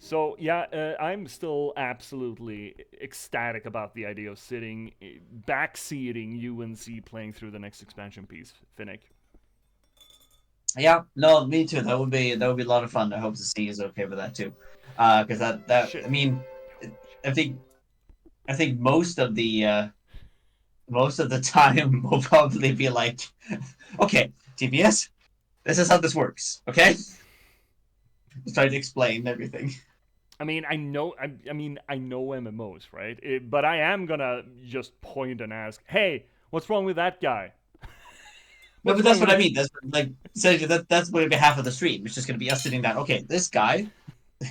So yeah, I'm still absolutely ecstatic about the idea of backseating UNC playing through the next expansion piece, Finnick. Yeah, no, me too. That would be a lot of fun. I hope the C is okay with that too, because that Shit. I mean, I think I think most of the time we'll probably be like, okay, J.P.S, this is how this works. Okay, just trying to explain everything. I mean, I know. I know MMOs, right? But I am gonna just point and ask, "Hey, what's wrong with that guy? No, What's but wrong that's what with I it?" mean. That's like essentially that's going to be half of the stream. It's just going to be us sitting down. Okay, this guy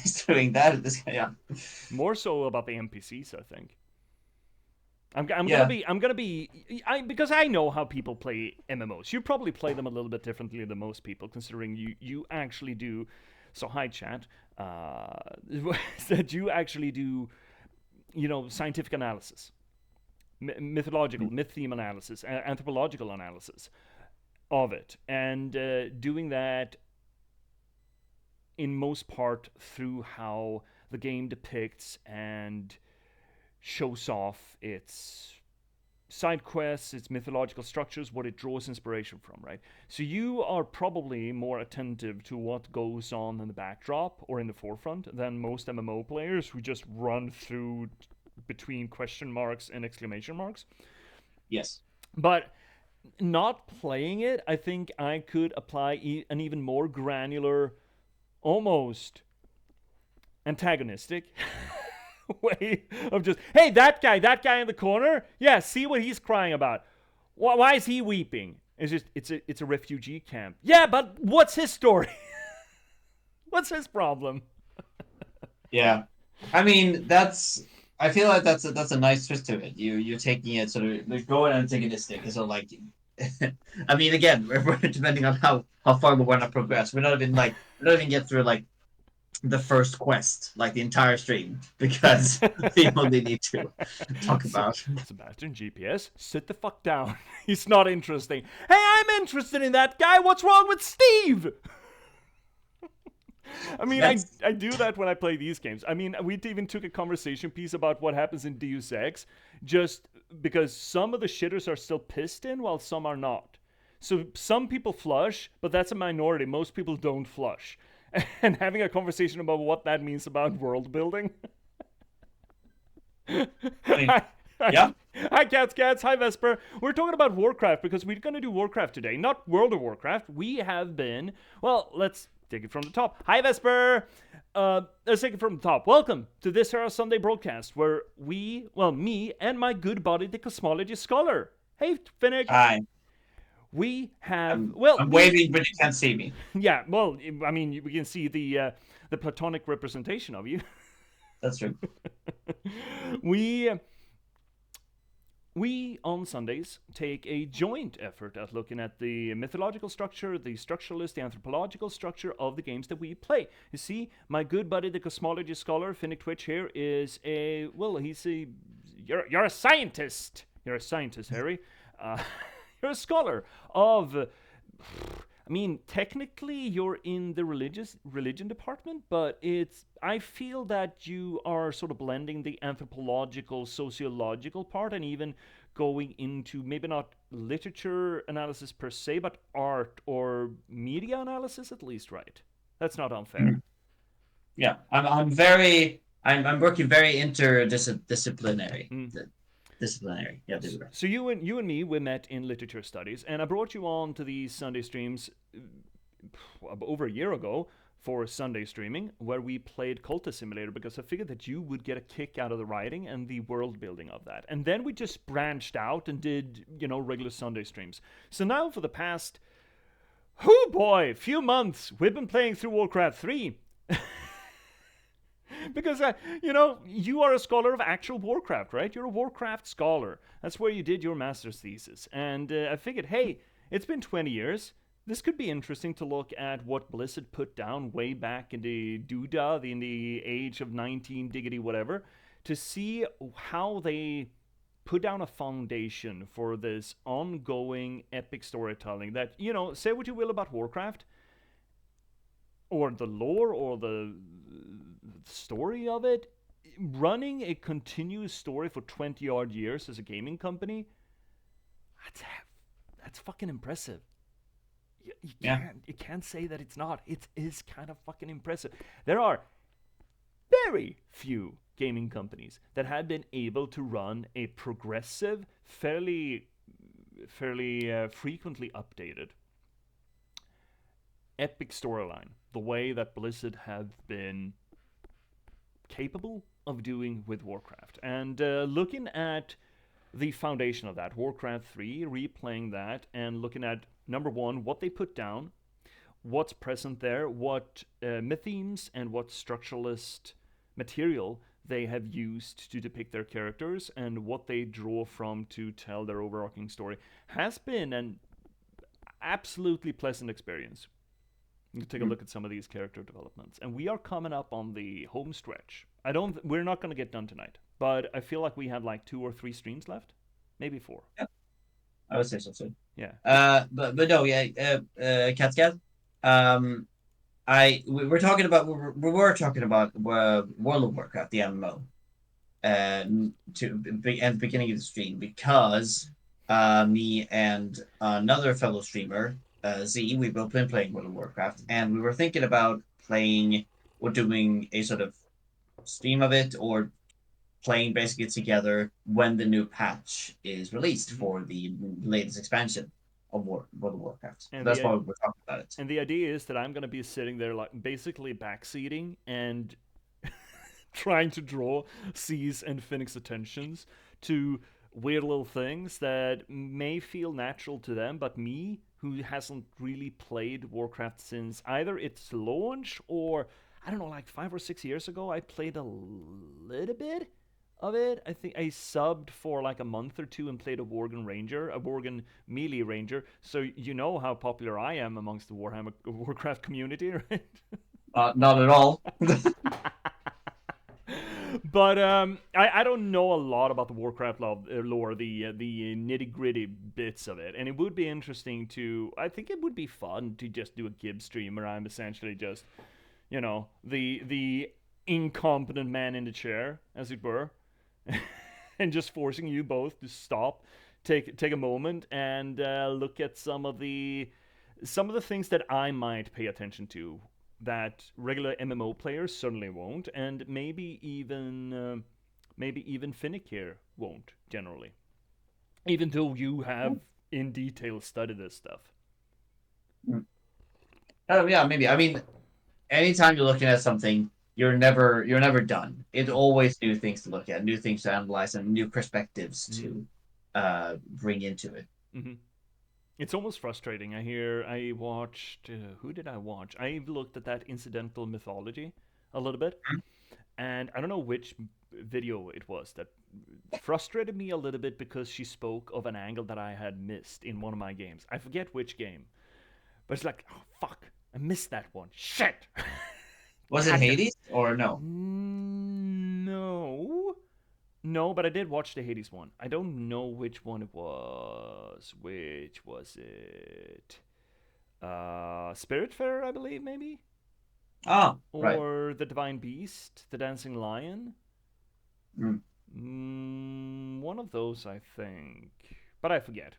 is doing that. This guy, yeah, More so about the NPCs, I think. I'm gonna yeah, be I'm gonna be because I know how people play MMOs. You probably play them a little bit differently than most people, considering you actually do. So hi chat, that you actually do scientific analysis, mythological myth theme analysis, anthropological analysis of it, and doing that in most part through how the game depicts and shows off its side quests, its mythological structures, what it draws inspiration from, right? So you are probably more attentive to what goes on in the backdrop or in the forefront than most MMO players who just run through between question marks and exclamation marks. yes, But not playing it, I think I could apply an even more granular, almost antagonistic way of just, hey, that guy in the corner, yeah, see what he's crying about. Why is he weeping? It's a refugee camp. Yeah, but what's his story? What's his problem? yeah. I mean, I feel like that's a nice twist to it. You're taking it sort of like going antagonistic. So like, I mean, again, we're depending on how far we want to progress. We don't even get through like the first quest, like the entire stream, because we only need to talk about. Sebastian J.P.S, sit the fuck down. He's not interesting. Hey, I'm interested in that guy. What's wrong with Steve? I mean, That's I do that when I play these games. I mean, we even took a conversation piece about what happens in Deus Ex, just because some of the shitters are still pissed in while some are not. So some people flush, but that's a minority. Most people don't flush. And having a conversation about what that means about world building. I mean, hi, hi, yeah. hi, cats. Hi, Vesper. We're talking about Warcraft because we're going to do Warcraft today, not World of Warcraft. We have been, well, let's take it from the top. Hi, Vesper. Let's take it from the top. Welcome to this our Sunday broadcast where me and my good buddy, the Cosmology Scholar. Hey, Finnick. I We have, I'm well, I'm waving, but you can't see me. yeah, well, I mean, we can see the platonic representation of you. That's true. we we on Sundays take a joint effort at looking at the mythological structure, the structuralist, the anthropological structure of the games that we play. You see, my good buddy, the cosmology scholar, Finnick Twitch here, is you're a scientist. You're a scientist, Harry. You're a scholar of. I mean, technically, you're in the religion department, but I feel that you are sort of blending the anthropological, sociological part, and even going into maybe not literature analysis per se, but art or media analysis at least, right? That's not unfair. Mhm. Yeah, I'm working very interdisciplinary. Mm. Disciplinary. Yeah, there we go. So you and me, we met in literature studies, and I brought you on to these Sunday streams over a year ago for Sunday streaming, where we played Cultist Simulator because I figured that you would get a kick out of the writing and the world building of that. And then we just branched out and did regular Sunday streams. So now for the past, oh boy, few months, we've been playing through Warcraft 3. Because you are a scholar of actual Warcraft, right? You're a Warcraft scholar. That's where you did your master's thesis. And I figured, hey, it's been 20 years. This could be interesting to look at what Blizzard put down way back in the doodah, in the age of 19 diggity whatever, to see how they put down a foundation for this ongoing epic storytelling that, say what you will about Warcraft, or the lore, or the story of it, running a continuous story for 20 odd years as a gaming company, that's that's fucking impressive. Yeah. You can't say that it's not. It is kind of fucking impressive. There are very few gaming companies that have been able to run a progressive, fairly frequently updated epic storyline the way that Blizzard have been capable of doing with Warcraft. And looking at the foundation of that, Warcraft 3, replaying that, and looking at number one, what they put down, what's present there, what mythemes and what structuralist material they have used to depict their characters, and what they draw from to tell their overarching story, has been an absolutely pleasant experience. You take a look at some of these character developments, and we are coming up on the home stretch. We're not going to get done tonight, but I feel like we have like 2 or 3 streams left, maybe 4. Yeah, I would say so too. Yeah. But no, yeah, Cat Cat. Um, we're talking about we were talking about World of Warcraft, the MMO, at the beginning of the stream because me and another fellow streamer, Z, we've both been playing World of Warcraft, and we were thinking about playing or doing a sort of stream of it or playing basically together when the new patch is released for the latest expansion of World of Warcraft. So And that's the why we're talking about it. and the idea is that I'm going to be sitting there like basically backseating and trying to draw C's and Phoenix attentions to weird little things that may feel natural to them, but me, who hasn't really played Warcraft since either its launch or I don't know, like 5 or 6 years ago, I played a little bit of it. I think I subbed for like a month or two and played a Worgen melee ranger. So you know how popular I am amongst the Warcraft community, right? Not at all. But I don't know a lot about the Warcraft lore, the nitty gritty bits of it, and it would be interesting to. I think it would be fun to just do a Gib stream where I'm essentially just, the incompetent man in the chair, as it were, and just forcing you both to stop, take a moment, and look at some of the things that I might pay attention to that regular MMO players certainly won't, and maybe even Finnick here won't generally, even though you have in detail studied this stuff. Yeah, maybe. I mean, anytime you're looking at something, you're never done. It's always new things to look at, new things to analyze, and new perspectives to bring into it. Mm-hmm. It's almost frustrating. I watched. Who did I watch? I looked at that incidental mythology a little bit, and I don't know which video it was that frustrated me a little bit because she spoke of an angle that I had missed in one of my games. I forget which game, but it's like, oh, fuck, I missed that one. Shit. Was it Hades or no? No. No, but I did watch the Hades one. I don't know which one it was. Which was it? Spiritfarer, I believe, maybe? Oh, right. Or the Divine Beast, the Dancing Lion? One of those, I think. But I forget.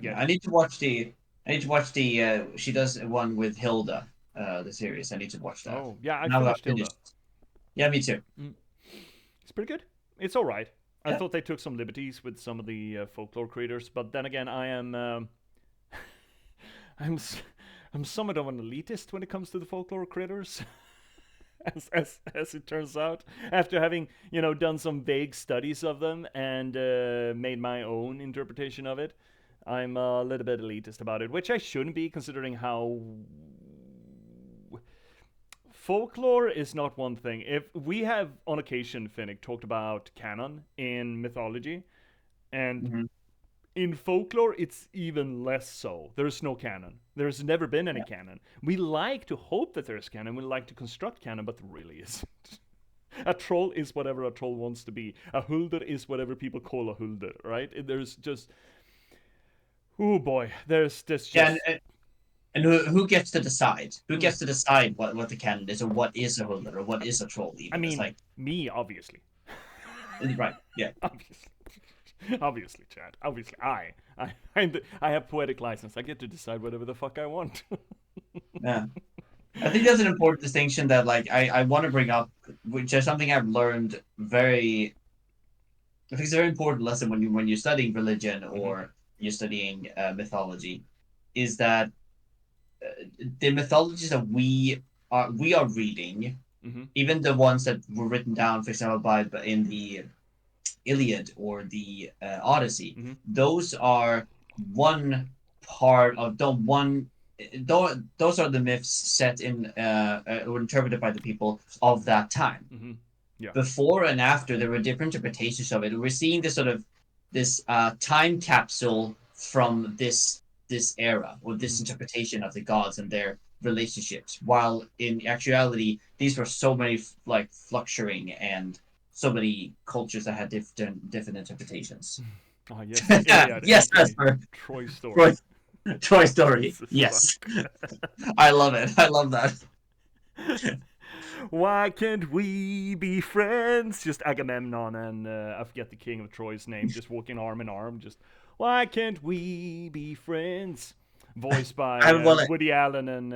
Yeah, I need to watch the. I need to watch the. She does one with Hilda, the series. I need to watch that. Oh, yeah, I Now that finished I've Hilda. Yeah, me too. It's pretty good. It's all right. I Yeah. thought they took some liberties with some of the folklore creators, but then again, I am I'm somewhat of an elitist when it comes to the folklore critters, as it turns out. After having done some vague studies of them and made my own interpretation of it, I'm a little bit elitist about it, which I shouldn't be, considering how folklore is not one thing. If we have on occasion, Finnick, talked about canon in mythology, and in folklore, it's even less so. There's no canon. There's never been any canon. We like to hope that there's canon. We like to construct canon, but there really isn't. A troll is whatever a troll wants to be. A hulder is whatever people call a hulder, right? There's just, oh boy, there's just. Yeah, And who gets to decide? Who Hmm. gets to decide what the canon is, or what is a hood or what is a troll? I Even it's mean, like me, obviously. right, yeah, Obviously. Obviously, Chad. Obviously, I have poetic license. I get to decide whatever the fuck I want. yeah. I think that's an important distinction that like I want to bring up, which is something I've learned very. I think it's a very important lesson when you're studying religion Hmm. or you're studying mythology, is that the mythologies that we are reading, Hmm. even the ones that were written down, for example, by in the Iliad or the Odyssey, Hmm. those are one part of the one. Those are the myths set in or interpreted by the people of that time. Hmm. Yeah. Before and after, there were different interpretations of it. We're seeing this sort of this time capsule from this era or Hmm. this interpretation of the gods and their relationships. While in actuality, these were so many like fluctuating and so many cultures that had different interpretations. Ah, yes, Iliad, Yes, aka Jasper. Troy Troy, story. Troy Story. Jesus Yes, fuck. I love it. I love that. Why can't we be friends? Just Agamemnon and I forget the king of Troy's name, just walking arm in arm. Just why can't we be friends? Voiced by I'm more like Woody Allen and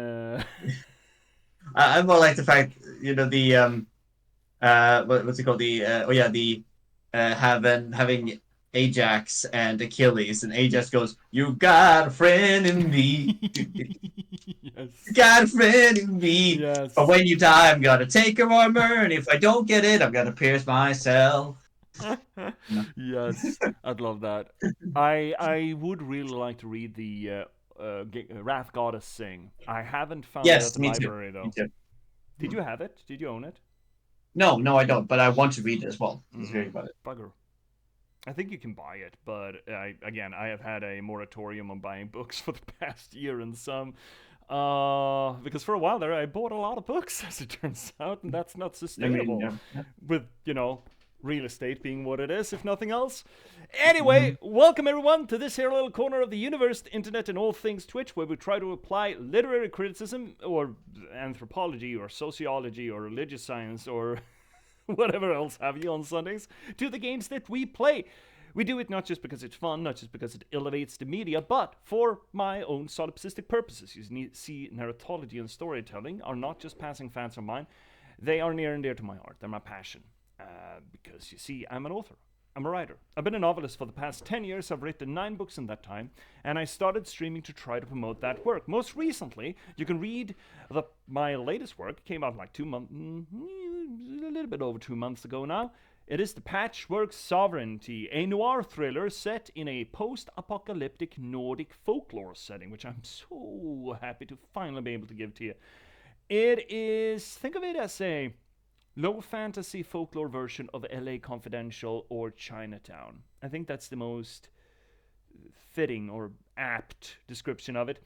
I'm more like the fact the what's it called the having Ajax and Achilles, and Ajax goes, "You got a friend in me, you yes, got a friend in me, but yes. when you die I'm gonna take your armor, and if I don't get it I'm gonna pierce myself." No. Yes, I'd love that. I would really like to read the Wrath Goddess Sing. I haven't found it at Yes, the me too, library me though. too. Did you have it? Did you own it? No, no, I don't, but I want to read it as well. Let's Mm, read about it. bugger. I think you can buy it, but I have had a moratorium on buying books for the past year and some. Because for a while there, I bought a lot of books, as it turns out, and that's not I mean, sustainable. yeah. With real estate being what it is, if nothing else. Anyway, Mhm. welcome everyone to this here little corner of the universe, the internet, and all things Twitch, where we try to apply literary criticism, or anthropology, or sociology, or religious science, or whatever else have you on Sundays, to the games that we play. We do it not just because it's fun, not just because it elevates the media, but for my own solipsistic purposes. You see, narratology and storytelling are not just passing fads of mine, they are near and dear to my heart. They're my passion. Because you see, I'm an author. I'm a writer. I've been a novelist for the past 10 years. I've written 9 books in that time, and I started streaming to try to promote that work. Most recently, you can read my latest work. It came out like 2 months, a little bit over 2 months ago now. It is the Patchwork Sovereignty, a noir thriller set in a post apocalyptic Nordic folklore setting, which I'm so happy to finally be able to give to you. It is, think of it as a low fantasy folklore version of LA Confidential or Chinatown. I think that's the most fitting or apt description of it.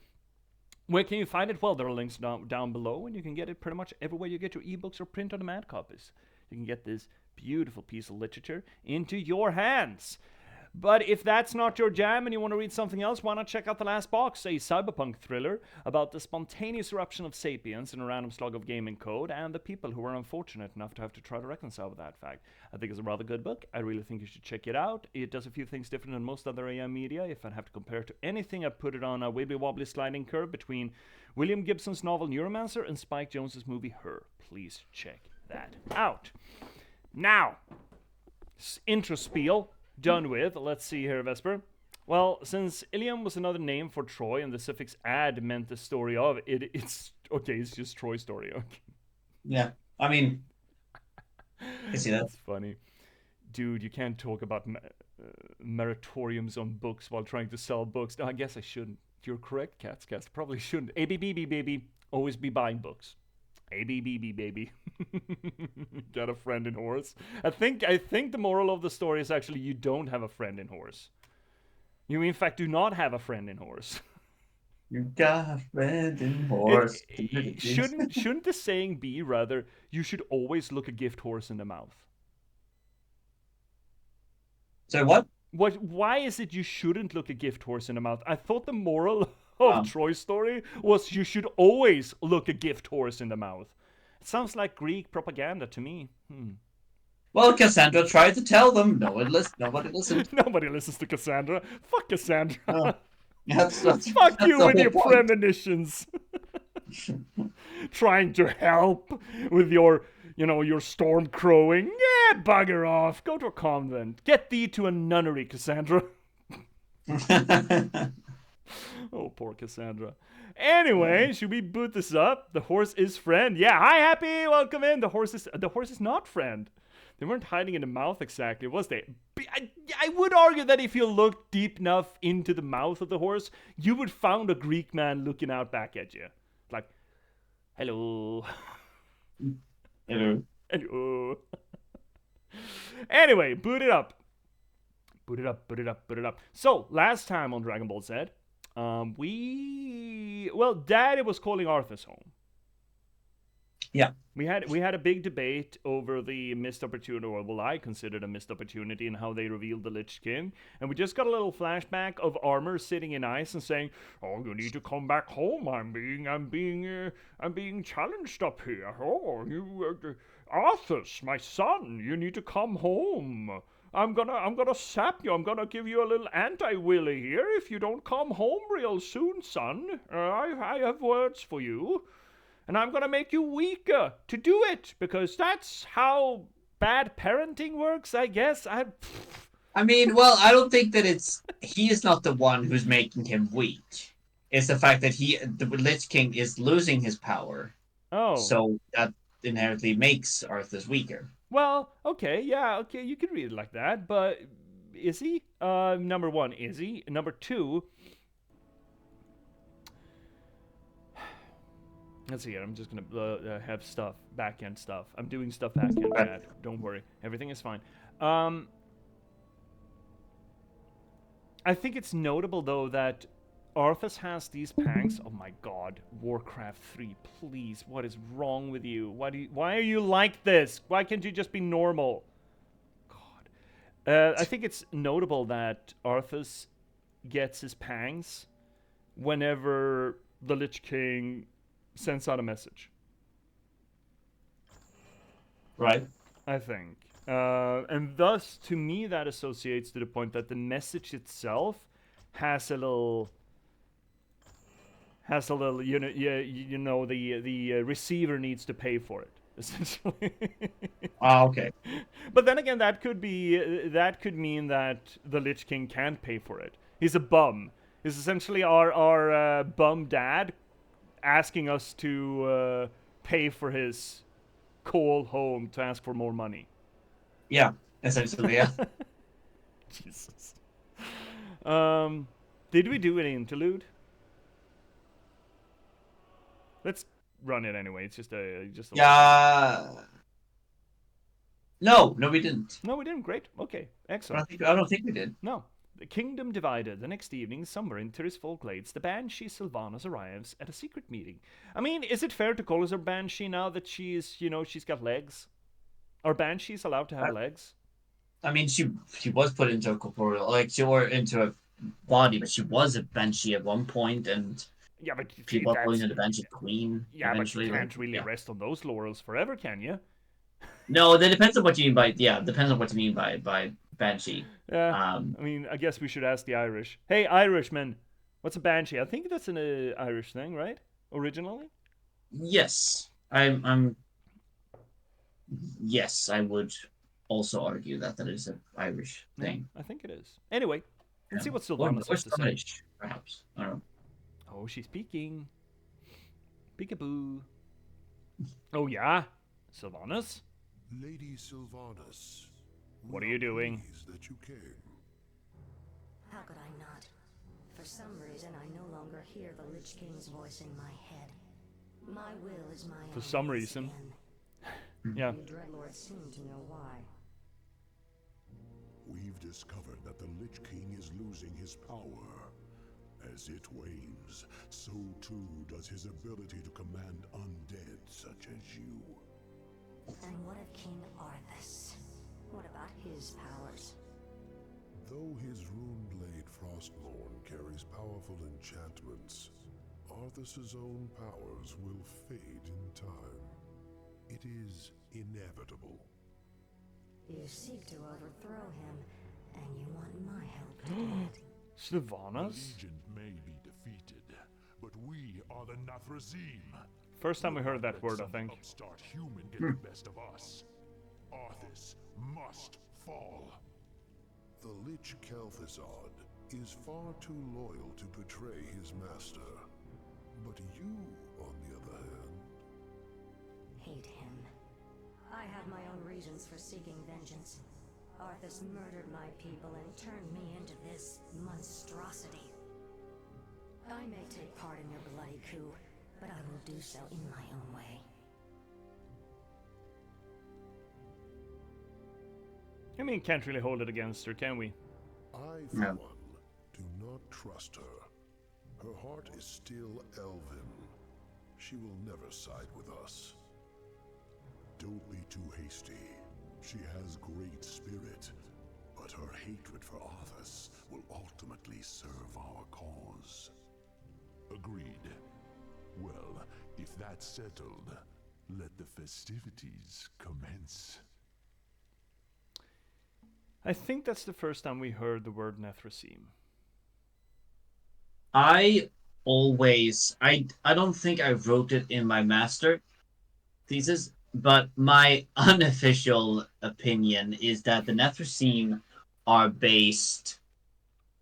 Where can you find it? Well, there are links down below, and you can get it pretty much everywhere you get your ebooks or print on demand copies. You can get this beautiful piece of literature into your hands. But if that's not your jam and you want to read something else, why not check out The Last Box, a cyberpunk thriller about the spontaneous eruption of sapiens in a random slug of gaming code and the people who were unfortunate enough to have to try to reconcile with that fact. I think it's a rather good book. I really think you should check it out. It does a few things different than most other AM media. If I'd have to compare it to anything, I'd put it on a wibbly wobbly sliding curve between William Gibson's novel Neuromancer and Spike Jonze's movie Her. Please check that out. Now, intro spiel done with. Let's see here, Vesper. Well, since Ilium was another name for Troy and the suffix ad meant the story of it, it's okay. It's just Troy's story. Okay, Yeah, I mean, I see that. that's funny, dude. You can't talk about meritoriums on books while trying to sell books. No, I guess I shouldn't. You're correct, Catscast. Probably shouldn't. ABBB baby, always be buying books. ABBB baby. Got a friend in horse. I think the moral of the story is actually you don't have a friend in horse. You in fact do not have a friend in horse. You got a friend in horse. It shouldn't the saying be rather you should always look a gift horse in the mouth? So what? Why is it you shouldn't look a gift horse in the mouth? I thought the moral of Troy Story was you should always look a gift horse in the mouth. It sounds like Greek propaganda to me. Well, Cassandra tried to tell them. Nobody listened. Nobody listens to Cassandra. Fuck Cassandra. No. That's Fuck you the with whole your point. premonitions. Trying to help with your, your storm crowing. Yeah, bugger off. Go to a convent. Get thee to a nunnery, Cassandra. Oh, poor Cassandra. Anyway, should we boot this up? The horse is friend. Yeah, hi, Happy. Welcome in. The horse is not friend. They weren't hiding in the mouth exactly, was they? I would argue that if you looked deep enough into the mouth of the horse, you would find a Greek man looking out back at you. Like, hello. Hello. Hello. Anyway, boot it up. Boot it up. So, last time on Dragon Ball Z, Daddy was calling Arthas home. Yeah. We had a big debate over the missed opportunity, or what I considered a missed opportunity, in how they revealed the Lich King. And we just got a little flashback of Armor sitting in ice and saying, "Oh, you need to come back home. I'm being challenged up here. Oh, Arthas, my son, you need to come home. I'm gonna sap you. I'm gonna give you a little anti-willy here if you don't come home real soon, son. I have words for you. And I'm gonna make you weaker to do it, because that's how bad parenting works, I guess. I mean, well, I don't think that he is not the one who's making him weak. It's the fact that the Lich King is losing his power. Oh. So that inherently makes Arthas weaker. Well, okay, yeah, okay, you could read it like that, but is he? Number one, is he? Number two, let's see here. I'm just gonna have stuff, back-end stuff. I'm doing stuff back-end, Dad. Don't worry, everything is fine. I think it's notable though that Arthas has these pangs. Oh my God, Warcraft 3, please. What is wrong with you? Why are you like this? Why can't you just be normal? God. I think it's notable that Arthas gets his pangs whenever the Lich King sends out a message. Right. I think. And thus, to me, that associates to the point that the message itself has a little, the receiver needs to pay for it, essentially. Okay. But then again, that could mean that the Lich King can't pay for it. He's a bum. He's essentially our bum dad asking us to pay for his call home to ask for more money. Yeah, essentially, yeah. Jesus. Did we do an interlude? Let's run it anyway. It's just a yeah. No, we didn't. No, we didn't. Great. Okay, excellent. I don't think we did. No. The kingdom divided. The next evening, somewhere in Tirisfal Glades, the Banshee Sylvanas arrives at a secret meeting. I mean, is it fair to call her Banshee now that she's got legs? Are Banshees allowed to have legs? I mean, she was put into a corporeal, or into a body, but she was a Banshee at one point, and yeah, but people are calling her the Banshee Queen. Yeah, but you can't really rest on those laurels forever, can you? No, that depends on what you mean by depends on what you mean by Banshee. I mean, I guess we should ask the Irish. Hey, Irishman, what's a Banshee? I think that's an Irish thing, right? Originally. Yes, Yes, I would also argue that is an Irish thing. Yeah, I think it is. Anyway, let's see what Sylvanas has to say. Perhaps. I don't know. Oh, she's speaking. Peekaboo. Oh, yeah? Sylvanas? Lady Sylvanas. What are you doing? That you came. How could I not? For some reason, I no longer hear the Lich King's voice in my head. My will is my own. For some reason. Yeah. You dreadlords seem to know why. We've discovered that the Lich King is losing his power. As it wanes, so too does his ability to command undead such as you. And what of King Arthas? What about his powers? Though his rune blade Frostmourne carries powerful enchantments, Arthas's own powers will fade in time. It is inevitable. You seek to overthrow him, and you want my help to do it. The Sylvanas? Legion may be defeated, but we are the Nathrezim. First time we We'll heard not that let word, I some think. upstart human get the best of us. Arthas must fall. The Lich Kel'Thuzad is far too loyal to betray his master. But you, on the other hand... Hate him. I have my own reasons for seeking vengeance. Arthas murdered my people and turned me into this monstrosity. I may take part in your bloody coup, but I will do so in my own way. I mean, can't really hold it against her, can we? I, for No. one, do not trust her. Her heart is still elven. She will never side with us. Don't be too hasty. She has great spirit, but her hatred for Arthas will ultimately serve our cause. Agreed. Well, if that's settled, let the festivities commence. I think that's the first time we heard the word Nathrezim. I don't think I wrote it in my master thesis, but my unofficial opinion is that the Nathrezim are based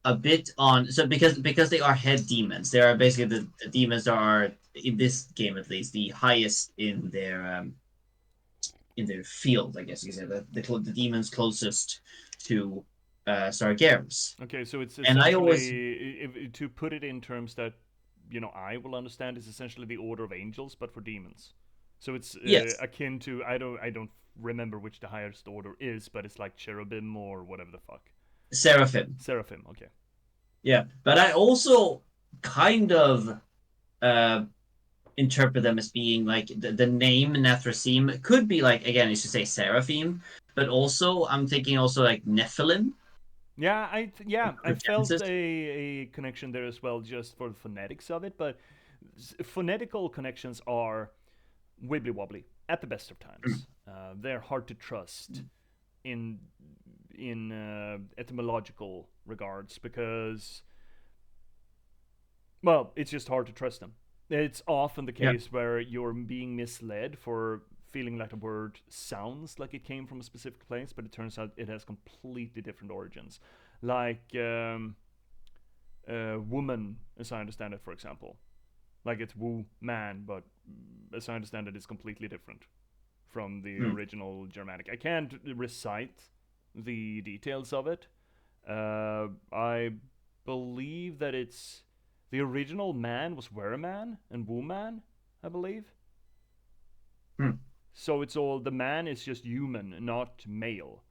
a bit on because they are head demons. They are basically the demons that are in this game at least the highest in their field, I guess you could say, the demons closest to Sargeras. Okay, so it's And I always essentially, to put it in terms that, I will understand, is essentially the Order of Angels, but for demons. So it's Yes. akin to, I don't remember which the highest order is, but it's like cherubim or whatever the fuck. Seraphim. Seraphim, okay. Yeah, but I also kind of interpret them as being like the name Nathrezim could be like, again, you should say Seraphim, but also I'm thinking also like Nephilim. Yeah, I felt Genesis. a connection there as well, just for the phonetics of it. But phonetical connections are wibbly wobbly at the best of times. They're hard to trust in etymological regards because, well, it's just hard to trust them. It's often the Yeah. case where you're being misled for feeling like a word sounds like it came from a specific place, but it turns out it has completely different origins. Like woman, as I understand it, for example. Like it's woo man, but as I understand it, it's completely different from the original Germanic. I can't recite the details of it. I believe that it's the original man was were-man and woo-man, I believe. So it's all, the man is just human, not male.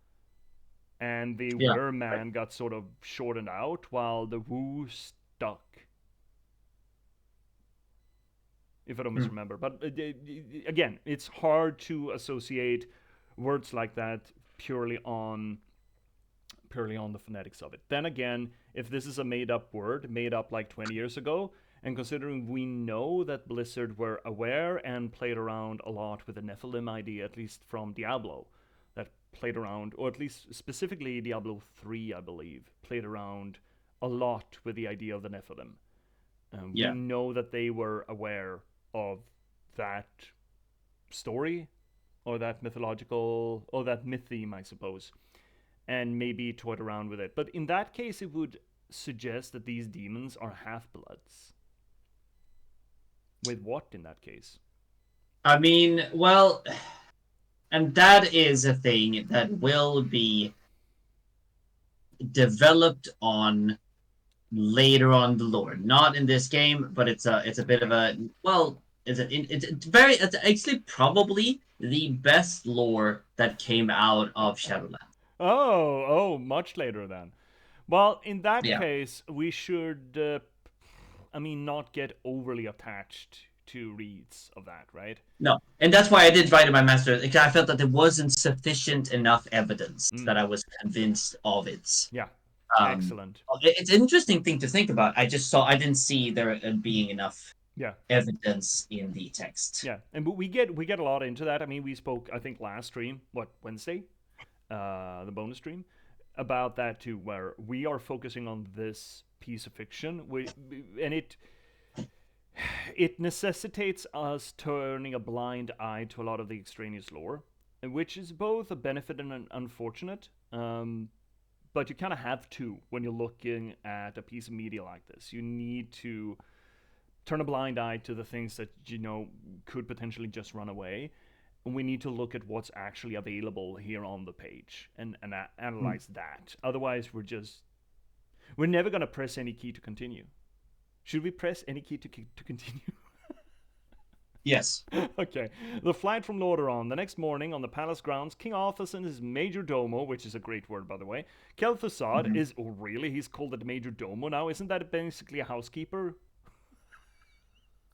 And the Yeah, were-man got sort of shortened out while the woo stuck. If I don't misremember. But again, it's hard to associate words like that purely on the phonetics of it. Then again, if this is a made-up word, made up like 20 years ago, and considering we know that Blizzard were aware and played around a lot with the Nephilim idea, at least from Diablo, that played around, or at least specifically Diablo 3, I believe, played around a lot with the idea of the Nephilim. Yeah. We know that they were aware of that story, or that mythological, or that myth theme, I suppose, and maybe toyed around with it. But in that case, it would suggest that these demons are half-bloods. With what in that case? I mean, well, and that is a thing that will be developed on later on the lore. Not in this game, but it's a bit of a, well, it's actually probably the best lore that came out of Shadowlands. Oh, much later then. Well, in that Yeah. case, we should, not get overly attached to reads of that, right? No, and that's why I did write in my master, because I felt that there wasn't sufficient enough evidence that I was convinced of it. Yeah. Excellent. It's an interesting thing to think about. I didn't see there being enough Yeah. evidence in the text. Yeah, and we get a lot into that. I mean, we spoke, I think, last stream, Wednesday, the bonus stream, about that too, where we are focusing on this piece of fiction, and it necessitates us turning a blind eye to a lot of the extraneous lore, which is both a benefit and an unfortunate. But you kind of have to when you're looking at a piece of media like this. You need to turn a blind eye to the things that could potentially just run away, and we need to look at what's actually available here on the page and analyze that. Otherwise, we're never going to press any key to continue. Should we press any key to continue? Yes. Okay. The flight from Lordaeron. The next morning on the palace grounds, King Arthas and his major domo, which is a great word, by the way, Kel'Thuzad is... Oh, really? He's called the major domo now? Isn't that basically a housekeeper?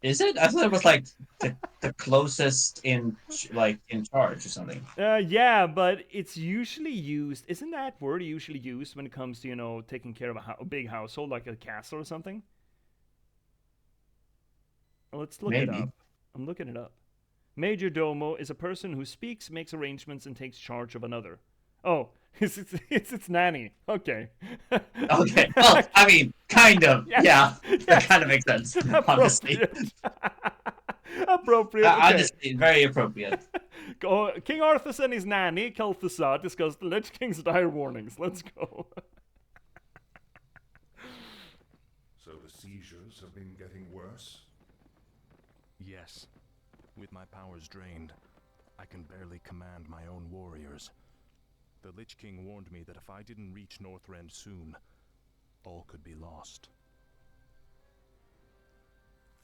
Is it? I thought it was like the closest in charge or something. Yeah, but it's usually used... Isn't that word usually used when it comes to, taking care of a big household, like a castle or something? Let's look it up. I'm looking it up. Major domo is a person who speaks, makes arrangements, and takes charge of another. Oh, it's its nanny. Okay. Okay. Well, I mean, kind of. Yes. Yeah. Yes. That kind of makes sense, honestly. Appropriate. Okay. Honestly, very appropriate. King Arthas and his nanny, Kel'Thuzad, discuss the Lich King's dire warnings. Let's go. So the seizures have been getting worse? Yes. With my powers drained, I can barely command my own warriors. The Lich King warned me that if I didn't reach Northrend soon, all could be lost.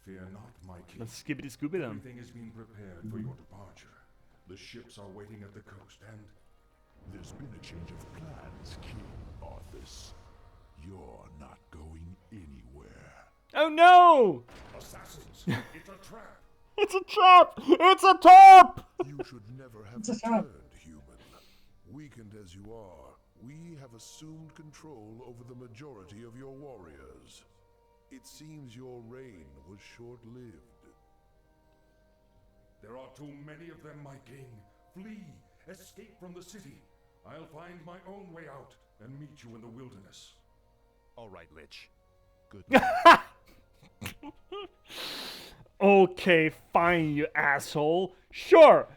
Fear not, my king. Let's skibbity scooby them. Everything has been prepared for your departure. The ships are waiting at the coast, and there's been a change of plans, King Arthas. You're not going anywhere. Oh no! Assassins! It's a trap! It's a trap! It's a trap! You should never have returned, human. Weakened as you are, we have assumed control over the majority of your warriors. It seems your reign was short-lived. There are too many of them, my king. Flee! Escape from the city. I'll find my own way out and meet you in the wilderness. All right, Lich. Good luck. Okay, fine, you asshole. Sure.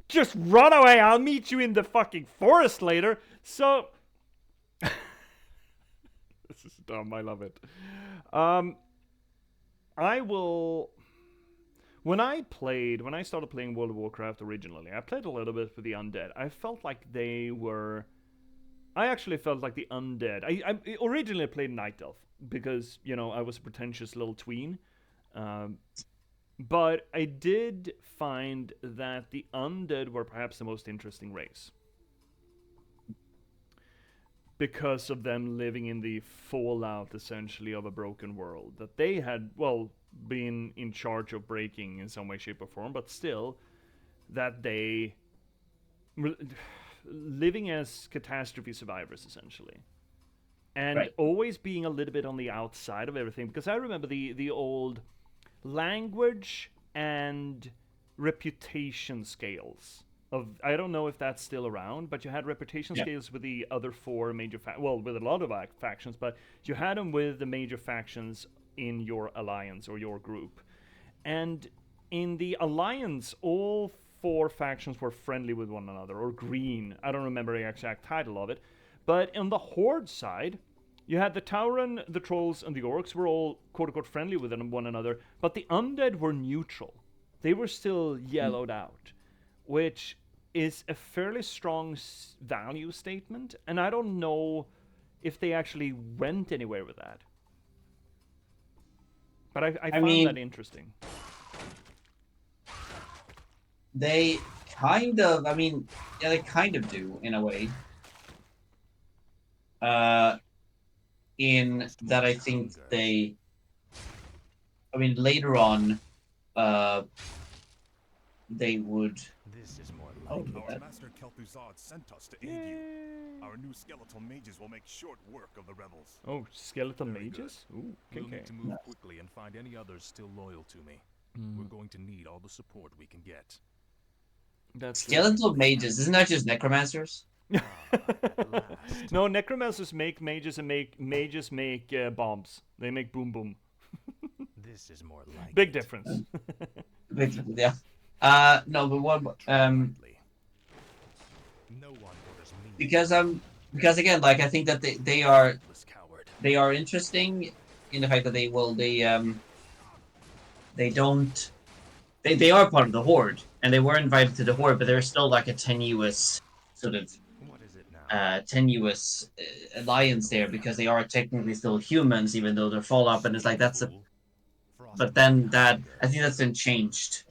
Just run away. I'll meet you in the fucking forest later. So... This is dumb. I love it. I will... When I started playing World of Warcraft originally, I played a little bit for the undead. I felt like they were... I actually felt like the undead... I originally played Night Elf because, I was a pretentious little tween. But I did find that the undead were perhaps the most interesting race. Because of them living in the fallout, essentially, of a broken world. That they had, been in charge of breaking in some way, shape, or form, but still, that they were living as catastrophe survivors, essentially. And always being a little bit on the outside of everything. Because I remember the old... language and reputation scales of, I don't know if that's still around, but you had reputation scales with the other four major with a lot of factions, but you had them with the major factions in your alliance or your group. And in the alliance, all four factions were friendly with one another, or green. I don't remember the exact title of it. But on the Horde side, you had the Tauren, the Trolls, and the Orcs were all quote-unquote friendly with one another, but the Undead were neutral. They were still yellowed out, which is a fairly strong value statement, and I don't know if they actually went anywhere with that. But I found that interesting. They kind of, they kind of do, in a way. In that I think they... later on, they would... This is more Oh, like Our Master Kel'Thuzad sent us to aid you. Our new skeletal mages will make short work of the rebels. Oh, skeletal Very good. mages? Ooh, We'll okay. need to move quickly and find any others still loyal to me. We're going to need all the support we can get. That's Skeletal mages, isn't that just necromancers? At last. No, necromancers make mages and mages make bombs. They make boom boom. This is more like Big it. difference. Yeah. No, but what Lightly. No one orders me. because again, like I think that they are This coward. they are interesting in the fact that they don't they are part of the horde and they were invited to the horde, but they're still like a tenuous sort of What is it now? tenuous alliance there because they are technically still humans even though they're Fallout, but it's like that's a Fool. but Frostmourne then that hunger. I think that's been changed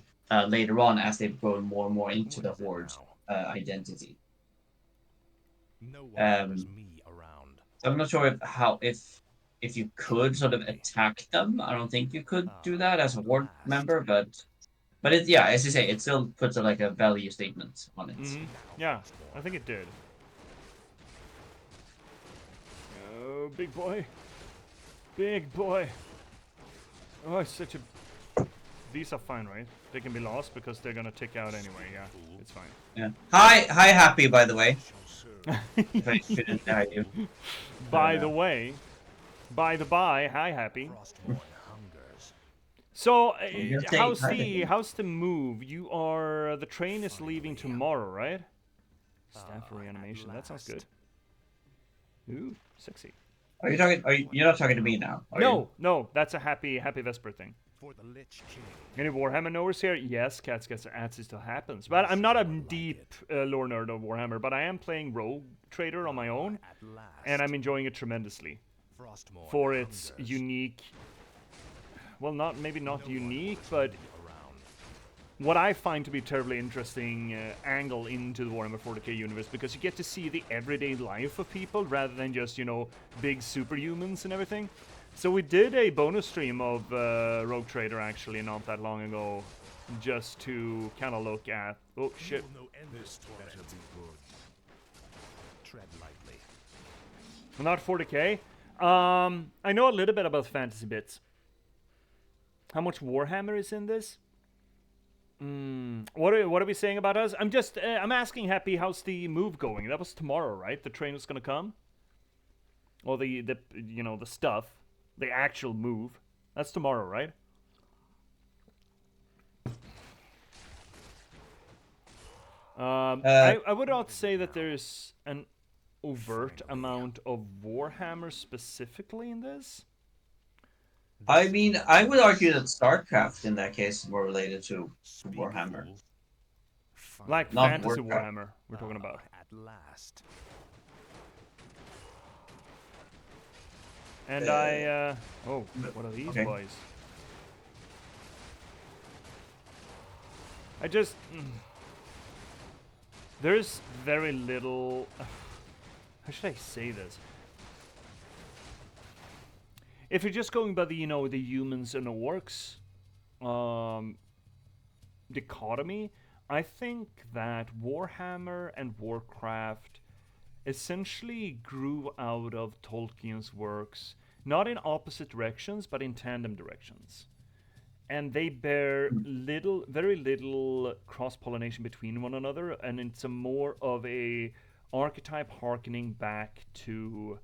later on as they've grown more and more into What the is it horde now? identity. No one orders Um, me around. so I'm not sure if you could sort of attack them. I don't think you could do that as a At horde last. member, but it yeah, as you say, it still puts like a value statement on it. Hmm. Now, Yeah, Frostmourne. I think it did. Oh, big boy. Big boy. Oh, it's such a... These are fine, right? They can be lost because they're gonna tick out anyway, yeah. It's fine. Yeah. Hi, happy by the way. Shall serve. If I shouldn't tell you. By the way, by the by, hi, Happy. Frostmourne hungers. So, You're gonna say hi. how's the move? You are... The train is leaving tomorrow, right? Staff reanimation, that sounds good. Ooh, sexy. Are you talking? You're not talking to me now? Are you? No, no, that's a happy Vesper thing. For the Lich King. Any Warhammer knowers here? Yes, Cats gets adds, it still happens. But I'm not a deep lore nerd of Warhammer, but I am playing Rogue Trader on my own, At last. and I'm enjoying it tremendously Frostmourne for its hungers. unique. Well, maybe not No one unique, orders but me around. what I find to be terribly interesting angle into the Warhammer 40k universe, because you get to see the everyday life of people rather than just, you know, big superhumans and everything. So we did a bonus stream of Rogue Trader actually not that long ago, just to kind of look at... Oh, shit. You will know endless torment. Better be good. Tread lightly. Not 40k. I know a little bit about fantasy bits. How much Warhammer is in this? What are we saying about us? I'm asking Happy, how's the move going? That was tomorrow, right? The train was gonna come, or the you know, the stuff, the actual move. That's tomorrow, right? I would not say that there's an overt amount of Warhammer specifically in this. I mean, I would argue that StarCraft in that case is more related to Speak, Warhammer. fool. Fine. Like Not fantasy Warcraft. Warhammer, we're talking about. At last. And oh, what are these okay. boys? I just... There's very little... How should I say this? If you're just going by the, you know, the humans and orcs dichotomy, I think that Warhammer and Warcraft essentially grew out of Tolkien's works, not in opposite directions, but in tandem directions. And they bear very little cross-pollination between one another, and it's a more of a archetype harkening back to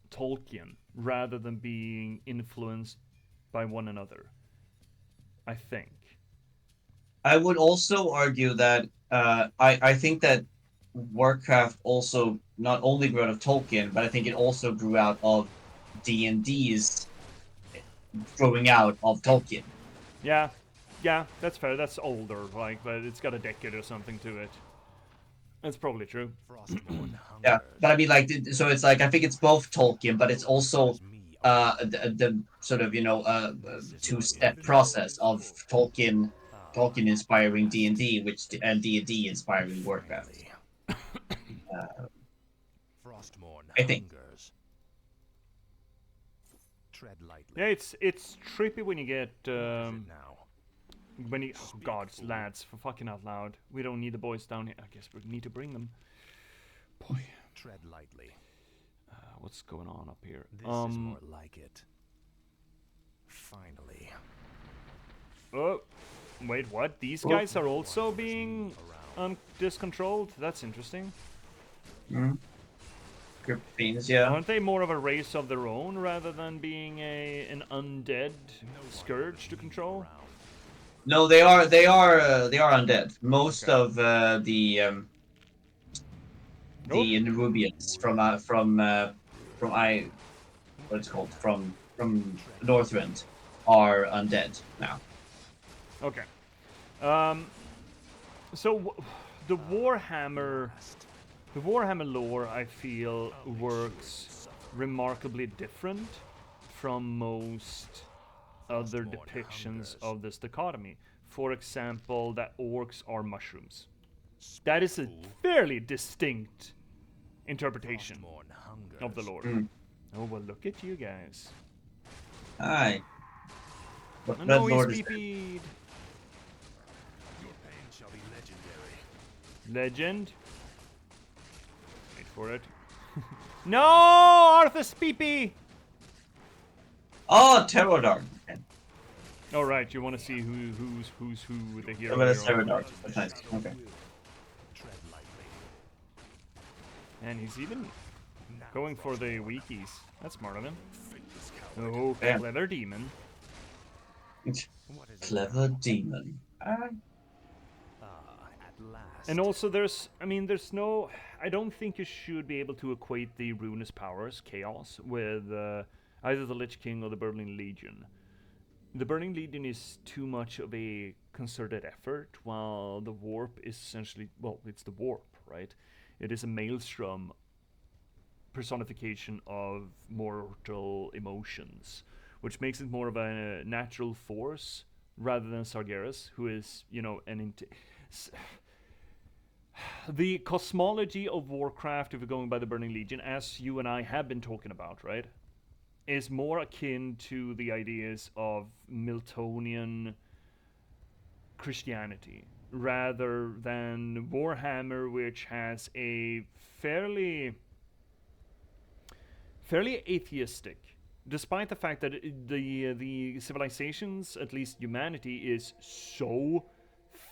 Tolkien rather than being influenced by one another, I think. I would also argue that I think that Warcraft also not only grew out of Tolkien, but I think it also grew out of D&D's growing out of Tolkien. Yeah, that's fair. That's older, like, but it's got a decade or something to it. That's probably true. Frostmourne Yeah, hungers. but I mean, like, so it's like I think it's both Tolkien, but it's also Orders me around. the sort of two-step process of Tolkien inspiring D&D, and D&D inspiring Warcraft. Frostmourne I think. hungers. Tread lightly. Yeah, it's trippy when you get What is it now? when you, oh God, lads, for fucking out loud, we don't need the boys down here. I guess we need to bring them. Boy, Tread lightly. what's going on up here? This is more like it. Finally. Oh, wait, what? These guys are also being discontrolled? That's interesting. Group of fiends, yeah. Aren't they more of a race of their own rather than being an undead scourge to control? No, they are undead. Most of the Nerubians from what it's called from Northrend are undead now. Okay. So the Warhammer lore, I feel, works remarkably different from most other depictions of this dichotomy. For example, that orcs are mushrooms. That is a fairly distinct interpretation of the lore. Oh, well, look at you guys. Hi. Oh, no, he's BP'd. Your pain shall be legendary. Legend. Wait for it. No, Arthas PP. Oh, Terror Dart. All right, you want to see who's who with the hero? Oh, that's Terror Dart. That's nice. Okay. Tread lightly. And he's even going for the weakies. That's smart of him. Faithless coward. Oh, Yeah. clever demon. What is it Clever now? demon. At last. And also, there's no. I don't think you should be able to equate the ruinous powers, chaos, with either the Lich King or the Burning Legion. The Burning Legion is too much of a concerted effort, while the warp is essentially, well, it's the warp, right? It is a maelstrom personification of mortal emotions, which makes it more of a natural force rather than Sargeras, who is, the cosmology of Warcraft, if we're going by the Burning Legion, as you and I have been talking about, right, is more akin to the ideas of Miltonian Christianity, rather than Warhammer, which has a fairly atheistic, despite the fact that the civilizations, at least humanity, is so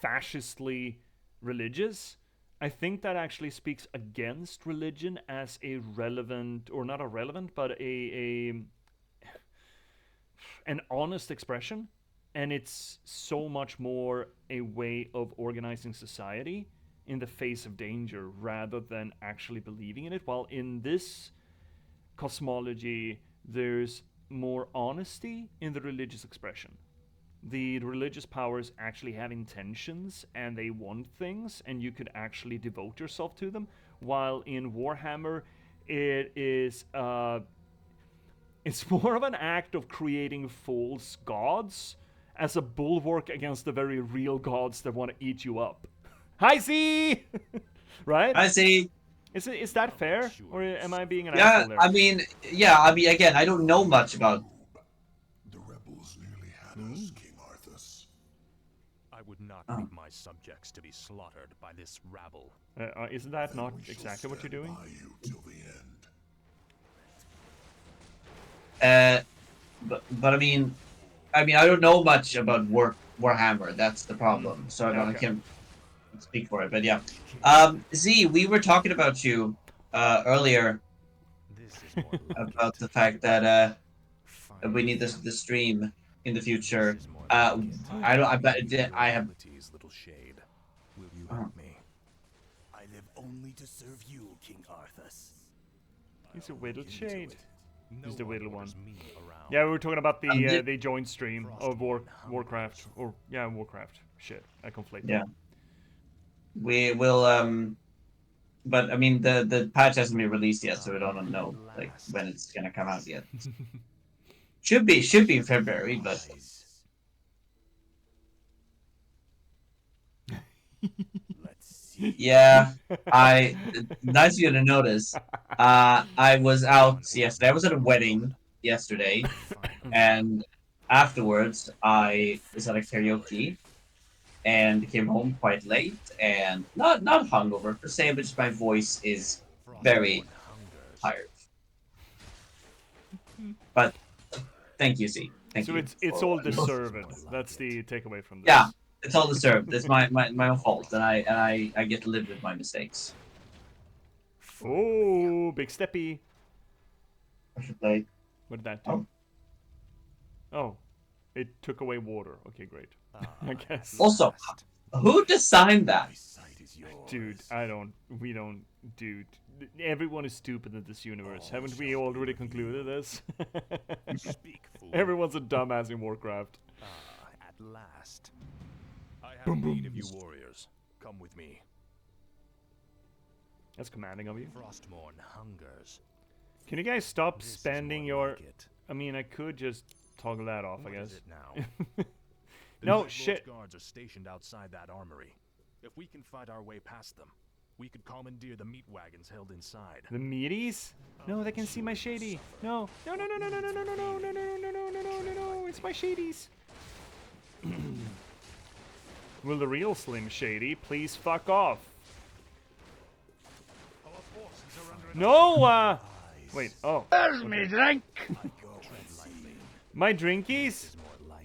fascistly religious. I think that actually speaks against religion as a relevant, or not a relevant, but an honest expression. And it's so much more a way of organizing society in the face of danger rather than actually believing in it. While in this cosmology, there's more honesty in the religious expression. The religious powers actually have intentions and they want things, and you could actually devote yourself to them. While in Warhammer, it is it's more of an act of creating false gods as a bulwark against the very real gods that want to eat you up. Hi, Z! Right? I see. Is that fair, or am I being an Yeah, asshole there? I mean, again, I don't know much about. The rebels nearly had us, King Arthas. I would not Oh. leave my subjects to be slaughtered by this rabble. Isn't that Then not we shall exactly what you're stand doing? by you till the end. But I mean, I don't know much about Warhammer. That's the problem. So I Okay. can't speak for it. But yeah, Z, we were talking about you earlier This is more like about it. the fact that we need Finally. the stream in the future. This is more I like it. don't. I bet Your I have. abilities, little shade. Will you help me? I live only to serve you, King Arthas. He's a whittled shade. No He's the whittled one. orders me around. Yeah, we were talking about di- the joint stream of Warcraft, or yeah, Warcraft. Shit, I conflate. Yeah. We will. But I mean, the patch hasn't been released yet, so we don't know like when it's gonna come out yet. Should be in February, but Let's see. yeah, nice of you to notice. I was out yesterday. I was at a wedding yesterday, Finally. and afterwards I was at a karaoke, and came home quite late, and not hungover per se, but just my voice is very tired. But thank you, Z. Thank So you. it's for all what you- deserved. That's the takeaway from this. Yeah, it's all deserved. It's my own fault, and I get to live with my mistakes. Oh, big steppy. I should play. What did that do? Oh, it took away water. Okay, great. I guess. Also, who designed that? My sight is yours. Dude, we don't, dude. Everyone is stupid in this universe. Haven't we already concluded this? Speak, fool. Everyone's a dumbass in Warcraft. At last. I have need of you warriors. Come with me. That's commanding of you. Frostmourne hungers. Can you guys stop This is spending more your... like it. I mean, I could just toggle that off, I What is guess. it now? The No, Night Lord's shit. guards are stationed outside that armory. If we can fight our way past them, we could commandeer the meat wagons held inside. The meaties? No, they can see my shady. No. No, no, no, no, no, no, no, no, no, no, no, no, no, no, no, no, no. It's my shadies. Will the real Slim Shady please fuck off? Our forces are under No, wait, oh. Tread lightly. My drinkies?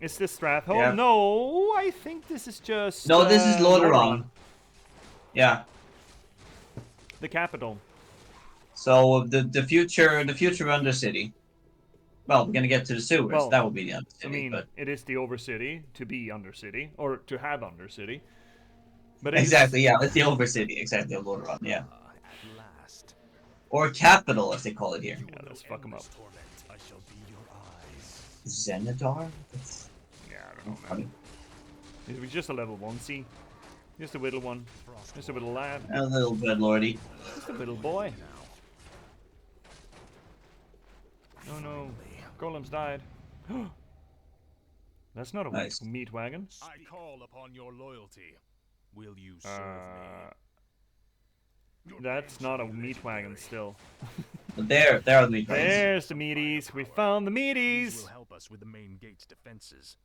Is this Stratholme? Yeah. No, I think this is just... No, this is Lordaeron. Yeah. The capital. So the future Undercity. Well, we're gonna get to the sewers. Well, that will be the Undercity. I mean, but it is the Overcity, to be Undercity, or to have Undercity. But it is- exactly, yeah, it's the Overcity. Exactly, of Lordaeron. Yeah, at last. or capital as they call it here. Yeah, let's fuck 'em up. Torment. I shall be your eyes. Xenadar. That's Yeah, I don't know, man. funny. It was just a level 1C. Just a little one. Just a little lad. A little bit, Lordy. Just a little boy. Oh no. Golem's died. That's not a Nice. meat wagon. I call upon your loyalty. Will you serve me? That's not a meat wagon still. But there are the meat wagons. There's the meaties. We found the These meaties. will help us with the main gate's defenses.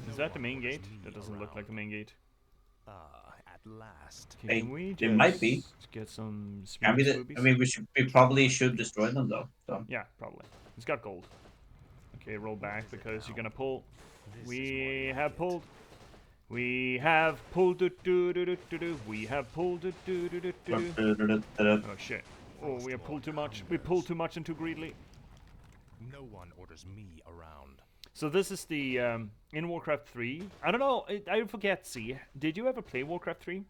Is that the main gate? That doesn't look like the main gate. At last. Okay, Hey, can we it just might be. get some Can be smooth the, boobies? I mean, we probably should destroy them though. So Yeah, probably. It's got gold. Okay, roll back because you're gonna pull. We have pulled. We have pulled. Do, do, do, do, do, do. We have pulled. Do, do, do, do, do. Oh shit. Oh, we have pulled too much. We pulled too much and too greedily. No one orders me around. So this is the in Warcraft 3. I don't know. I forget. See, did you ever play Warcraft 3?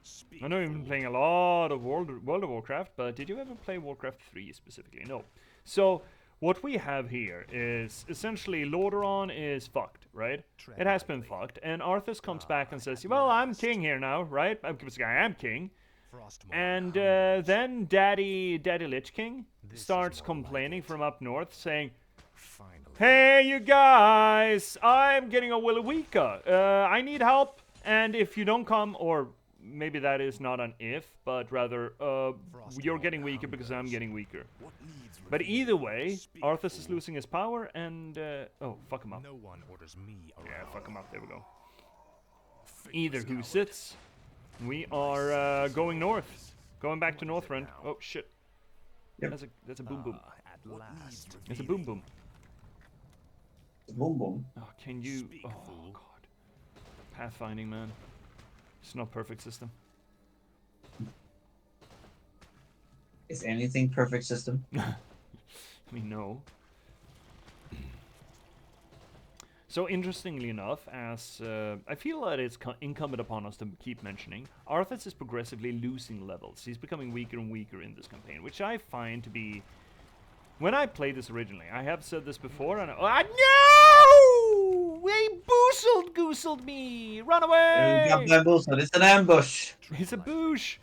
Speak, I know you've been playing a lot of World of Warcraft, but did you ever play Warcraft 3 specifically? No. So what we have here is essentially Lordaeron is fucked, right? It has been fucked, and Arthas comes back and says, "Well, I'm king here now, right? I am king." Frostmourne And hungers. then Daddy Lich King starts complaining from up north, saying, Finally. "Hey, you guys, I'm getting a little weaker. I need help, and if you don't come, or maybe that is not an if, but rather, you're getting weaker because I'm getting weaker." What needs But revealed? either way, Speak, Arthas is fool. losing his power, and oh, fuck him up. No one orders me around. Yeah, fuck him up. There we go. Either who sits. We are going north, going back to Northrend. Oh shit. Yep. That's a boom boom. At last. It's a boom boom. Boom boom. Oh, can you? Speak, Oh fool. god. Pathfinding, man. It's not perfect system. Is anything perfect system? I mean, no. So interestingly enough, as I feel that it's incumbent upon us to keep mentioning, Arthas is progressively losing levels. He's becoming weaker and weaker in this campaign, which I find to be... When I played this originally, I have said this before, and no! They goosled me! Run You away! got bamboozled. It's an ambush. It's a boosh!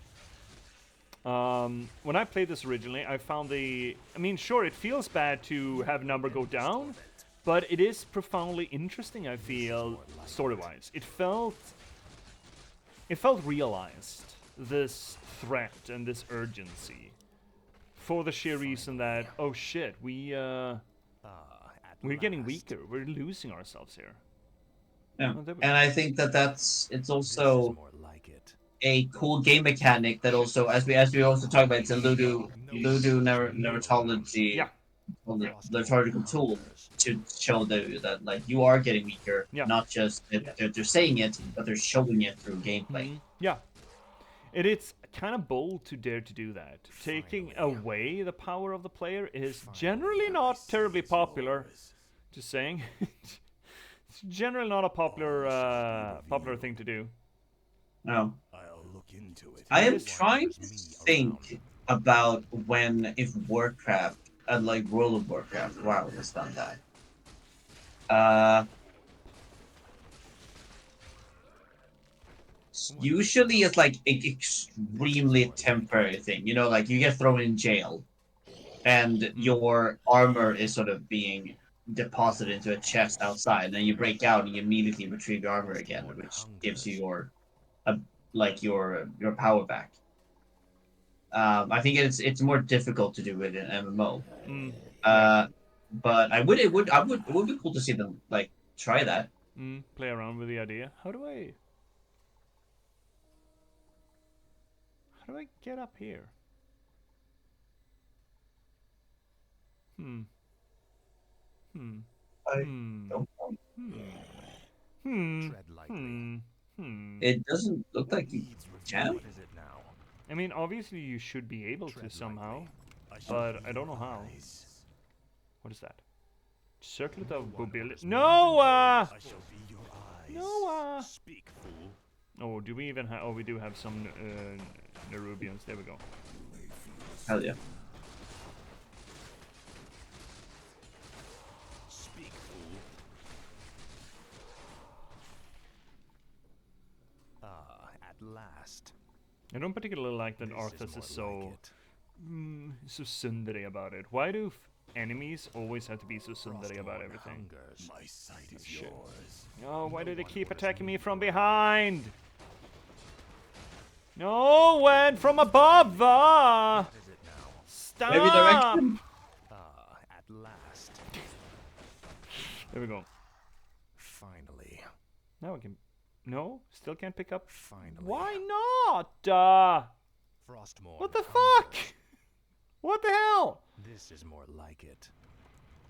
When I played this originally, I found the... I mean, sure, it feels bad to have number go down, but it is profoundly interesting, I feel, story-wise. It felt realized, this threat and this urgency. For the sheer reason that, oh shit, we, At We're getting weaker. We're losing ourselves here. Yeah. Oh, there we And go. I think that it's This is also more like it. a cool game mechanic that also, as we also talked about, it's a Ludo narratology, Yeah. liturgical tool to show that like you are getting weaker, Yeah. not just that they're saying it, but they're showing it through gameplay. Yeah. It's kind of bold to dare to do that. Taking away the power of the player is generally not terribly popular. Just saying. It's generally not a popular thing to do. No, I'll look into it. I am Yes. trying to think about when if Warcraft, like World of Warcraft, wow, has done that. Usually it's like an extremely temporary thing. You know, like you get thrown in jail, and your armor is sort of being deposited into a chest outside, and then you break out and you immediately retrieve your armor again, which gives you your your power back. I think it's more difficult to do with an MMO. Yeah. But it would be cool to see them like try that. Play around with the idea. How do I get up here? Hmm. Hmm. I Hmm. don't know. Hmm. Tread lightly. Hmm. It doesn't look like you Needs can. What is it now? I mean, obviously you should be able to Tread somehow, lightly. but I don't know how. What is that? Circlet of one mobility. orders me. No. I shall be your eyes. No. Speak, fool. Oh, do we even have? Oh, we do have some Nerubians. There we go. Hell yeah. Speak, fool. Ah, at last. I don't particularly like that This Arthas more is so like it. so tsundere about it. Why do enemies always have to be so tsundere about Frostmourne everything? hungers. My sight is Shit. yours. Oh, why do they one keep orders attacking me me from around. behind? No, when from above. What is it now? Stop. Maybe direction. Ah, at last. There we go. Finally. Now I can. No, still can't pick up. Finally. Why not? Frostmourne What the hungers. fuck? What the hell? This is more like it.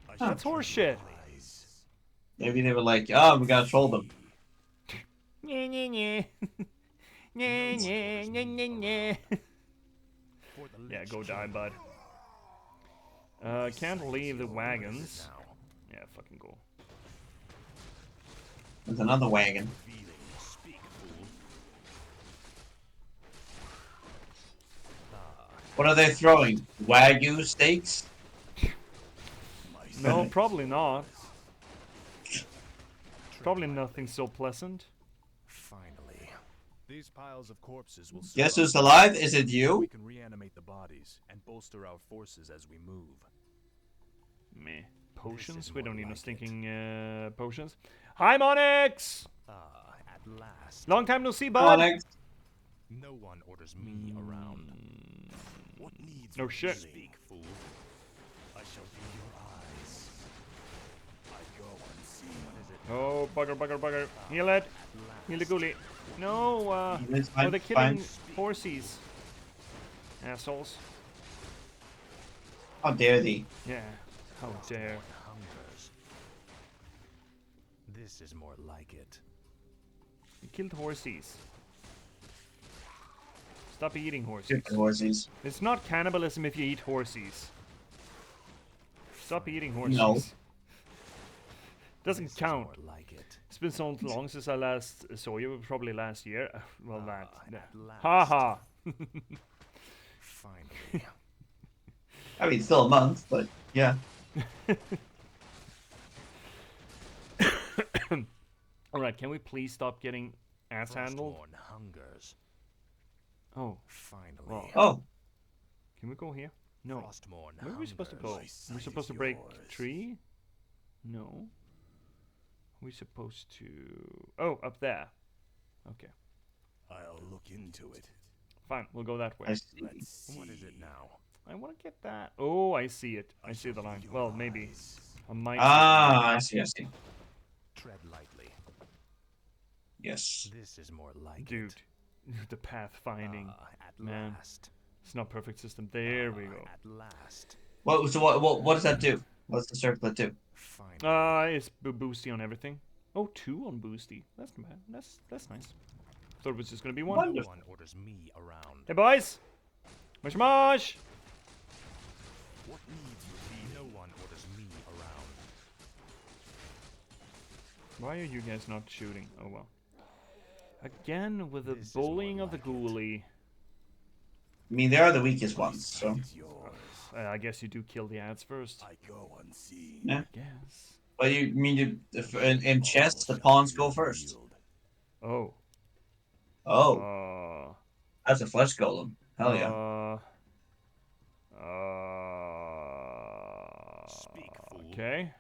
I Huh. That's horseshit. eyes. Maybe they were like, oh, we gotta troll them. Nye, nye, nye. Nye, nye, nye, nye, nye. For the Yeah, Lich go die, King. bud. Can't leave the wagons. Now. Yeah, fucking go. There's another wagon. Feeling. Speak, fool. What are they throwing? Wagyu steaks? No, probably not. Probably nothing so pleasant. Finally. These piles of corpses will serve Guess us who's well. alive? Is it We you? can reanimate the bodies and bolster our forces as we move. Meh. Potions? is We don't more need no like it. stinking potions. Hi, Monix! Ah, at last. Long time no see, Come on, bud. X. No one orders me around. What needs No shit. Speak, fool. I shall be your eyes. I go unseen. What is it? Oh, bugger, bugger, bugger. Heal it. Heal the ghoulie. No, It's fine, oh, they're it's killing fine. horsies. Assholes. How dare thee? Yeah. How dare. Hungers. This is more like it. You killed horsies. Stop eating horses. Shoot the horses. It's not cannibalism if you eat horsies. Stop eating horses. No. Doesn't This is count. more like it. It's been so long since I last saw you, probably last year. Well, that. at last. Haha. Finally. I mean, still a month, but yeah. Alright, can we please stop getting ass handled? Frostmourne hungers. Oh, Finally. well. Oh, Can we go here? No. Frostmourne Where are we supposed to go? hungers. We're supposed to break tree? No. We're supposed to... Oh, up there. Okay. I'll look into it. Fine, we'll go that way. I see. Let's see. What is it now? I want to get that. Oh, I see it. I see the line. Well, maybe. I might. Ah, I see, I see. Tread lightly. Yes. This is more like Dude, it. the pathfinding. At man. last. It's not perfect system. There we go. At last. What does that do? What's the circlet do? Finally. It's boosty on everything. Oh, 2 on boosty. That's not bad. That's nice. Thought it was just gonna be 1. Wonderful. No one orders me around. Hey boys! Mush mush! What needs revealing? No one orders me around. Why are you guys not shooting? Oh well. Again with the This is bullying more of the like it. ghoulie. I mean, they are the weakest ones, so. Is yours. I guess you do kill the ads first. I go unseen. Yeah. Guess. But you mean in chess, the pawns go first? Oh. Oh, that's a flesh golem. Hell yeah. Speak, fool. Okay.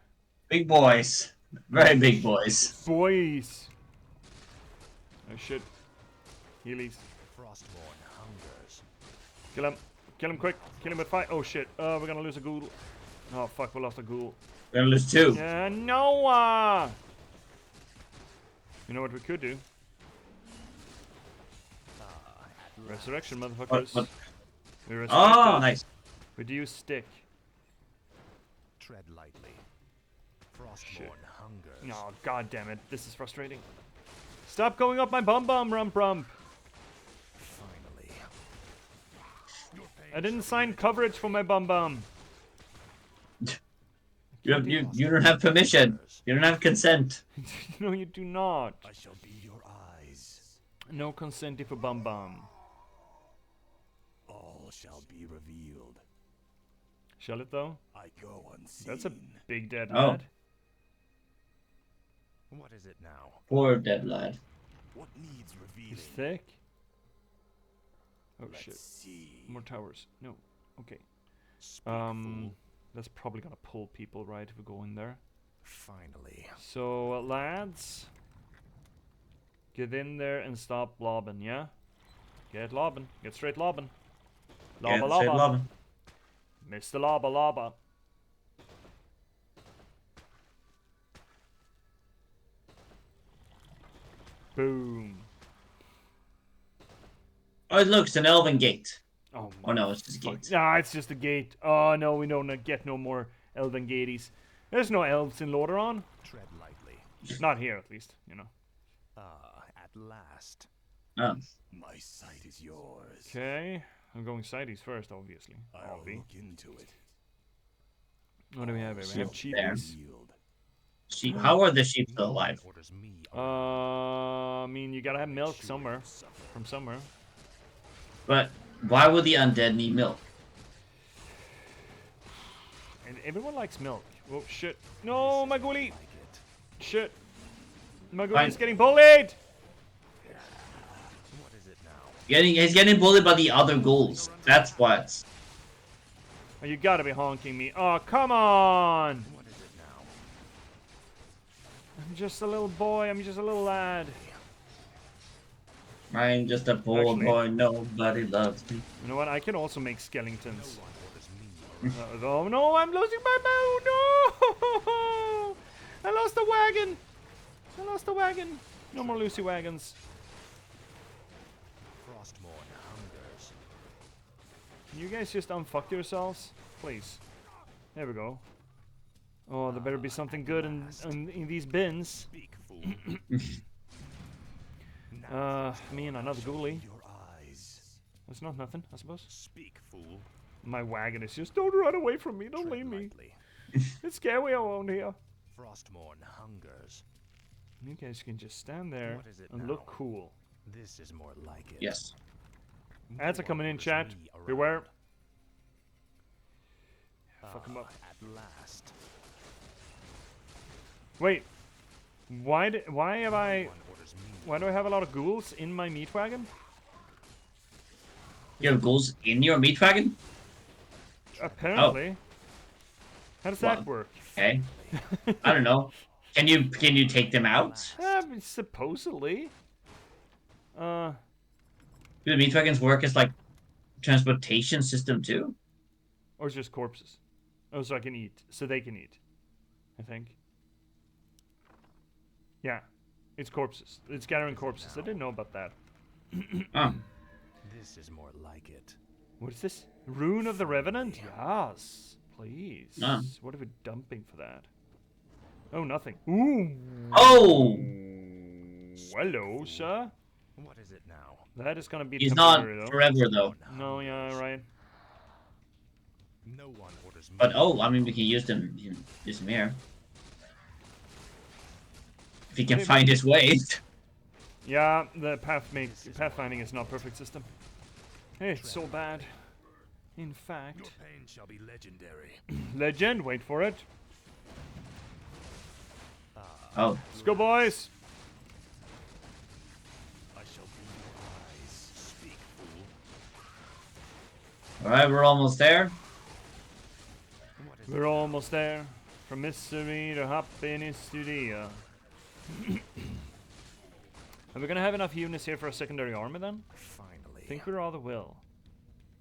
Big boys. Very big boys. Boys. Oh shit. Heelys. Frostborn hungers. Kill him. Kill him quick. Kill him with fire. Oh shit. We're gonna lose a ghoul. Oh fuck, we lost a ghoul. We're gonna lose 2. Yeah, no. You know what we could do? Resurrection, motherfuckers. What? We resurrect Oh, them. nice. We do stick. Tread lightly. Shit. Frostborn hungers. No, god damn it. This is frustrating. Stop going up my bum rump rump. Finally. I didn't sign coverage for my bum. You don't have permission. You don't have consent. No, you do not. I shall be your eyes. No consent for bum. All shall be revealed. Shall it though? I go unseen. That's a big dead Oh. lad. What is it now? Poor dead lad. What needs revealing? He's thick. Oh Let's shit. see. More towers. No. Okay. Speak, fool. That's probably gonna pull people, right, if we go in there. Finally. So, lads, get in there and stop lobbing, yeah? Get lobbing. Get straight lobbing. Yeah, Lobba straight lobba. lobbing. Mr. Lobba lobba. Boom. Oh, look, it's an elven gate. Oh, Oh no, it's just a fuck. gate. Nah, it's just a gate. Oh no, we don't get no more elven gaties. There's no elves in Lordaeron. Tread lightly. Not here, at least, you know. At last. Oh. My sight is yours. Okay. I'm going sideys first, obviously. I'll Obvi. look into it. What do we have here? We have Sheep there. cheapies. Revealed. Sheep. How are the sheep still No one alive? orders me I mean, you gotta have milk somewhere. From somewhere. But why would the undead need milk? And everyone likes milk. Oh, shit. No, my ghoulie! like it. Shit. My Fine. ghoulie's getting bullied! What is it now? He's getting bullied by the other ghouls. That's what. Oh, you gotta be honking me. Oh, come on! What is it now? I'm just a little boy. I'm just a little lad. I'm just a poor Actually- boy. Nobody loves me. You know what? I can also make skeletons. No one orders me around. Oh no, I'm losing my bow! No! I lost the wagon! I lost the wagon! No more Lucy wagons. Frostborn hungers. Can you guys just unfuck yourselves? Please. There we go. Oh, there better be something good in these bins. Speak, fool. Me and another ghoulie. Your eyes. That's not nothing, I suppose. Speak, fool. My wagon is just, don't run away from me, don't Tread leave me. lightly. It's scary around here. Frostborn hungers. You guys can just stand there What is it and now? look cool. This is more like it. Yes. No Ads are one coming in, orders chat. me around. Beware. Fuck 'em up. At last. Wait. Why have I... No one orders me. Why do I have a lot of ghouls in my meat wagon? You have ghouls in your meat wagon? Apparently. How does that Well. work? Okay. I don't know. Can you take them out? Supposedly. Do the meat wagons work as like transportation system too? Or it's just corpses. Oh, so I can eat. So they can eat. I think. Yeah, it's corpses. It's gathering corpses. I didn't know about that. Oh. This is more like it. What is this? Rune of the Revenant? Yes, please. Ah. What are we dumping for that? Oh, nothing. Ooh. Oh! Hello, sir. What is it now? That is gonna be He's not temporary, though. forever, though. No, yeah, right. No one orders me. But, oh, I mean, we can use them here. If he can Maybe. find his way. Yeah, the pathfinding is not perfect system. Hey, it's so bad. In Your fact, pain shall be legendary. legend. Wait for it. Oh. Let's go, boys. I shall be your eyes. Speak, fool. Alright, we're almost there. What is We're almost there. From mystery to happiness to the. Are we gonna have enough units here for a secondary army then? Finally. I think we rather will.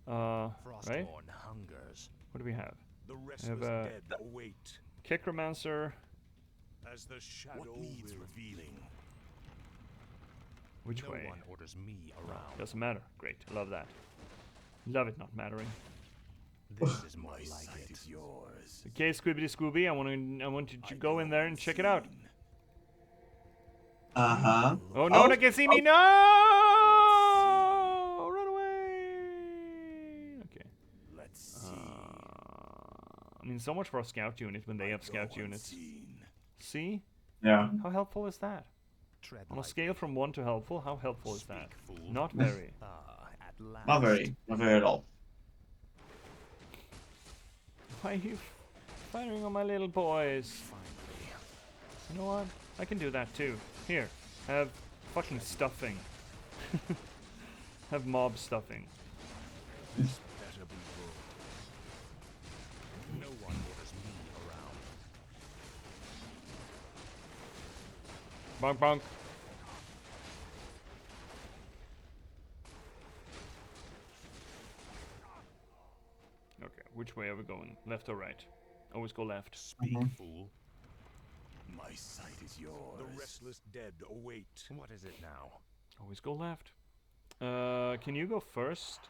Right? Frostborn hungers. What do we have? The I restless have dead await. Kekromancer. As the shadow What needs will. revealing? Which No way? one orders me around. Doesn't matter. Great. I love that. Love it not mattering. This is more My like sight it. is yours. Okay, Squibbity Scooby, I want you to go in there and check it out. Uh-huh. Oh, no one can see me! No! Run away! Okay. Let's see. I mean, so much for a scout unit when they have scout units. Unseen. See? Yeah. How helpful is that? Tread On a lightly. scale from 1 to helpful, how helpful is that? Speak, fool. Not very. At last. Not very. Not very at all. Why are you firing on my little boys? Finally. You know what? I can do that too. Here, have fucking stuffing. Have mob stuffing. This better be good. No one orders me around. Bonk bonk. Okay, which way are we going? Left or right? Always go left. Speak, Mhm. fool. My sight is yours. The restless dead await. What is it now? Always go left. Can you go first?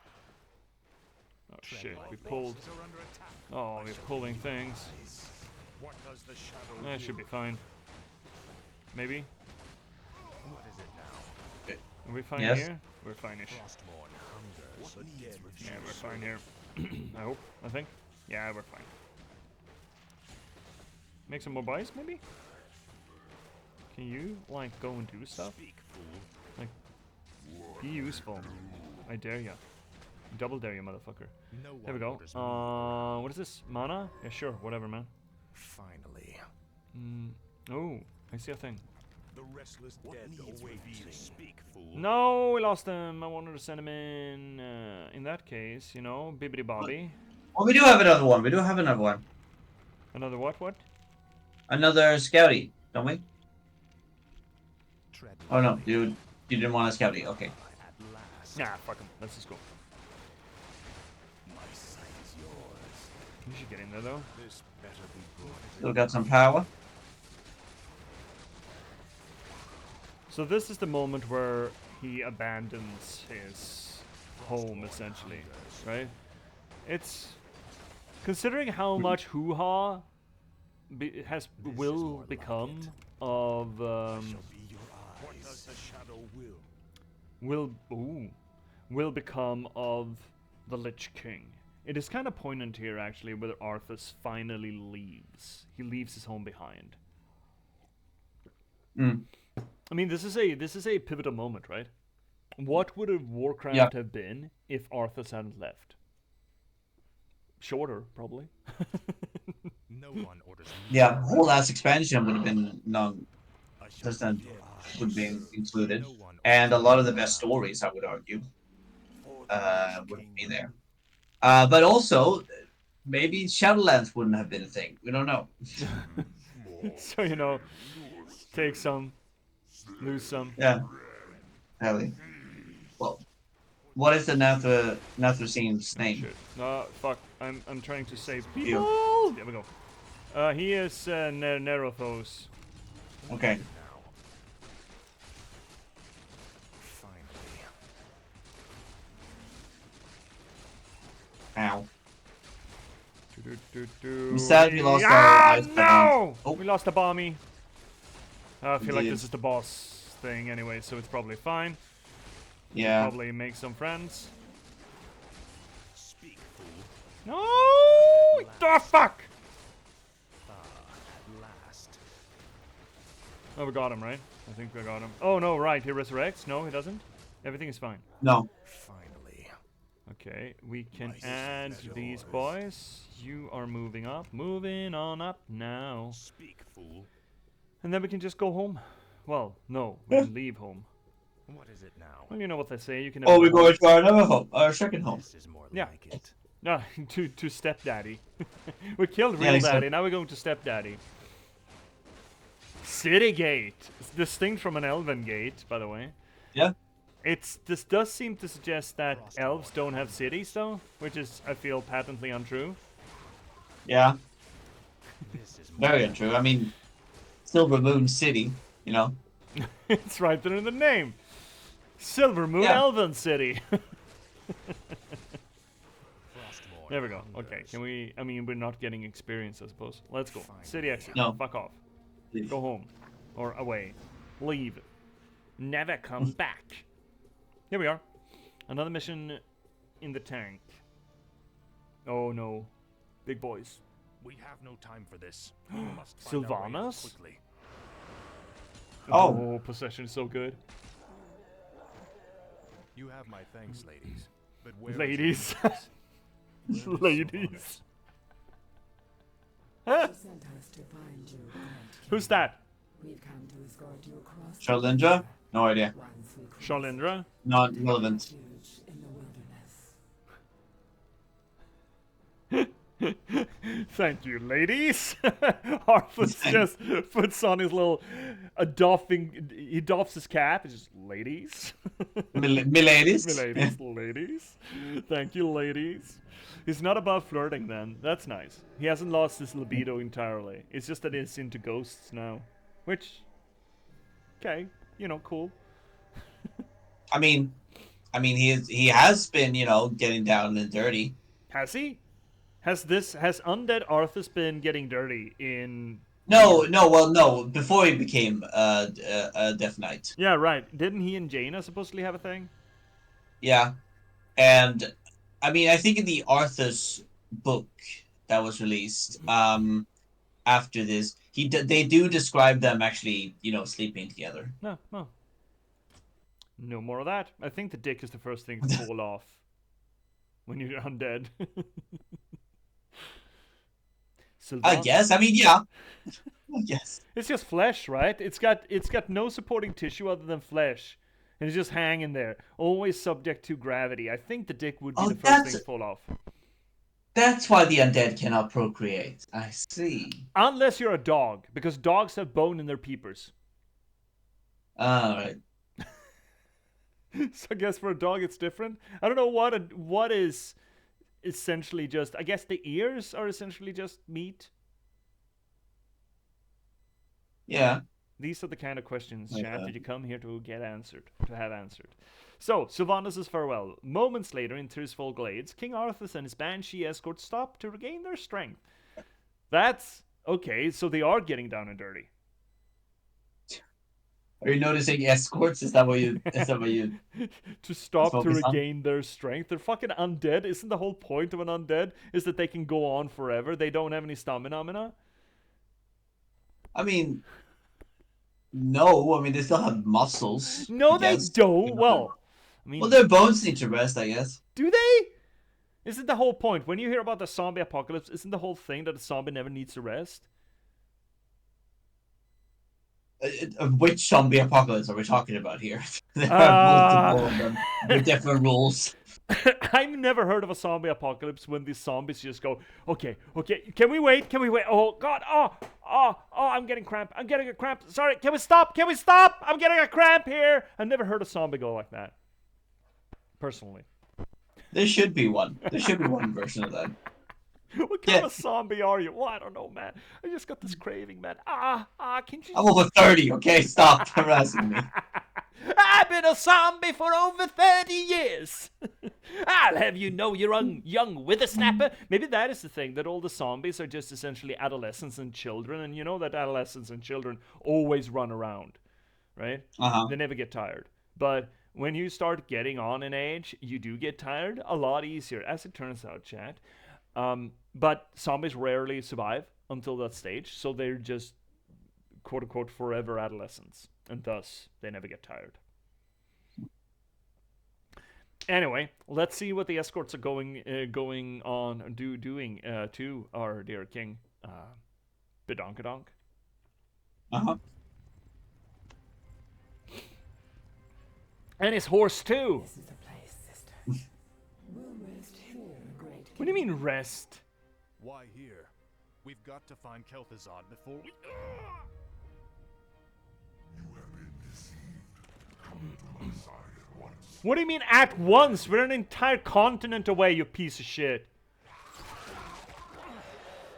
Oh shit, we pulled. Forces are under attack. Oh, we're pulling things. What does the shadow That should be fine. Maybe? What is it now? Are we fine Yes. here? We're fine-ish. Frostborn hungers. What needs Yeah, we're fine here. I hope. I think. Yeah, we're fine. Make some more buys, maybe? Can you, like, go and do stuff? Speak, fool. Be useful. I dare ya. Double dare you, motherfucker. No There we one go. orders me around. What is this? Mana? Yeah, sure. Whatever, man. Finally. Oh, I see a thing. The restless What dead needs await. revealing? Speak, fool. No, we lost him. I wanted to send him in. In that case, you know, bibbity bobby. Oh, we do have another one. We do have another one. Another what? What? Another scouty, don't we? Tread Oh no, lightly. you didn't want a scouty. Okay. At last. Nah, fuck him. Let's just go. My sight is yours. You should get in there though. This better be good. Still got some power. So this is the moment where he abandons his home, essentially, right? It's considering how much hoo-ha will become of Shall be your eyes. What does the shadow will? will become of the Lich King. It is kind of poignant here, actually, where Arthas finally leaves. He leaves his home behind. Mm. I mean, this is a pivotal moment, right? What would a Warcraft Yeah. have been if Arthas hadn't left? Shorter, probably. No one orders me. Yeah, whole ass expansion would have been I shall doesn't be your eyes. would be included, No one and a orders lot me of the best around. stories, I would argue, For the Lich wouldn't King. be there. But also, maybe Shadowlands wouldn't have been a thing. We don't know. So, you know, take some, lose some. Yeah. Hell. Well, what is the Nathrasine's name? Shit. No, fuck. I'm trying to save You. people. There we go. He is Nerothos. Okay. Now. Finally. Ow. Do-do-do-do. I'm sad we lost our ice no! balance. Oh. We lost the bomby. I feel like did. this is the boss thing anyway, so it's probably fine. Yeah. Probably make some friends. Speak, fool. No! The fuck! At last. Oh, we got him, right? I think we got him. Oh, no, right. He resurrects? No, he doesn't. Everything is fine. No. Finally. Okay, we can Nice. add That's these yours. boys. You are moving up. Moving on up now. Speak, fool. And then we can just go home. Well, no, we can leave home. What is it now? Well, you know what they say. You can. Oh, never we're go going to our another home, our second home. This is more Yeah. like it. No, to stepdaddy. We killed Yeah, real exactly. daddy. Now we're going to stepdaddy. City gate. It's distinct from an elven gate, by the way. Yeah. This does seem to suggest that elves don't have cities, though, which is, I feel, patently untrue. Yeah. This is more Very untrue. I mean, Silver Moon City, you know. It's right there in the name. Silver Moon Yeah. Elven City. Frostborn There we go. Okay, hungers. can we? I mean, we're not getting experience, I suppose. Let's go. Fine. City exit. No. Fuck off. Go home. Or away. Leave. Never come back. Here we are. Another mission in the tank. Oh no. Big boys. We have no time for this. We must find our way out Sylvanas? quickly. Oh. Possession is so good. You have my thanks, ladies. But where is Ladies. Lindberg's? Where is Ladies. She sent us to find you, Grand Who's King. that? We've come to escort you across the Shalindra? water. No idea. Once we cross Shalindra? Not the relevant. refuge in the wilderness. Thank you, ladies. Arthur's just puts on his little he doffs his cap. It's just ladies. Miladies? ladies, ladies. Thank you, ladies. He's not above flirting then. That's nice. He hasn't lost his libido entirely. It's just that he's into ghosts now. Which, okay, you know, cool. I mean, he has been, you know, getting down and dirty. Has he? Has undead Arthas been getting dirty in? No, before he became a Death Knight. Yeah, right. Didn't he and Jaina supposedly have a thing? Yeah, and I mean, I think in the Arthas book that was released, after this, they do describe them actually, you know, sleeping together. No, no. No more of that. I think the dick is the first thing to fall off when you're undead. I guess. I mean, yeah. Yes. It's just flesh, right? It's got no supporting tissue other than flesh. And it's just hanging there, always subject to gravity. I think the dick would be the first thing to fall off. That's why the undead cannot procreate. I see. Unless you're a dog, because dogs have bone in their peepers. Alright. So I guess for a dog it's different. I don't know what is essentially just. I guess the ears are essentially just meat. Yeah. These are the kind of questions, Like chat, that. that you come here to have answered. So, Sylvanas' farewell. Moments later, in Tirisfal Glades, King Arthas and his banshee escort stop to regain their strength. That's okay, so they are getting down and dirty. Are you noticing escorts? Is that what you To stop to focus on? regain their strength. They're fucking undead. Isn't the whole point of an undead is that they can go on forever? They don't have any stamina. I mean, no. I mean, they still have muscles. No, I they guess. don't. Well, I mean, Well, their bones need to rest, I guess. do they? Isn't the whole point when you hear about the zombie apocalypse? Isn't the whole thing that a zombie never needs to rest? Which zombie apocalypse are we talking about here? There are multiple of them with different rules. I've never heard of a zombie apocalypse when these zombies just go, okay, can we wait? Oh, God, I'm getting cramp. I'm getting a cramp. Sorry, can we stop? I'm getting a cramp here. I've never heard a zombie go like that. Personally. There should be one. There should be one version of that. What kind of a zombie are you? Well, I don't know, man. I just got this craving, man. Can you... I'm over 30, okay? Stop harassing me. I've been a zombie for over 30 years. I'll have you know, you're young whippersnapper. Maybe that is the thing, that all the zombies are just essentially adolescents and children, and you know that adolescents and children always run around, right? Uh-huh. They never get tired. But when you start getting on in age, you do get tired a lot easier, as it turns out, chat. But zombies rarely survive until that stage, so they're just quote-unquote forever adolescents, and thus they never get tired. Anyway, let's see what the escorts are doing to our dear king, Bedonkadonk. Uh-huh. And his horse too. This is the place, sisters. We'll rest here, great What do you mean rest? Why here? We've got to find Kel'Thuzad before we... You have been deceived. Come to my side at once. What do you mean at once? We're an entire continent away, you piece of shit.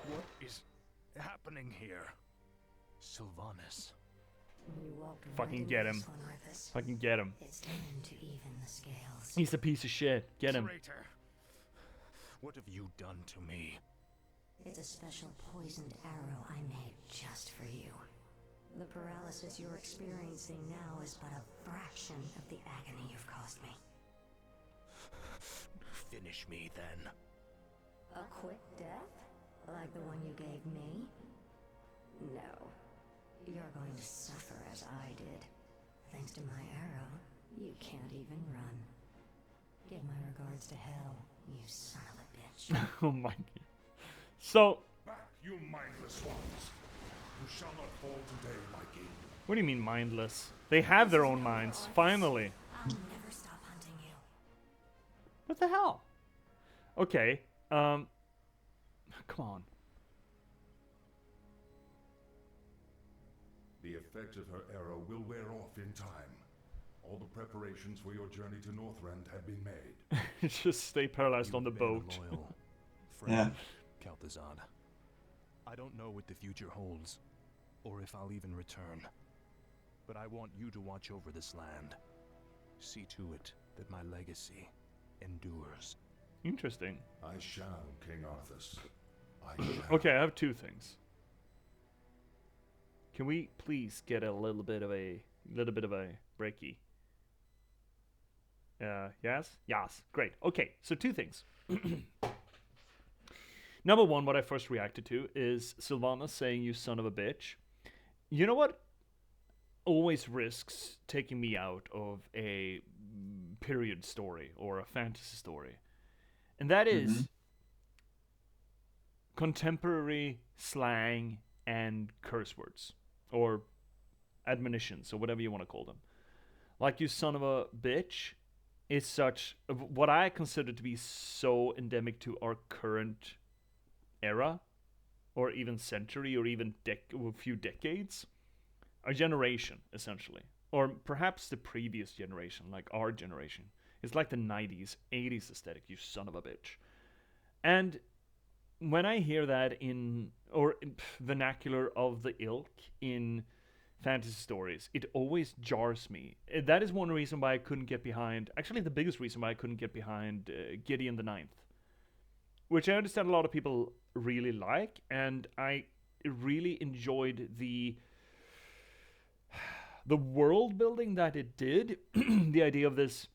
What is happening here? Sylvanas. You walked right Fucking into get him. this one, Arthas. Fucking get him. It's time to even the scales. He's a piece of shit. Get him. Traitor. What have you done to me? It's a special poisoned arrow I made just for you. The paralysis you're experiencing now is but a fraction of the agony you've caused me. Finish me then. A quick death? Like the one you gave me? No. You're going to suffer as I did. Thanks to my arrow, you can't even run. Give my regards to Hell, you son of a bitch. Oh my god. So, Back, you mindless ones. You shall not fall today, my king. what do you mean mindless? They have their own minds, finally. I'll never stop hunting you. What the hell? Okay, come on. The effect of her arrow will wear off in time. All the preparations for your journey to Northrend have been made. Just stay paralyzed on the You've been a boat. loyal Yeah. friend, Kel'Thuzad. I don't know what the future holds, or if I'll even return. But I want you to watch over this land. See to it that my legacy endures. Interesting. I shall, King Arthas. I shall. Okay, I have two things. Can we please get a little bit of a breaky? Yes? Yes. Great. Okay, so two things. Number one, what I first reacted to is Sylvanas saying, "You son of a bitch." You know what always risks taking me out of a period story or a fantasy story? And that is contemporary slang and curse words, or admonitions, or whatever you want to call them. Like, "you son of a bitch" is such what I consider to be so endemic to our current era, or even century, or even a few decades, our generation, essentially, or perhaps the previous generation, like our generation. It's like the 90s, 80s aesthetic, "you son of a bitch." And when I hear that in vernacular of the ilk in fantasy stories, it always jars me. That is one reason why I couldn't get behind, actually the biggest reason why I couldn't get behind Gideon the Ninth, which I understand a lot of people really like, and I really enjoyed the world building that it did. The idea of this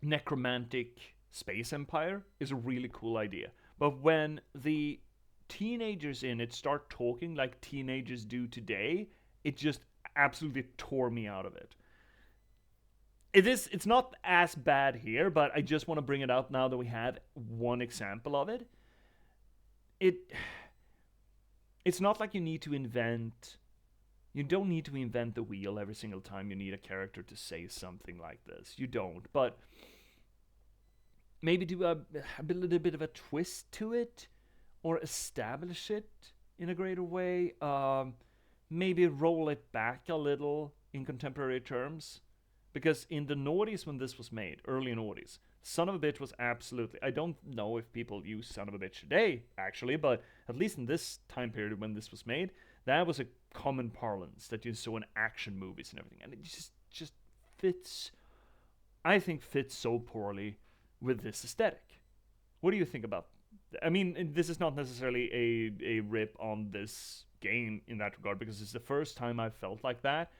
necromantic space empire is a really cool idea. But when the teenagers in it start talking like teenagers do today, it just absolutely tore me out of it. It's not as bad here, but I just want to bring it up now that we have one example of it. It's not like you need to invent. You don't need to invent the wheel every single time you need a character to say something like this. You don't, but maybe do a little bit of a twist to it, or establish it in a greater way. Maybe roll it back a little in contemporary terms, because in the noughties, when this was made, early noughties, Son of a bitch was absolutely. I don't know if people use son of a bitch today, actually, but at least in this time period when this was made, that was a common parlance that you saw in action movies and everything, and it just fits. I think fits so poorly with this aesthetic. What do you think about? I mean, this is not necessarily a rip on this game in that regard because it's the first time I've felt like that.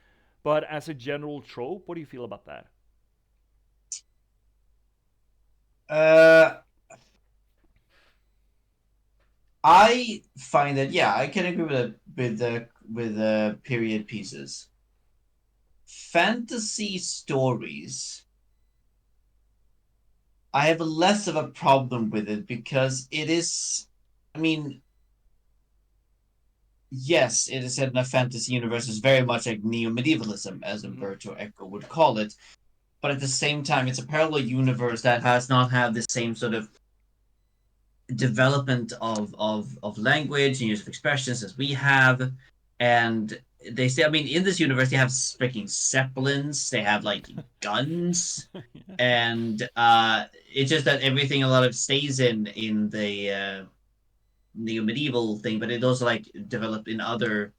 But as a general trope, what do you feel about that? Uh, I find that yeah, I can agree with the period pieces. Fantasy stories, I have less of a problem with it because it is. I mean, yes, it is set in a fantasy universe. It's very much like neo-medievalism, as Mm-hmm. Umberto Eco would call it. But at the same time, it's a parallel universe that has not had the same sort of development of language and use of expressions as we have. And they say, I mean, in this universe, they have freaking zeppelins, they have like guns, Yeah. and it's just that everything a lot of stays in the neo medieval thing, but it also like developed in other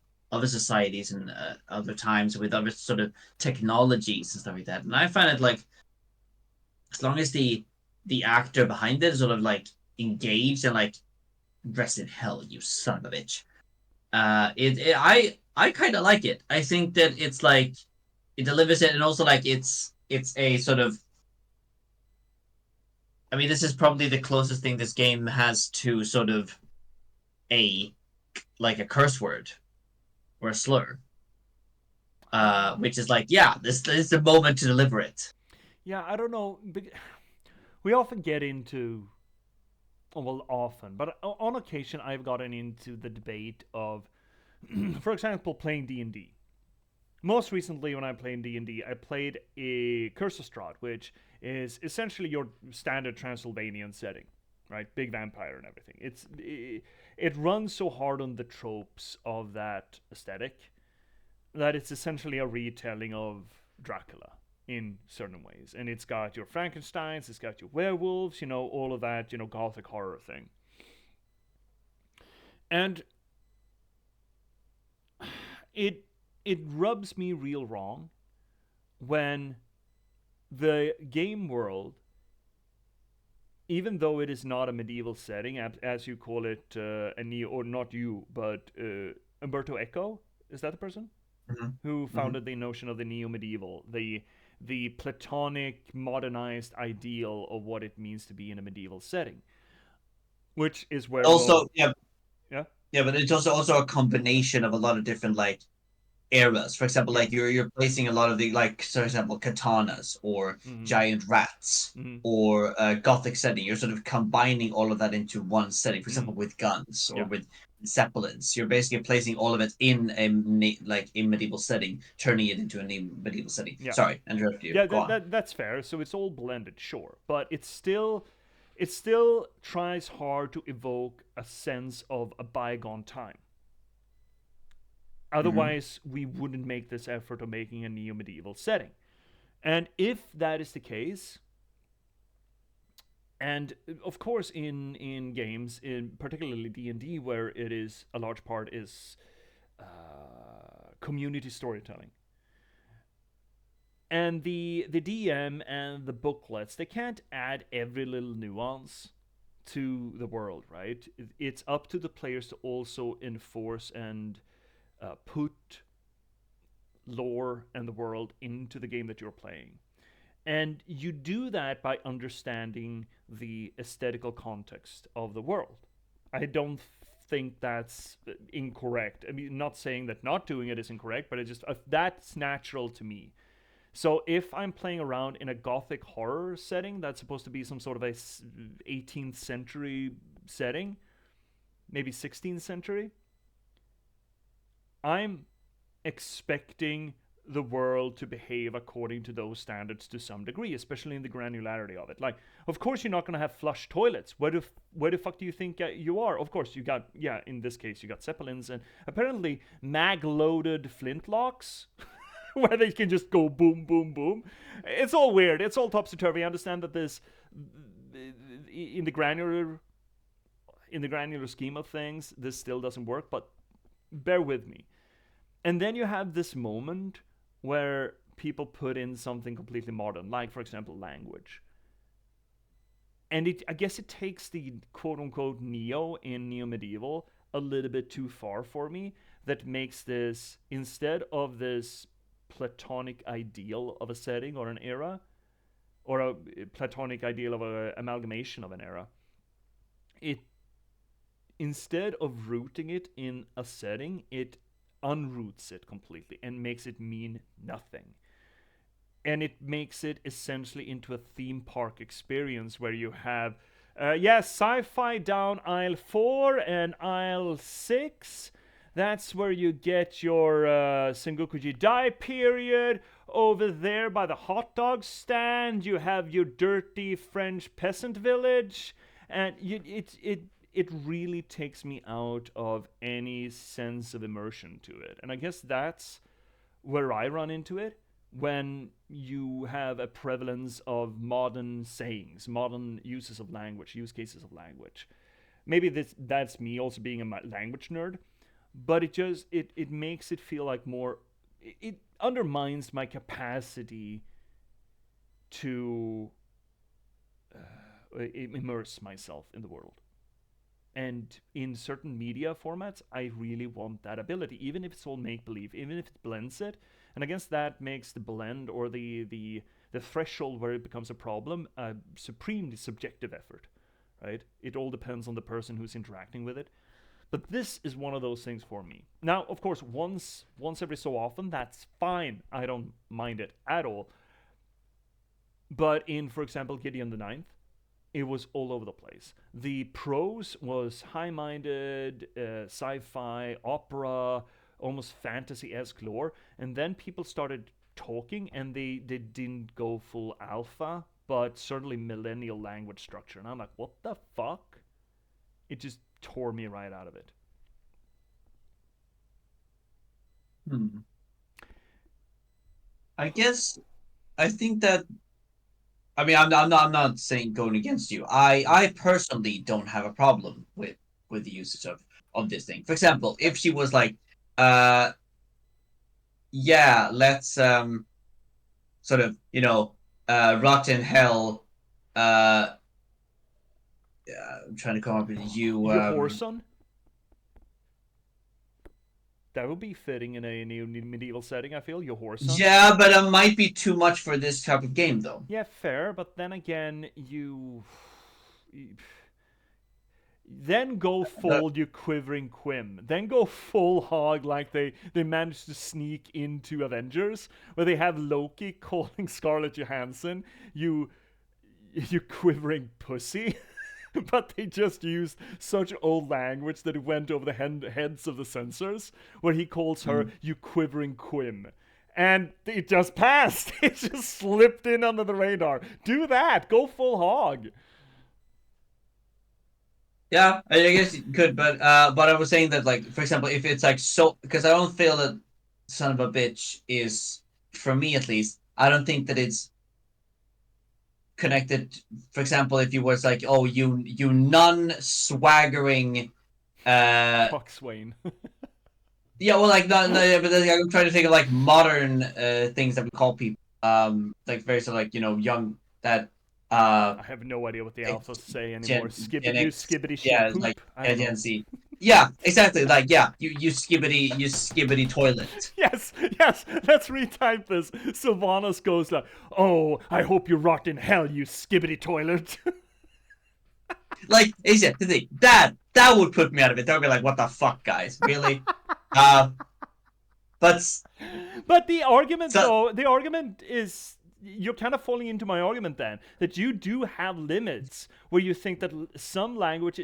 societies and other times with other sort of technologies and stuff like that. And I find it like as long as the actor behind it is sort of like engaged and like rest in hell, you son of a bitch. I kind of like it. I think that it's like it delivers it, and also like it's a sort of. I mean, this is probably the closest thing this game has to sort of a like a curse word or a slur, which is like, yeah, this is the moment to deliver it. Yeah, I don't know. We often get into, oh, well, often, but on occasion, I've gotten into the debate of, for example, playing D&D. Most recently, when I'm playing D&D, I played a Curse of Strahd, which is essentially your standard Transylvanian setting, right? Big vampire and everything. It runs so hard on the tropes of that aesthetic that it's essentially a retelling of Dracula in certain ways. And it's got your Frankensteins, it's got your werewolves, all of that, gothic horror thing. And it it rubs me real wrong when the game world, even though it is not a medieval setting, as you call it, a neo, or not you, but Umberto Eco, is that the person Mm-hmm. who Mm-hmm. founded the notion of the neo-medieval, the platonic, modernized ideal of what it means to be in a medieval setting, which is where Also, yeah, yeah, yeah, but it's also a combination of a lot of different like eras. For example, yeah, like you're placing a lot of the like, for example, katanas or mm-hmm, giant rats mm-hmm, or gothic setting. You're sort of combining all of that into one setting. For mm-hmm, example, with guns or yeah, with zeppelins, you're basically placing all of it in a like a medieval setting, turning it into a medieval setting. yeah. Sorry, interrupt you. Yeah, Go on. that's fair. So it's all blended, sure, but it still tries hard to evoke a sense of a bygone time. Mm-hmm. Otherwise, we wouldn't make this effort of making a neo medieval setting. And if that is the case, and of course in games, in particularly D&D, where it is a large part is community storytelling, and the DM and the booklets, they can't add every little nuance to the world, right? It's up to the players to also enforce and put lore and the world into the game that you're playing. And you do that by understanding the aesthetical context of the world. I don't think that's incorrect. I mean, not saying that not doing it is incorrect, but it's just that's natural to me. So if I'm playing around in a gothic horror setting that's supposed to be some sort of a 18th century setting, maybe 16th century, I'm expecting the world to behave according to those standards to some degree, especially in the granularity of it. Like, of course, you're not going to have flush toilets. Where the fuck do you think you are? Of course, you got, yeah, in this case, you got zeppelins and apparently mag-loaded flintlocks. Where they can just go boom, boom, boom. It's all weird. It's all topsy-turvy. I understand that in the granular scheme of things, this still doesn't work, but bear with me. And then you have this moment where people put in something completely modern, like, for example, language. And I guess it takes the quote-unquote neo in neo-medieval a little bit too far for me, that makes this, instead of this platonic ideal of a setting or an era, or a platonic ideal of an amalgamation of an era, it, instead of rooting it in a setting, it unroots it completely and makes it mean nothing. And it makes it essentially into a theme park experience where you have, sci-fi down aisle 4 and aisle 6. That's where you get your Sengoku Jidai period. Over there by the hot dog stand, you have your dirty French peasant village. And it really takes me out of any sense of immersion to it. And I guess that's where I run into it, when you have a prevalence of modern sayings, modern uses of language, use cases of language. Maybe that's me also being a language nerd, but it makes it feel like more, it undermines my capacity to immerse myself in the world. And in certain media formats, I really want that ability, even if it's all make-believe, even if it blends it. And I guess that makes the blend, or the threshold where it becomes a problem, a supremely subjective effort, right? It all depends on the person who's interacting with it. But this is one of those things for me. Now, of course, once every so often, that's fine. I don't mind it at all. But in, for example, Gideon the Ninth, it was all over the place. The prose was high-minded, sci-fi, opera, almost fantasy-esque lore, and then people started talking, and they didn't go full alpha, but certainly millennial language structure. And I'm like, what the fuck? It just tore me right out of it. I think that, I mean, I'm not saying going against you. I personally don't have a problem with the usage of this thing. For example, if she was like, let's sort of, rot in hell. I'm trying to come up with you. Whoreson? That would be fitting in a medieval setting, I feel. Whoreson. Yeah, but it might be too much for this type of game, though. Yeah, fair, but then again, then go full you quivering Quim. Then go full hog like they managed to sneak into Avengers, where they have Loki calling Scarlett Johansson you quivering pussy. But they just used such old language that it went over the heads of the censors, where he calls her you quivering Quim. And it just passed. It just slipped in under the radar. Do that. Go full hog. Yeah, I guess you could, but I was saying that, like, for example, if it's like so, because I don't feel that Son of a Bitch is, for me at least, I don't think that it's connected. For example, if you was like, oh, you non-swaggering Coxswain. Yeah, well, like, no, but I'm trying to think of like modern things that we call people, like very sort of like, young, that I have no idea what the alphas say anymore. Skibbity shit yeah, poop. like Gen Z. Yeah, exactly. Like, yeah, you skibbity toilet. Yes. Let's retype this. Sylvanas goes like, "Oh, I hope you rot in hell, you skibbity toilet." Like, the thing that would put me out of it. That would be like, what the fuck, guys? Really? But the argument, the argument is, you're kind of falling into my argument then, that you do have limits where you think that some language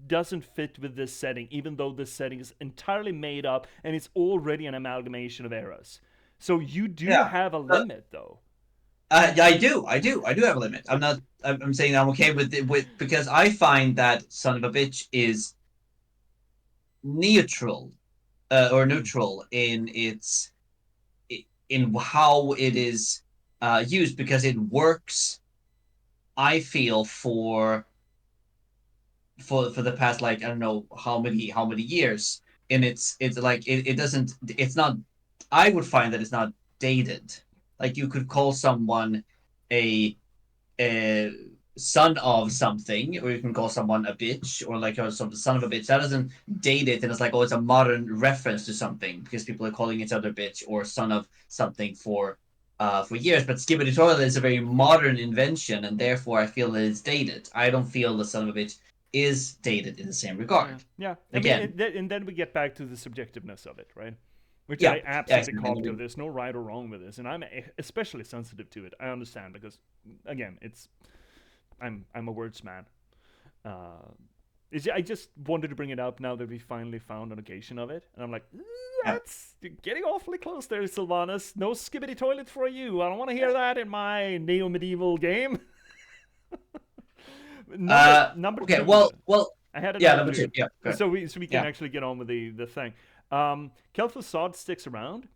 doesn't fit with this setting, even though this setting is entirely made up and it's already an amalgamation of eras. So you do have a limit, though. I do have a limit. I'm saying I'm okay with because I find that Son of a Bitch is neutral in how it is used, because it works I feel for the past, like, I don't know how many years, and it's like it doesn't, it's not, I would find that it's not dated. Like, you could call someone a a son of something, or you can call someone a bitch, or like, some son of a bitch. That doesn't date it, and it's like, oh, it's a modern reference to something because people are calling each other bitch or son of something for years. But skibbity toilet is a very modern invention, and therefore I feel that it's dated. I don't feel the son of a bitch is dated in the same regard. Yeah. I mean, Again, and then we get back to the subjectiveness of it, right? Which yeah, I yeah, absolutely exactly. cop to. There's no right or wrong with this, and I'm especially sensitive to it. I understand because, again, I'm a words man. I just wanted to bring it up now that we finally found an occasion of it, and I'm like, Yeah. that's you're getting awfully close there, Sylvanas. No skibbity toilet for you. I don't want to hear that in my neo-medieval game. Number Okay. two. Well, I had a yeah, number number two. two. Yeah, good. So we can Yeah. actually get on with the thing. Kel'Thuzad sticks around.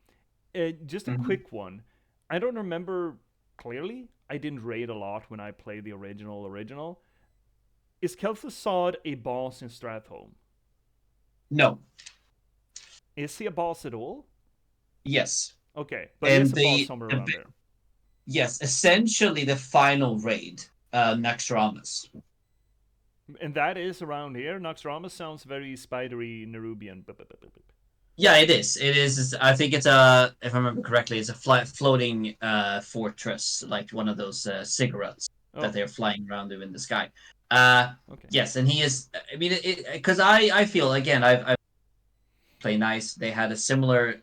Just a Mhm. quick one. I don't remember clearly. I didn't raid a lot when I played the original. Is Kel'Thuzad a boss in Stratholme? No. Is he a boss at all? Yes. Okay, but he is And a boss somewhere around there. yes, essentially the final raid, Naxxramas. And that is around here. Naxxramas sounds very spidery Nerubian. Yeah, it is. It is. I think it's a, if I remember correctly, it's a floating fortress, like one of those cigarettes that Oh, they're flying around in the sky. Uh, okay. yes, and he is. I mean, because I feel, again, I've played nice. They had a similar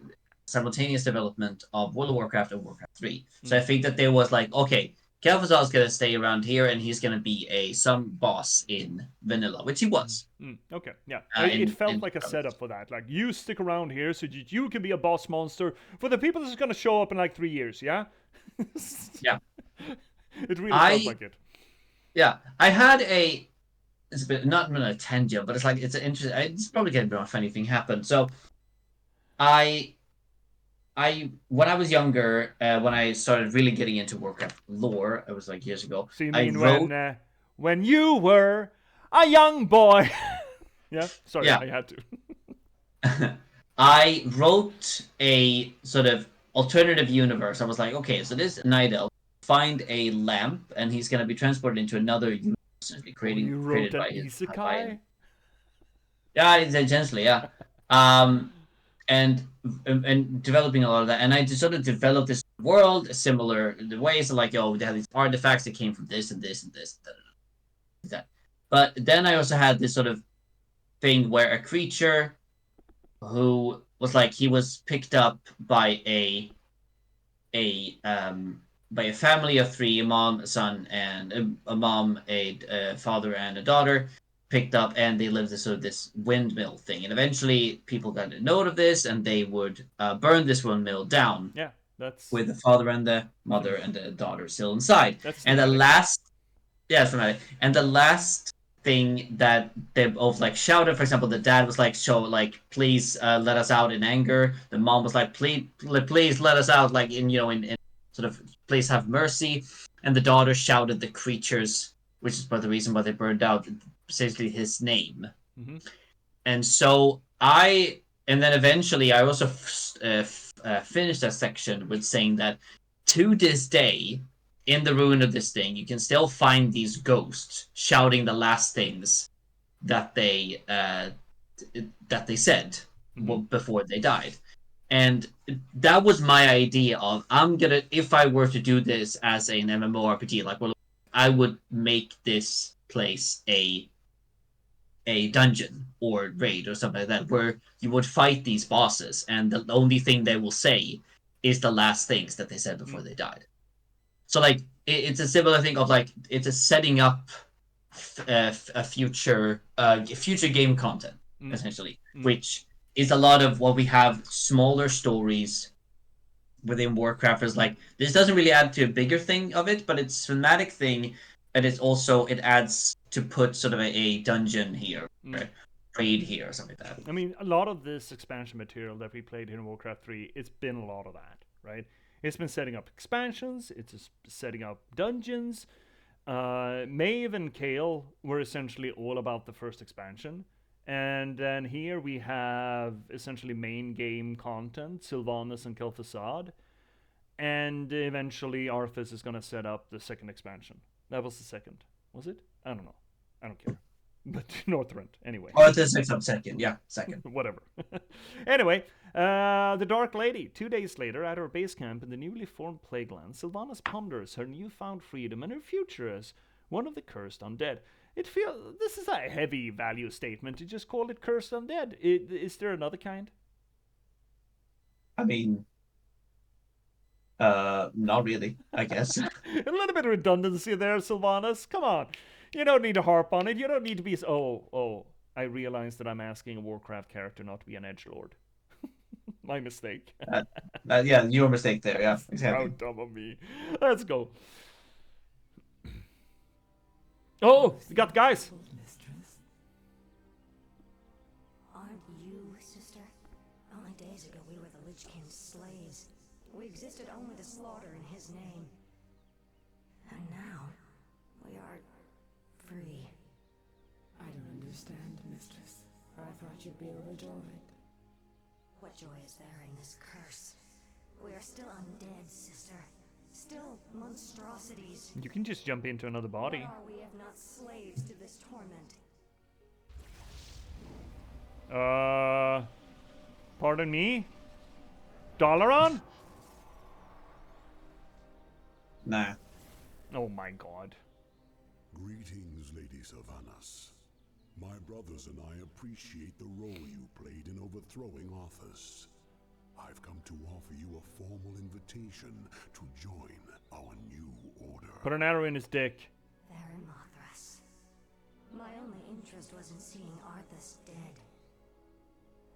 simultaneous development of World of Warcraft and Warcraft 3. So I think that there was like, okay, Kel'Thuzad's gonna stay around here, and he's gonna be some boss in vanilla, which he was. Okay, yeah. It felt In like a setup for that. Like, you stick around here so that you can be a boss monster for the people that's going to show up in like 3 years, yeah? Yeah. It really felt like it. Yeah, I had a. It's a bit not a tangent, but it's like it's an interesting. It's probably getting a funny thing happened. So, I, when I was younger, when I started really getting into Warcraft lore, it was like years ago. So you I mean wrote, when you were a young boy? Yeah, sorry, yeah, I had to. I wrote a sort of alternative universe. I was like, okay, so this night elf find a lamp, and he's gonna be transported into another universe, You wrote created an by his by him. isekai? Yeah, essentially, yeah. Um, and developing a lot of that, and I just sort of developed this world similar the ways of, like, oh, they have these artifacts that came from this and this and this, that. But then I also had this sort of thing where a creature who was like, he was picked up by a by a family of three, a mom, a son, and a mom, a father, and a daughter, picked up, and they lived this sort of this windmill thing. And eventually, people got a note of this, and they would burn this windmill down Yeah, that's with the father and the mother and the daughter still inside. that's And the thematic. last, yeah, it's dramatic. And the last thing that they both like shouted, for example, the dad was like, "Show, like, please let us out," in anger. The mom was like, please let us out," like, in sort of, please have mercy. And the daughter shouted the creatures, which is part of the reason why they burned out, essentially his name. Mm-hmm. And so and then eventually I also finished that section with saying that to this day, in the ruin of this thing, you can still find these ghosts shouting the last things that they said before they died. And that was my idea of, I'm gonna, if I were to do this as an MMORPG, like, well, I would make this place a dungeon or raid or something like that, where you would fight these bosses, and the only thing they will say is the last things that they said before they died. So, like, it's a similar thing of, like, it's a setting up a future game content, essentially, which is a lot of what we have. Smaller stories within Warcraft is like, this doesn't really add to a bigger thing of it, but it's a thematic thing, and it's also, it adds to put sort of a dungeon here, raid here, or something like that. I mean, a lot of this expansion material that we played in Warcraft 3, it's been a lot of that, right? It's been setting up expansions, it's just setting up dungeons, Maeve and Kale were essentially all about the first expansion. And then here we have essentially main game content, Sylvanas and Kel'Thuzad. And eventually Arthas is going to set up the second expansion. That was the second. Was it? I don't know. I don't care. But Northrend, anyway. Oh, it is second. Yeah, second. Whatever. Anyway, the Dark Lady. 2 days later, at her base camp in the newly formed Plagueland, Sylvanas ponders her newfound freedom and her future as one of the cursed undead. This is a heavy value statement to just call it cursed undead. Is there another kind? I mean, not really, I guess. A little bit of redundancy there, Sylvanas. Come on. You don't need to harp on it. You don't need to be... Oh, I realized that I'm asking a Warcraft character not to be an edgelord. My mistake. Yeah, your mistake there, yeah, How exactly. dumb of me. Let's go. Oh, we got the guys. Mistress. Aren't you, sister? Only days ago we were the Lich King's slaves. We existed only to slaughter in his name. And now, we are free. I don't understand, mistress. I thought you'd be overjoyed. What joy is there in this curse? We are still undead, sister. Still monstrosities. You can just jump into another body. What are we if not slaves to this torment? Pardon me? Dalaran? Nah. Oh my god. Greetings, Lady Sylvanas. My brothers and I appreciate the role you played in overthrowing Arthas. I've come to offer you a formal invitation to join our new order. Put an arrow in his dick. Baron Mothras. My only interest was in seeing Arthas dead.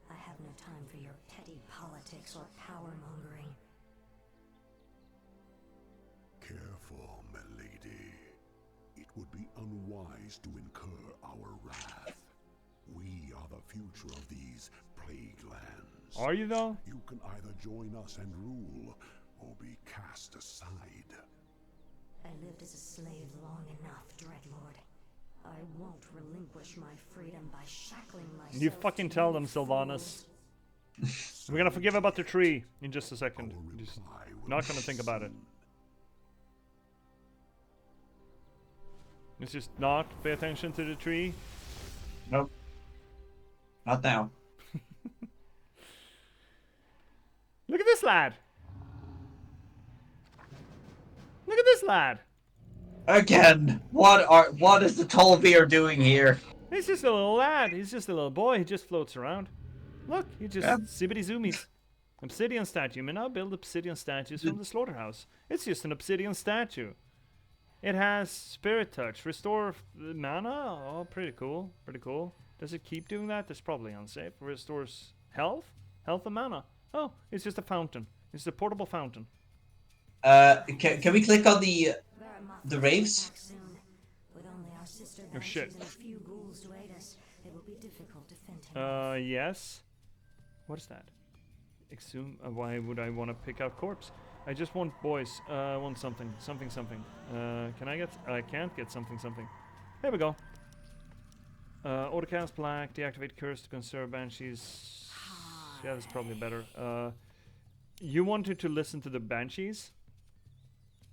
I have no time for your petty politics or power-mongering. Careful, my lady. It would be unwise to incur our wrath. We are the future of these plague lands. Are you though? You can either join us and rule, or be cast aside. I lived as a slave long enough, Dreadlord. I won't relinquish my freedom by shackling myself. You fucking tell them, Sylvanas. We're gonna forgive about the tree in just a second. Our Just reply will not be gonna think about it. soon. Let's just not pay attention to the tree. Nope. Not now. Look at this lad. Look at this lad. Again, what is the Tolbeer doing here? He's just a little lad. He's just a little boy. He just floats around. Look, he just zippity zoomies. Obsidian statue. You may now build obsidian statues from the slaughterhouse. It's just an obsidian statue. It has spirit touch. Restore mana. Oh, pretty cool. Pretty cool. Does it keep doing that? That's probably unsafe. Restores health. Health and mana. Oh, it's just a fountain. It's a portable fountain. Can we click on the Baron Mothras The will raves? attack soon. With only our sister Oh, shit. banshees and a few ghouls to aid us, it will be difficult to fend him off. Yes. What is that? Exhume. Why would I want to pick out corpse? I just want boys. I want something. Something. Can I get? I can't get something. There we go. Autocast black. Deactivate curse to conserve banshees. Yeah, that's probably better. You wanted to listen to the banshees?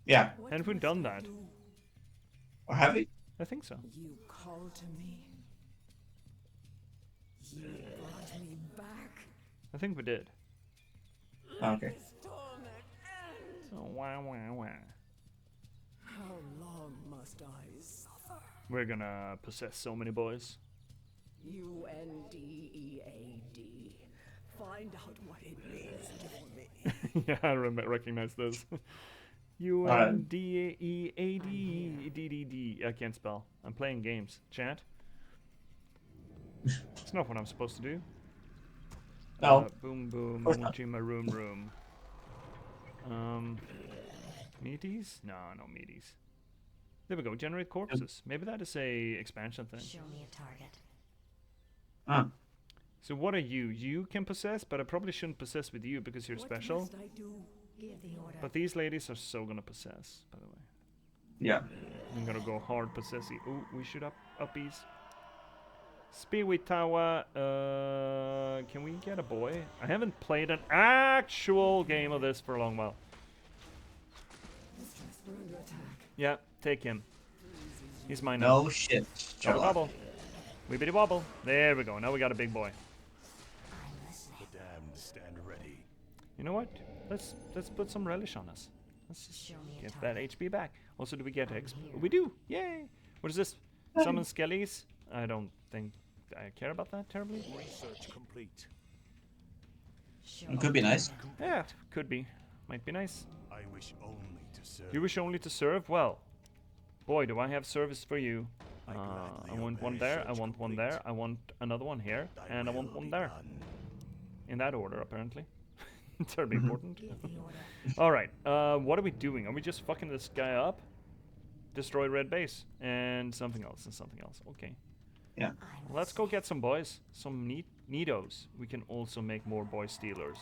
Yeah. What Haven't we must done I that? do? Or have we? I think so. You called to me. You brought me back. I think we did. Okay. This torment end. Oh, wow. How long must I suffer? We're gonna possess so many boys. UNDEAD. Find out what it means for me. Yeah, I recognize this. UNDEADDDD. I can't spell. I'm playing games. Chat. It's not what I'm supposed to do. No. Boom, boom. course not. Into my room. Meaties? No meaties. There we go. Generate corpses. Maybe that is a expansion thing. Show me a target. Huh. So what are you? You can possess, but I probably shouldn't possess with you because you're What special. must I do? Give the order. But these ladies are so gonna possess, by the way. Yeah. I'm gonna go hard possessy. Oh, we should uppies. Speedway Tower. Can we get a boy? I haven't played an actual game of this for a long while. Mistress, we're under attack. Yeah, take him. He's mine now. No shit. Gobble Chola. gobble. Weebity wobble. There we go. Now we got a big boy. I'm listening. The damned stand ready. You know what? Let's put some relish on us. Let's just Show me a get that target. HP back. Also, do we get I'm XP? here. We do. Yay! What is this? Summon skellies? I don't think I care about that terribly. Research complete. Show It could be nice. Yeah, could be. Might be nice. I wish only to serve. You wish only to serve? Well, boy, do I have service for you. I gladly I want obey. one there, I Research want one complete. there, I want another one here, Thy and I want will one be there. done. In that order, apparently. Terribly important. Give the order. Alright, what are we doing? Are we just fucking this guy up? Destroy red base. And something else, and something else. Okay. Yeah. I'm Let's go get some boys. Some neatos. We can also make more boy stealers.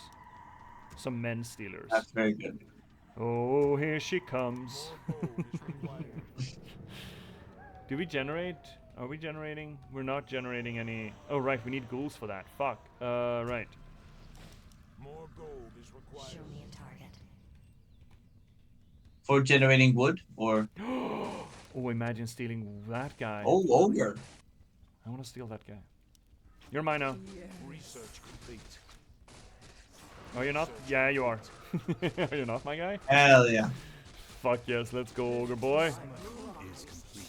Some men stealers. That's very good. Oh, here she comes. More gold is required. Do we generate? Are we generating? We're not generating any. Oh, right. We need ghouls for that. Fuck. Right. More gold is Show required. me a target. For generating wood or Oh, imagine stealing that guy. ogre. I want to steal that guy. You're mine now. Research complete. Oh, you're not? Yeah, you are. Are you not my guy? Hell yeah. Fuck yes. Let's go, ogre boy. Is complete.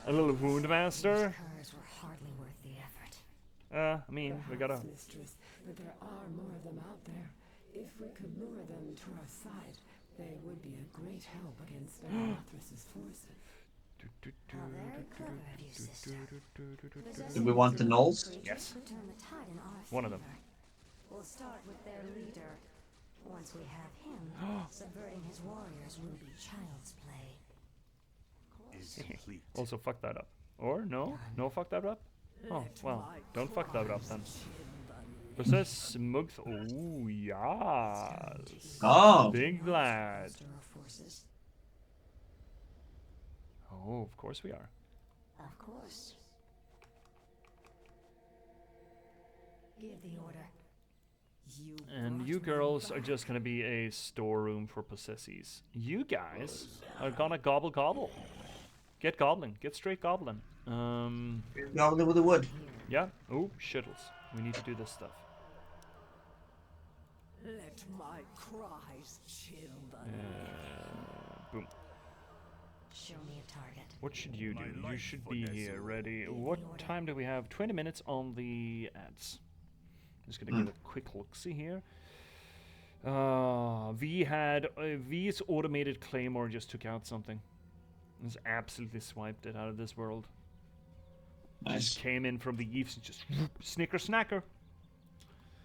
A little wound master. Curs were hardly worth the effort. I mean, we gotta. Perhaps, mistress, but there are more of them out there. If we could lure them to our side, they would be a great help against Azeroth's forces. How very clever of you, sister. Do we want the gnolls? Yes. Could turn the tide in our One of them. favor. We'll start with their leader. Once we have him, subverting his warriors will be child's play. Is complete. Also, fuck that up. Or no? No, fuck that up? Oh, well. Don't fuck that up then. Possess Mugth. Oh, yes. Oh. Big lad. Muster our forces. Oh, of course we are. Of course. Give the order. And you girls are just gonna be a storeroom for possessies. You guys are gonna gobble gobble. Get gobbling. Get straight gobbling. Goblin with the wood. Yeah. Oh, shittles. We need to do this stuff. Let my cries chill the Boom. Show me a target. What should you do? My You life should for be Nessie. here, ready. the What order. time do we have? 20 minutes on the ads. Just gonna give a quick look-see here. V's automated claymore just took out something. Just absolutely swiped it out of this world. Nice. Just came in from the eaves and just snicker snacker.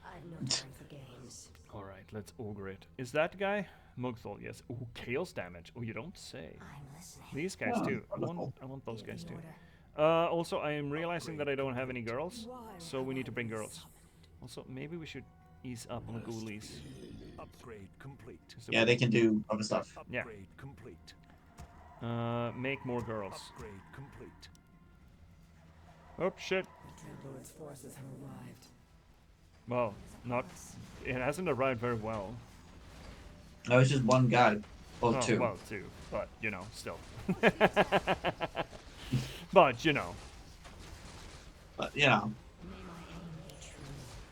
I've no time for games. All right, let's ogre it. Is that guy Mugthol? Yes. Oh, chaos damage. Oh, you don't say. I'm listening. These guys Oh, too. wonderful. I want those Give guys the too. order. Also, I am realizing that I don't have any girls, so we need to bring girls. Also, maybe we should ease up on the ghoulies. Upgrade complete. So Yeah, they can do other stuff. Yeah. Upgrade complete. Make more girls. Upgrade complete. Oh shit. The Dreadlord's forces have arrived. Well, not. It hasn't arrived very well. No, it's just one guy. Or Oh, two. well, two, but you know, still. But you know, But, you know, May my aim be true.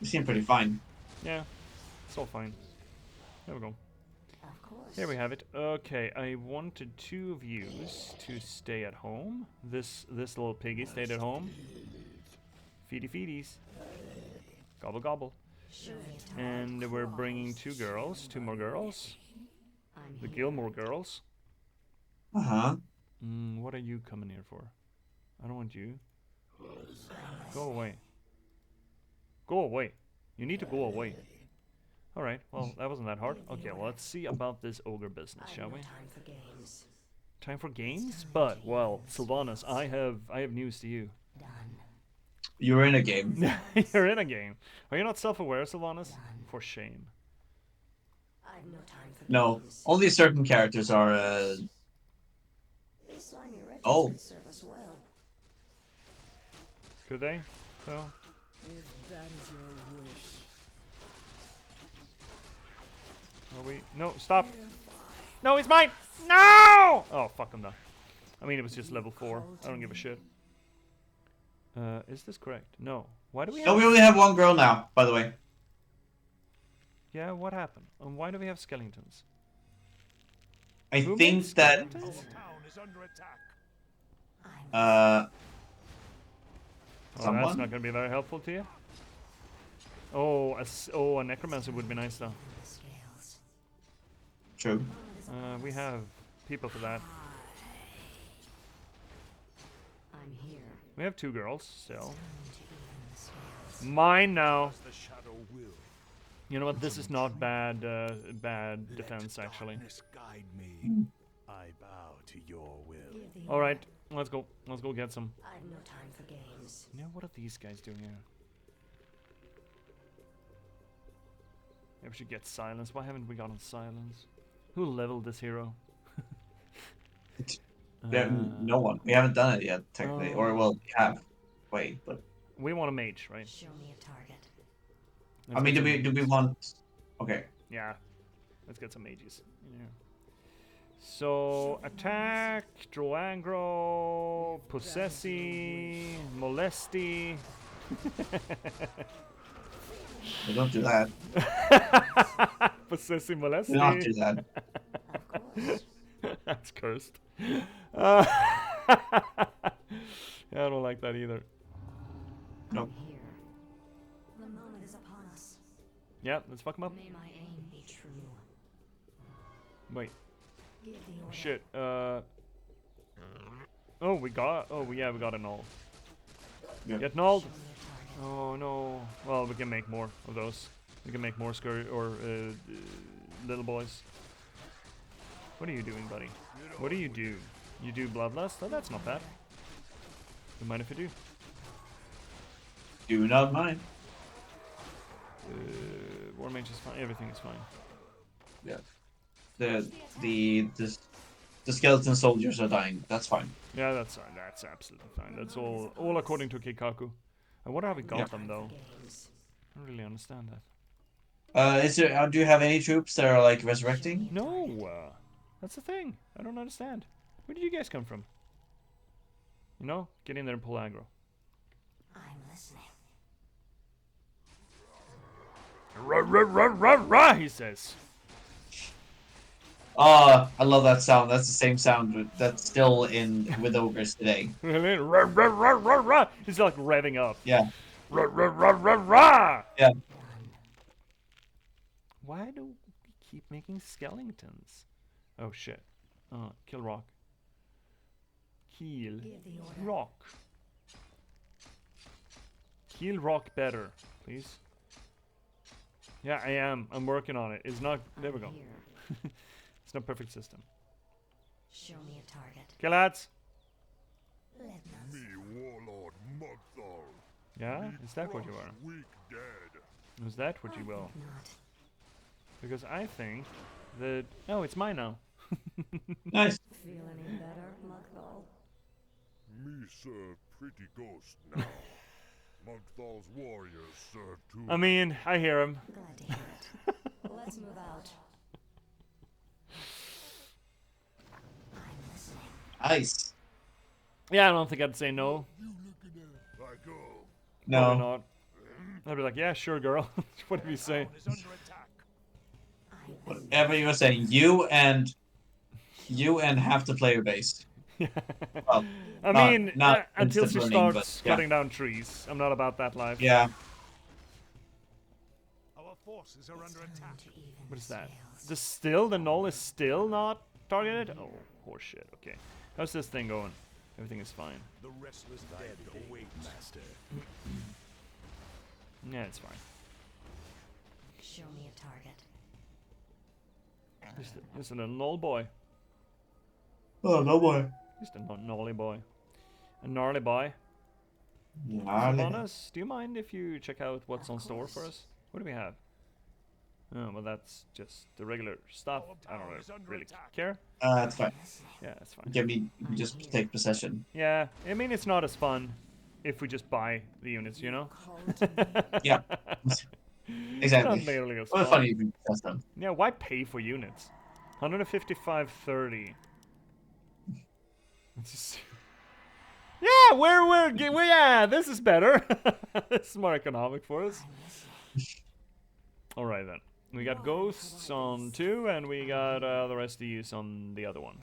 you seem pretty fine. yeah, it's all fine. There we go. Of course. Here we have it. Okay, I wanted two of yous to stay at home. This little piggy stayed at home. Feedy feedies. Gobble gobble. Show me a target. And we're bringing two more girls. I'm The here. Gilmore girls. Uh-huh. What are you coming here for? I don't want you. Go away. Go away. You need to go away. Alright, well, that wasn't that hard. Okay, well, let's see about this ogre business, I've shall no we? time for games. Time for games? But, well, Sylvanas, I have news to you. Done. You're in a game. You're in a game. Are you not self-aware, Sylvanas? For shame. I've no time for No, games. only certain characters are Oh. could serve us well. Could they? So. If that is your wish. Are we? No, stop. No, it's mine. No! Oh, fuck, I'm done. I mean, it was just level 4. I don't give a shit. Is this correct? No. Why do we have... No, we only have one girl now, by the way. Yeah, what happened? And why do we have skeletons? I Who think made that skeletons? Town is under attack. uh Oh, someone? that's not going to be very helpful to you. Oh, a necromancer would be nice though. Scales. True. We have people for that. I'm here. We have 2 girls still. Time to even the scales. Mine now. The shadow will. You know what? This is not bad. Bad defense actually. Darkness guide me. I bow to your will. Give the All right, let's go. Let's go get some. I've no time for games. You know, what are these guys doing here? Maybe we should get silence. Why haven't we gotten silence? Who leveled this hero? No one. We haven't done it yet, technically. Or, well, we have. Wait, but... We want a mage, right? Show me a target. Let's I mean, get do some we mages. want... Okay. Yeah. Let's get some mages. Yeah. So, attack, draw aggro, possessi, molesti. We don't do that. Possessi, We don't molesti. do that. Of course. That's cursed. Yeah, I don't like that either. Nope. I'm here. The moment is upon us. Yeah, let's fuck him up. May my aim be true. Wait, Give the order. shit. Oh, we got. Oh, yeah, we got a null. Yeah. Get nulled. Show me a target. Oh no. Well, we can make more of those. We can make more scurry or little boys. What are you doing, buddy? What do? You do bloodlust? Oh, that's not bad. Don't mind if you do. Do not mind. War mage is fine. Everything is fine. Yeah. The skeleton soldiers are dying. That's fine. Yeah, that's absolutely fine. That's all according to Kikaku. I wonder how we got them though. Games. I don't really understand that. Is there? Do you have any troops that are like resurrecting? No, that's the thing. I don't understand. Where did you guys come from? You know, get in there and pull aggro. I'm listening. Rah, rah, rah, rah, rah, he says. I love that sound. That's the same sound that's still in with ogres today. Rah, rah, rah, rah, rah. He's like revving up. Yeah. Rah, rah, rah, rah, rah. Yeah. Why do we keep making skeletons? Oh shit. Kill rock. Kill Give the order. rock. Kill rock better, please. Yeah, I am. I'm working on it. It's not. There we go. Here. It's not perfect system. Show me a target. Okay, lads. Let us. Me, Warlord Mugthal. Yeah, is that what you are? Weak dead. Is that what you will? Not. Because I think that. Oh, it's mine now. Nice. Feel any better, Mugthal? Me serve pretty ghost now. Mugthal's warriors serve too. I mean, I hear him. Glad to hear it. Let's move out. I'm listening. Nice. Yeah, I don't think I'd say no. I go. Probably No. not. I'd be like, yeah, sure, girl. Whatever you say. Town is under attack. I'm Whatever you were saying, you and half the player base. Well, I not- mean, not until she insta-burning, starts but yeah. cutting down trees. I'm not about that life. yeah. Our forces are under attack. to even What is that? scales. The null is still not targeted? Oh, horseshit. Okay. How's this thing going? Everything is fine. The restless dead await, master. Yeah, it's fine. Show me a target. Just a null boy. Oh no boy. Just a gnarly boy. A gnarly boy. Gnarly. Sylvanas, do you mind if you check out what's on store for us? What do we have? Oh, well, that's just the regular stuff. I don't really care. That's fine. Yeah, that's fine. We just take possession. Yeah, I mean, it's not as fun if we just buy the units, you know? Yeah. Exactly. Not nearly as Well, fun. funny if you press them. Yeah, why pay for units? 155.30. It's just... Yeah, yeah, this is better. This is more economic for us. Alright then. We got ghosts on 2, and we got the rest of these on the other one.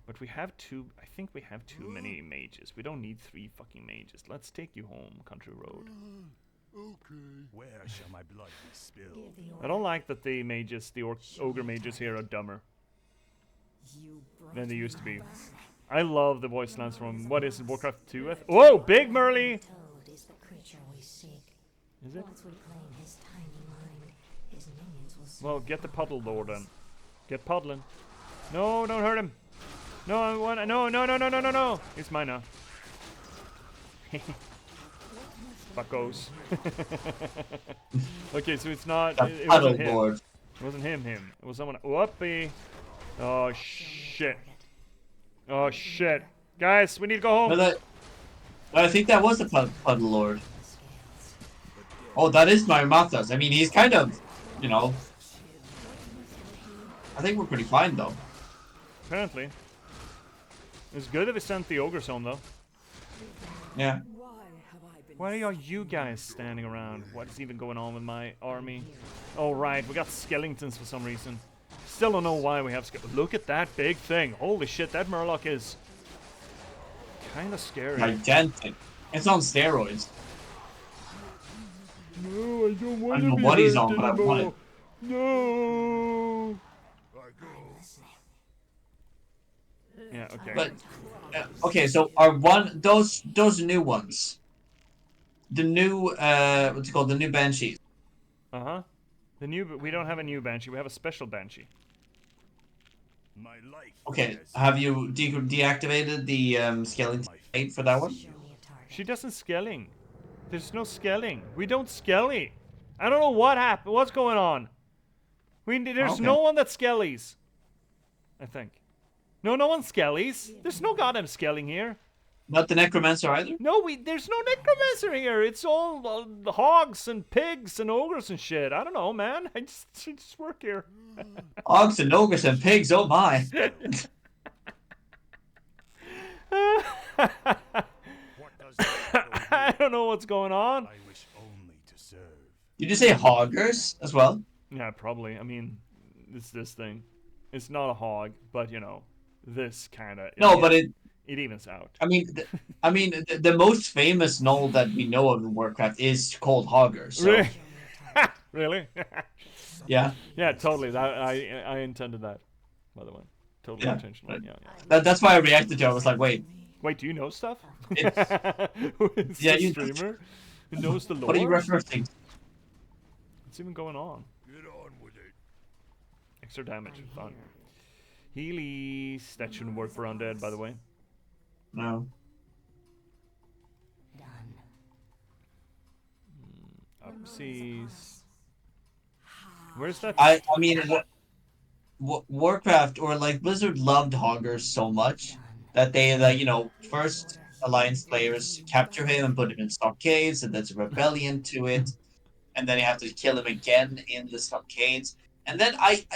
But we have 2, I think we have too many mages. We don't need 3 fucking mages. Let's take you home, Country Road. Where shall my blood be spilled? I don't like that the mages, the ogre mages here are dumber than they used to be. I love the voice lines from, what is it, Warcraft 2? Whoa, Big Merly! Toad is the creature we seek. Is it? Once we claim his tiny mind, his minions will Well, get the puddle lord then. Get puddling. No, don't hurt him. No, I want. No. It's mine now. Fuckos. Okay, so it's not. It wasn't him. Board. It wasn't him. It was someone. Whoopee. Oh shit. Oh shit. Guys, we need to go home. No, I think that was the Puddle Lord. Oh, that is Marmathas. I mean, he's kind of, you know. I think we're pretty fine though. Apparently. It's good if we sent the ogres home though. Yeah. Why are you guys standing around? What is even going on with my army? Oh right, we got skeletons for some reason. Still don't know why we have skeletons. Look at that big thing. Holy shit, that Murloc is kind of scary. Gigantic. It's on steroids. No, I don't want I don't know what he's on, but I want it. No. Yeah, okay. But okay, so are those new ones? The new what's it called? The new banshees. Uh-huh. We don't have a new banshee, we have a special banshee. My life. Okay, have you deactivated the skeleton 8 for that one? She doesn't skelling. There's no skelling. We don't skelly. I don't know what happened. What's going on? There's Okay. no one that skellies. I think. No one skellies. There's no goddamn skelling here. Not the necromancer either. No, there's no necromancer here. It's all hogs and pigs and ogres and shit. I don't know, man. I just work here. Hogs and ogres and pigs. Oh my. I don't know what's going on. I wish only to serve. Did you say hoggers as well? Yeah, probably. I mean, it's this thing. It's not a hog, but you know, this kind of. No, but it evens out. I mean, the most famous null that we know of in Warcraft is called Hogger. So. Really? Really? Yeah. Yeah, totally. I intended that, by the way. Totally intentional. Yeah. That's why I reacted to it. I was like, wait. Wait, do you know stuff? It's- Who is Yeah, the you- streamer? Who knows the lore? What are you referencing? What's even going on? Get on with it. Extra damage. Fun. Healy's. That shouldn't work for undead, by the way. No. Upsies. Where's that? I mean, Warcraft or like Blizzard loved Hoggers so much that they, first Alliance players capture him and put him in stockades, and there's a rebellion to it, and then you have to kill him again in the stockades, and then I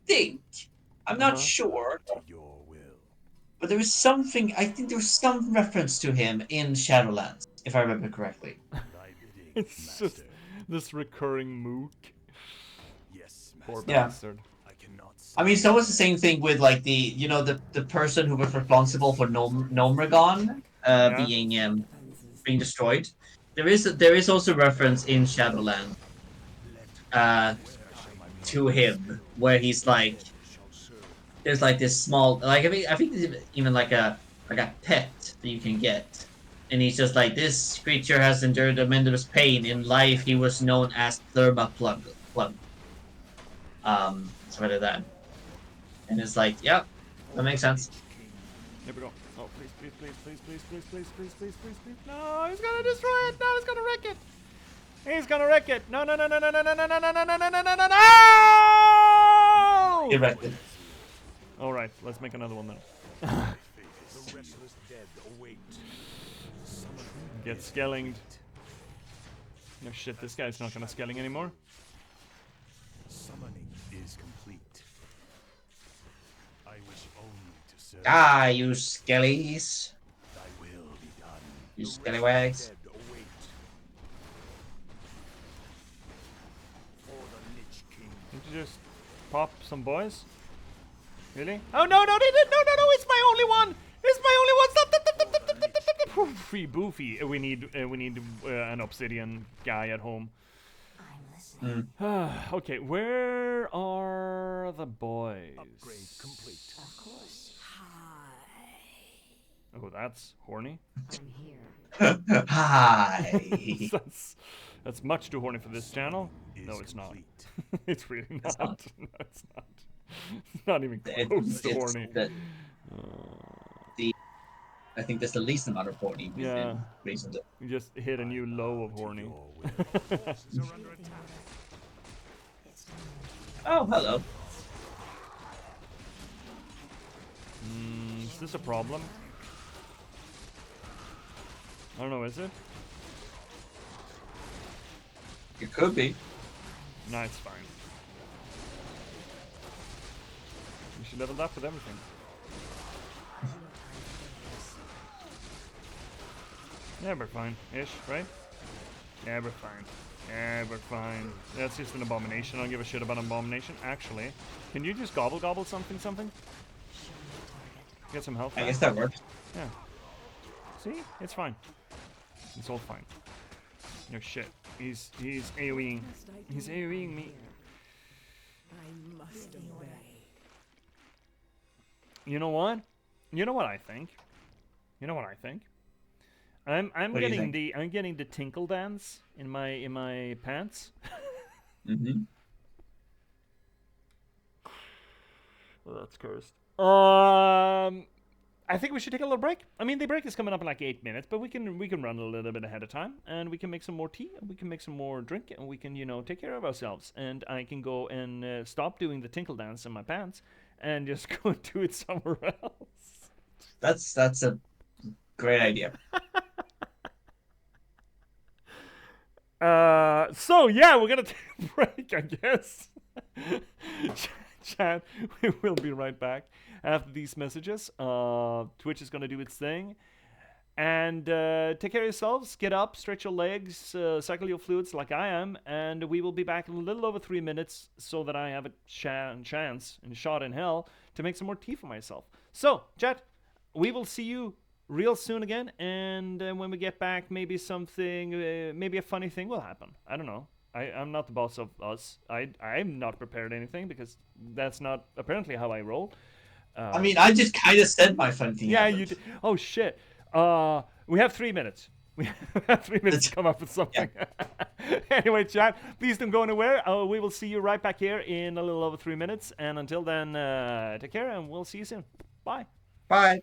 think, I'm not sure, To your will. but there was something. I think there was some reference to him in Shadowlands, if I remember correctly. Thy bidding, It's master. just this recurring mook. Yes, Poor master. Yeah. bastard. I cannot. I mean, so was the same thing with like the person who was responsible for Nomragon being destroyed. There is also reference in Shadowland to him where he's like, there's like this small, like I think there's even like a pet that you can get, and he's just like, this creature has endured tremendous pain in life. He was known as Thermaplug. Sort of that. And it's like, yeah, that makes sense. Here we go. Oh, please. No, he's gonna destroy it. No, he's gonna wreck it. He's gonna wreck it. No, no, no, no, no, no, no, no, no, no, no, no, no, no, no, no, no! Get wrecked. All right, let's make another one then. The restless dead await. Get skellinged. No shit, this guy's not gonna skelling anymore. Summoning is complete. I wish only to serve. Ah, you skellies. Thy will be done. You The scallywags. dead await. For the Lich King. Did you just pop some boys? Really? Oh no, no, they did. No, no, no, it's my only one. It's my only one. Stop, stop, stop, stop, stop, stop, stop, stop. Free boofy. We need an obsidian guy at home. I'm listening. Okay, where are the boys? Upgrade complete. Of course. Hi. Oh, that's horny. I'm here. Hi. that's much too horny for this channel. No, it's not. Complete. It's really not. It's not. No, it's not. It's not even close to horny. I think that's the least amount of horny we've Yeah. been recently. You just hit a new low of horny. Your will. Forces are under attack. It's time. Oh, hello. Is this a problem? I don't know, is it? It could be. No, it's fine. We should level up with everything. Yeah, we're fine. Ish, right? Yeah, we're fine. Yeah, we're fine. That's just an abomination. I don't give a shit about an abomination. Actually, can you just gobble something? Get some health I back? guess that works. Yeah. See? It's fine. It's all fine. No shit. He's AoEing. Must I He's do AoEing me. here? I must obey. You know what? You know what I think? I'm What do you getting think? I'm getting the tinkle dance in my pants. Mm-hmm. Well, that's cursed. I think we should take a little break. I mean, the break is coming up in like 8 minutes, but we can run a little bit ahead of time, and we can make some more tea, and we can make some more drink, and we can take care of ourselves. And I can go and stop doing the tinkle dance in my pants, and just go and do it somewhere else. That's a great idea. So yeah, we're gonna take a break, I guess. Chat, we will be right back after these messages. Twitch is gonna do its thing, and take care of yourselves. Get up, stretch your legs, cycle your fluids like I am, and we will be back in a little over 3 minutes, so that I have a chance and a shot in hell to make some more tea for myself. So, chat, we will see you real soon again, and when we get back, maybe something, maybe a funny thing will happen. I don't know. I'm not the boss of us. I'm not prepared anything, because that's not apparently how I roll. I mean, I just kind of said my fun thing. Yeah, happened. you did. Oh shit. We have 3 minutes. We have 3 minutes to come up with something. Anyway, chat, please don't go anywhere. We will see you right back here in a little over 3 minutes, and until then, take care, and we'll see you soon. Bye. Bye.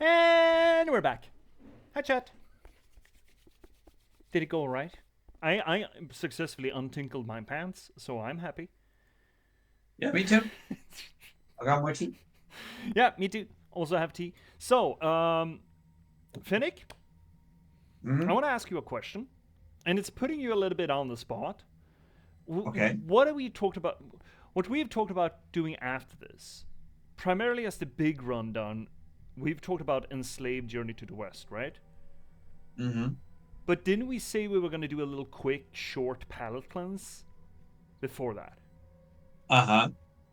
And we're back. Hi, chat. Did it go all right? I successfully untinkled my pants, so I'm happy. Yeah, me too. I got more tea. Yeah, me too. Also have tea. So, Finnick, I want to ask you a question, and it's putting you a little bit on the spot. Okay. What have we talked about? What we have talked about doing after this, primarily as the big rundown, we've talked about Enslaved Journey to the West, right? Mm-hmm. But didn't we say we were going to do a little quick, short palate cleanse before that? Uh-huh.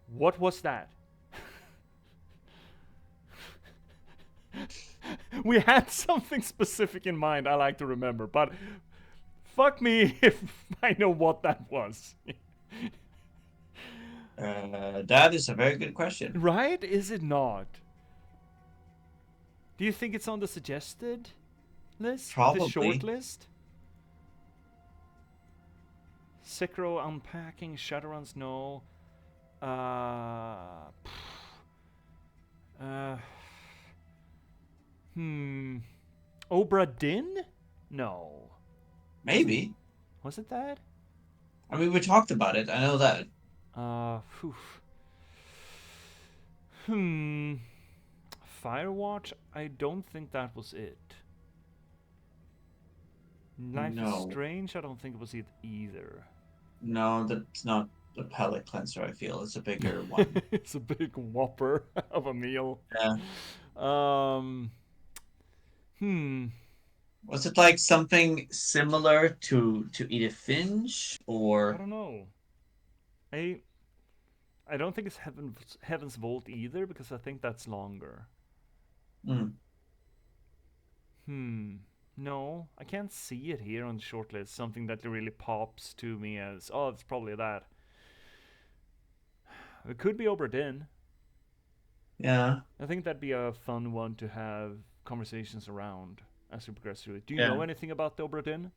What was that? We had something specific in mind I like to remember, but fuck me if I know what that was. That is a very good question. Right? Is it not? Do you think it's on the suggested list? Probably. The short list? Sekiro unpacking, Shadowruns, no. Obra Dinn? No. Maybe. Was it that? I mean, we talked about it. I know that. Phew. Firewatch? I don't think that was it. Life is No. Strange? I don't think it was it either. No, that's not the palate cleanser, I feel. It's a bigger one. It's a big whopper of a meal. Yeah. Was it like something similar to Edith Finch, I or don't know. I don't think it's Heaven's Vault either, because I think that's longer. No, I can't see it here on the shortlist. Something that really pops to me as, oh, it's probably that. It could be Obra Dinn. yeah? I think that'd be a fun one to have conversations around as we progress through it. Do you Yeah. know anything about the Obra Dinn?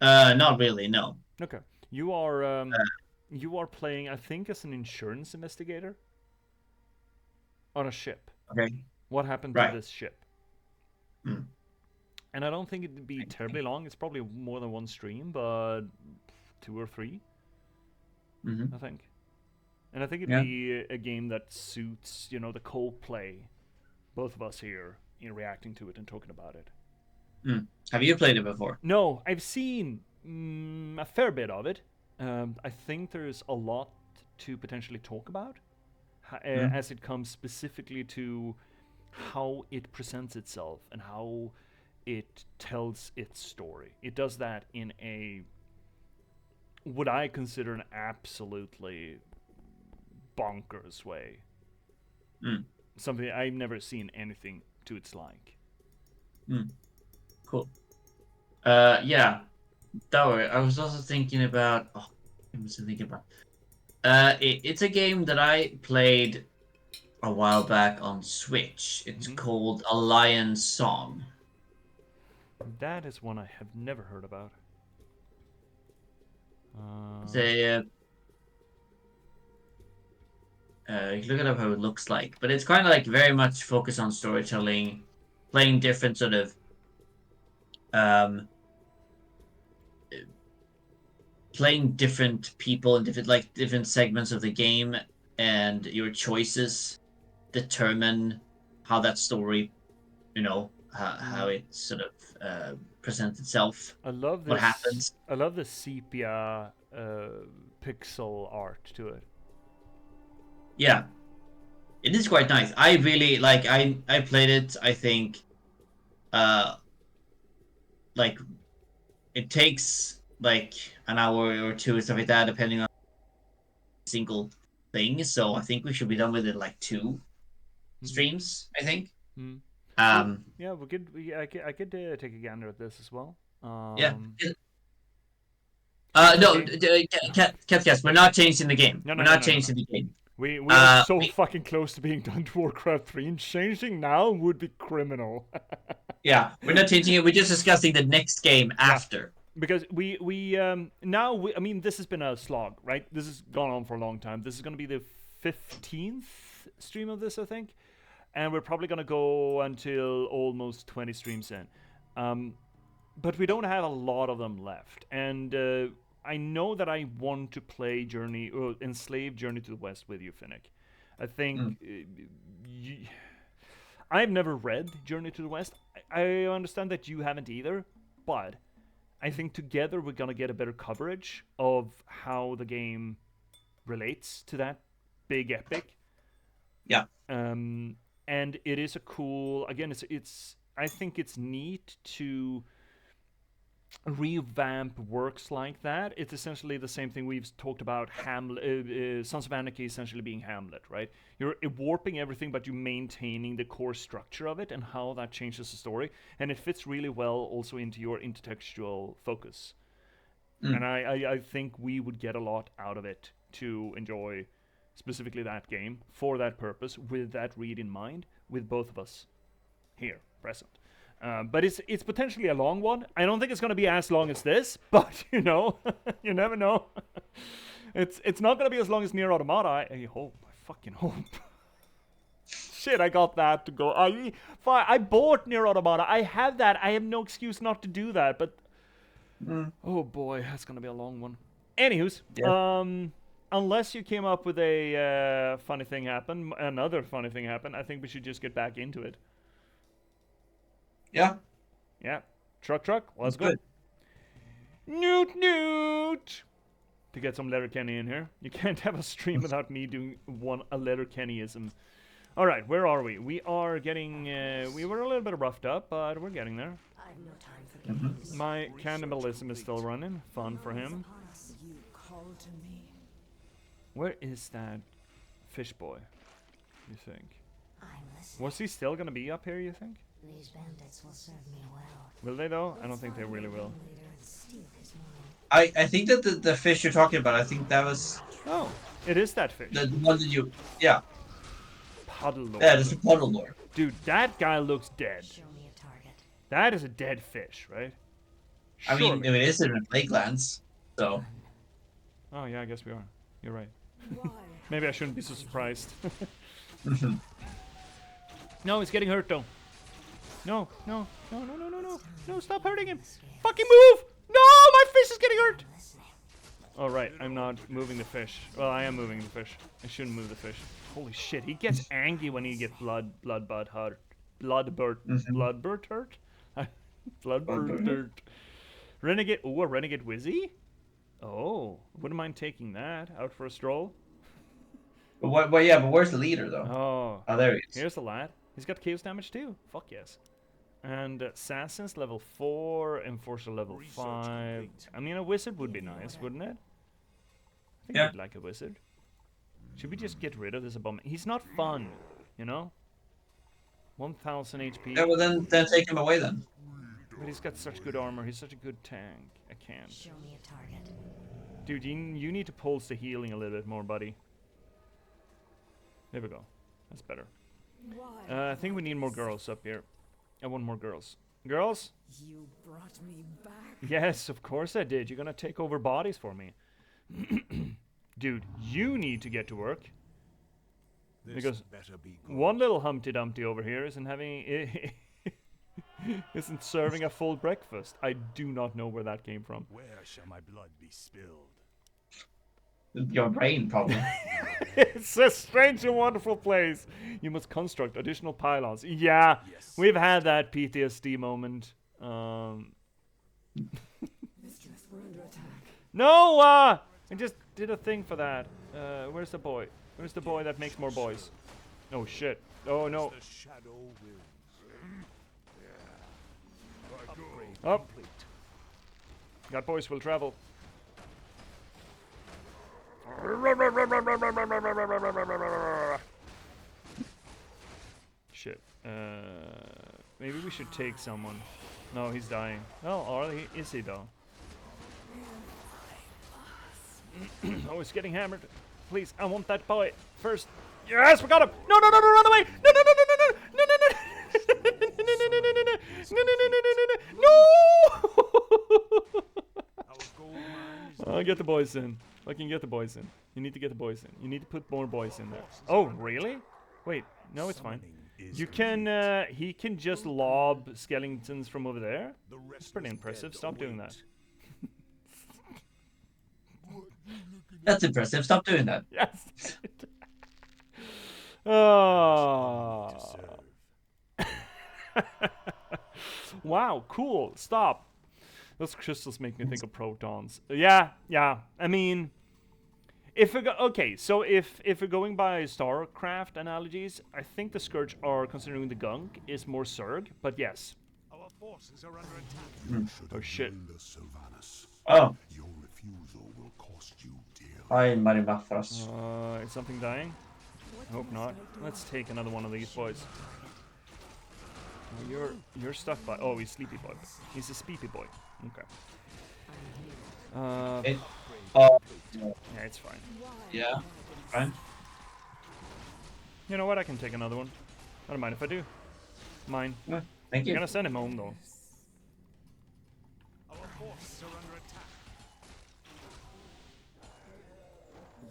Not really. No. Okay. You are playing, I think, as an insurance investigator on a ship. Okay. What happened Right. to this ship? Mm. And I don't think it'd be terribly long. It's probably more than one stream, but 2 or 3, Mm-hmm. I think. And I think it'd Yeah. be a game that suits, the co-play, both of us here, reacting to it and talking about it. Have you played it before? No, I've seen a fair bit of it. I think there's a lot to potentially talk about as it comes specifically to how it presents itself and how it tells its story. It does that in a what I consider an absolutely bonkers way. Something I've never seen anything to its like. Cool. Yeah. I was also thinking about. Oh, I was thinking about. It's a game that I played a while back on Switch. It's called A Lion's Song. That is one I have never heard about. You can look it up how it looks like, but it's kind of like very much focused on storytelling, playing different sort of playing different people in different segments of the game, and your choices determine how that story, how it sort of presents itself. I love this. What happens? I love the sepia pixel art to it. Yeah, it is quite nice. I really like. I played it. I think, like, it takes like an hour or two, stuff like that, depending on single thing. So I think we should be done with it like 2 streams. I think. Yeah, we could. I could take a gander at this as well. Yeah. No, Catcast, we're not changing the game. No, we're not changing the game. We are so fucking close to being done to Warcraft 3, and changing now would be criminal. Yeah, we're not changing it. We're just discussing the next game after. Because we I mean, this has been a slog, right? This has gone on for a long time. This is going to be the 15th stream of this, I think. and we're probably gonna go until almost 20 streams in. But we don't have a lot of them left, and I know that I want to play Enslaved Journey to the West with you, Finnick. I think I've never read Journey to the West. I understand that you haven't either, but I think together we're gonna get a better coverage of how the game relates to that big epic. Yeah. And it is a cool. Again, it's. I think it's neat to revamp works like that. It's essentially the same thing we've talked about. Sons of Anarchy essentially being Hamlet, right? You're warping everything, but you're maintaining the core structure of it and how that changes the story, and it fits really well also into your intertextual focus. And I think we would get a lot out of it to enjoy specifically that game for that purpose, with that read in mind, with both of us here present. But it's potentially a long one. I don't think it's going to be as long as this, but you know, you never know. It's not going to be as long as Nier Automata. I hope. I fucking hope. Shit, I got that to go. I bought Nier Automata. I have that. I have no excuse not to do that. But oh boy, that's going to be a long one. Anywho's, unless you came up with a funny thing happen, another funny thing happen, I think we should just get back into it. Yeah. Yeah. Truck. Let's go. Good. Newt. To get some Letterkenny in here. You can't have a stream without me doing a Letterkennyism. All right, where are we? We are getting. We were a little bit roughed up, but we're getting there. I have no time for games. My cannibalism is still running. Fun for him. You called to me. Where is that fish boy? You think? I'm listening. Was he still gonna be up here? You think? These bandits will serve me well. Will they though? I don't think they really will. Leader and steal his mind. I think that the fish you're talking about, I think that was Oh, it is that fish. the one that you. Yeah. Puddle lord. Yeah, it's a puddle lord. Dude, that guy looks dead. Show me a target. That is a dead fish, right? I mean, Surely. it is in the Lakelands, so. Oh yeah, I guess we are. You're right. Why? Maybe I shouldn't be so surprised. No, he's getting hurt though. No, stop hurting him. Fucking move! No, my fish is getting hurt! Listening. Oh right, I'm not moving the fish. Well, I am moving the fish. I shouldn't move the fish. Holy shit, he gets angry when he gets bloodbird hurt. Renegade, a Renegade Wizzy? Oh, wouldn't mind taking that out for a stroll. But where's the leader though? Oh, There he is. here's the lad. He's got chaos damage too. Fuck yes. And assassins level 4, enforcer level 5. I mean, a wizard would be nice, wouldn't it? I think I'd like a wizard. Should we just get rid of this abomination? He's not fun, you know? 1000 HP. Yeah, well then take him away then. But he's got such good armor. He's such a good tank. I can't. Show me a target. Dude, you need to pulse the healing a little bit more, buddy. There we go. That's better. Why? I think we need more girls up here. I want more girls. Girls? You brought me back. Yes, of course I did. You're gonna take over bodies for me. Dude, you need to get to work. Because better be good. one little Humpty Dumpty over here isn't isn't serving a full breakfast. I do not know where that came from. Where shall my blood be spilled? Your brain, probably. It's a strange and wonderful place. You must construct additional pylons. Yeah, Yes. we've had that PTSD moment. Mistress, we're under attack. No, I just did a thing for that. Where's the boy? Where's the boy that makes more boys? Oh shit. Oh no. The shadow wills. Up. That boys will travel. Shit. Maybe we should take someone. No, he's dying. Oh, or is he though? Oh, he's getting hammered. Please, I want that boy first. Yes, we got him. No, run away. No. No. Get the boys in. I can get the boys in. You need to get the boys in. You need to put more boys in there. Oh, really? Wait, no, it's fine. is You can, complete. he can just lob skeletons from over there. The It's rest pretty is impressive. dead Stop doing that. That's impressive. Stop doing that. Yes. Only to serve. Wow, cool. Stop. Those crystals make me think of protons. Yeah, yeah. I mean, if we go, okay, so if we're going by StarCraft analogies, I think the Scourge are considering the Gunk is more Zerg, but yes. Our forces are under attack. You should Oh, have shit. joined us, Sylvanas. Oh, Your refusal will cost you dearly. hi, Maribafras. Is something dying? I hope not. Let's take another one of these boys. Oh, you're stuck by. Oh, he's sleepy boy. He's a sleepy boy. Okay. It, oh, Yeah, it's fine. yeah, fine. You know what? I can take another one. I don't mind if I do. Mine. Yeah, thank I'm you. gonna send him home though. Our forces are under attack.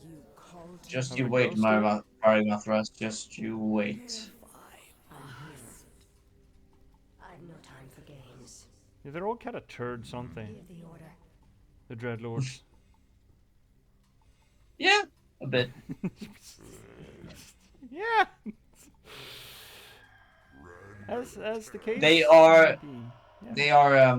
You called Just Have you a wait, ghost Maribafras. Just you wait. I've no time for games. Yeah, they're all kind of turds, aren't they? Give the order. The Dreadlords. Yeah, a bit. Yeah. As the case. They are- may be. Yeah. They are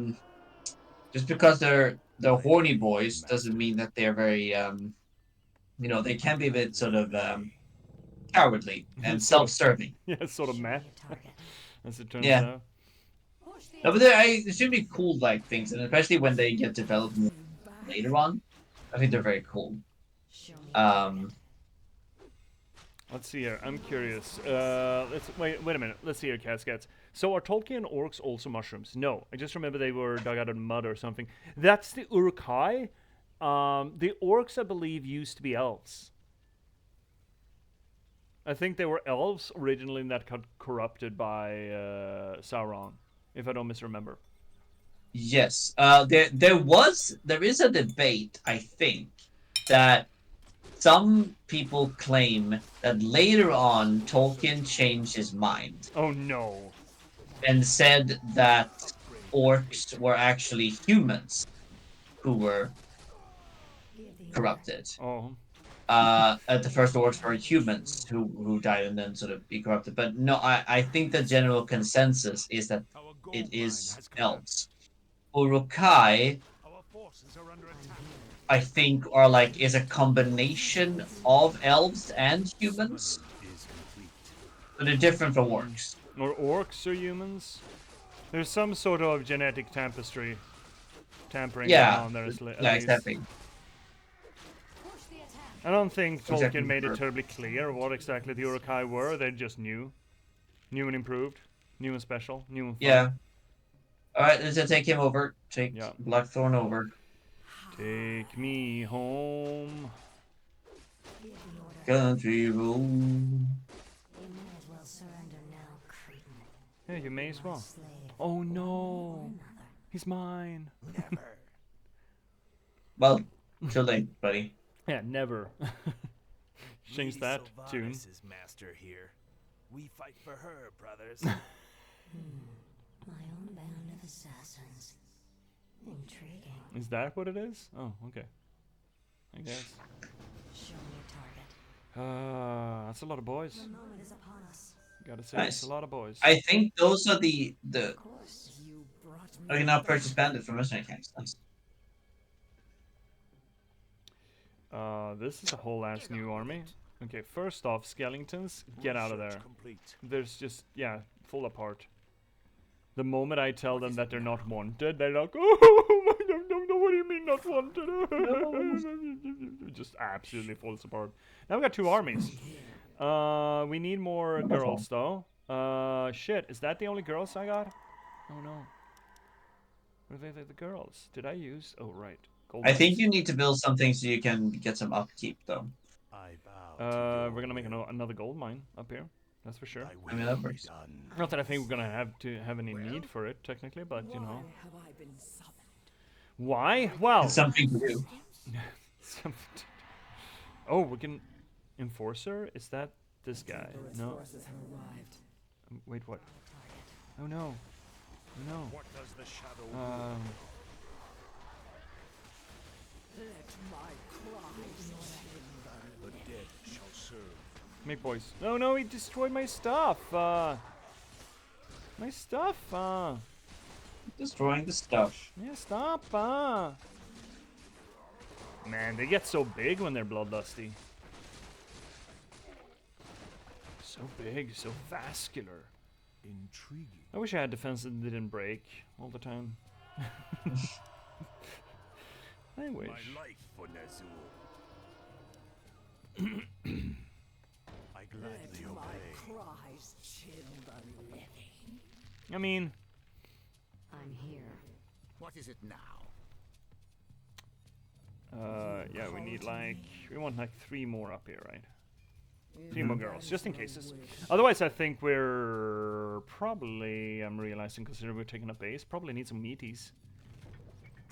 just because they're horny boys doesn't mean that they're very you know, they can be a bit sort of cowardly and Sort of- self-serving. Yeah, sort of Show meh, me a target. as it turns Yeah. out. Push the No, but they should be cool like things, and especially when they get developed more later on. I think they're very cool. Show me a target. Let's see here. I'm curious. Let's wait a minute. Let's see here, Cascades. So are Tolkien orcs also mushrooms? No, I just remember they were dug out of mud or something. That's the Uruk-hai. The orcs, I believe, used to be elves. I think they were elves originally, and that got corrupted by Sauron, if I don't misremember. Yes. There is a debate, I think, that some people claim that later on Tolkien changed his mind Oh no. and said that orcs were actually humans who were Give the order. corrupted. Oh. The first orcs were humans who died and then sort of be corrupted. But no, I think the general consensus is that Our gold it mine is has collapsed. elves. Urukai, Our forces are under attack. I think, are like is a combination of elves and humans. Is complete. But they're different from orcs. Or orcs or humans? There's some sort of genetic tampering Yeah, going on there. At yeah, least. exactly. Push the attack. I don't think Tolkien Exactly. made it terribly clear what exactly the Uruk-hai were. They just knew. New and improved. New and special. New and fun. Yeah. All right, let's take him over. Take Yeah. Blackthorn over. Take me home. Give the order. Country road. You may as well surrender now, Cretan. Yeah, you may as well. Slave Oh or no. another. He's mine. Never. Well, too late, buddy. Yeah, never. Change that tune. Is master here. We fight for her, brothers. My own band of assassins. Intriguing. Is that what it is? Oh, okay. I guess. Show me a target. That's a lot of boys. The moment is upon us. Gotta say, Nice. it's a lot of boys. I think those are the. Of course. You brought me. I can now purchase bandit from mercenary camps. Nice. This is a whole ass new army. Okay, first off, skeletons, get out of there. Research complete. There's just, yeah, fall apart. The moment I tell them that they're not wanted, they're like, oh, I don't know, what do you mean not wanted? It just absolutely falls apart. Now we got two armies. We need more girls, though. Shit, is that the only girls I got? Oh, no. Were they the girls? Did I use? Oh, right. Gold I think mines. you need to build something so you can get some upkeep, though. I vow. We're gonna make another gold mine up here. That's for sure. I mean, that works. Not that I think we're gonna have any need for it technically, but you know. Why have I been summoned? Why? Well, It's something to do. something to- oh, we can enforcer. Is that this guy? Temperance No. forces have arrived. Wait, what? Oh no. Oh no. What does the shadow do? Let my cries The dead shall serve. Make boys. No, no, he destroyed my stuff. My stuff. Destroying the stuff. Yeah, stop. Man, they get so big when they're bloodlusty. So big, so vascular. Intriguing. I wish I had defense that didn't break all the time. I wish. My life for Nazul. I gladly my obey. cries chill the living. I mean, I'm here. What is it now? yeah, we want like 3 more up here, right? 3 more girls, just in cases. Otherwise, I think we're probably, I'm realizing, considering we're taking up base, probably need some meaties.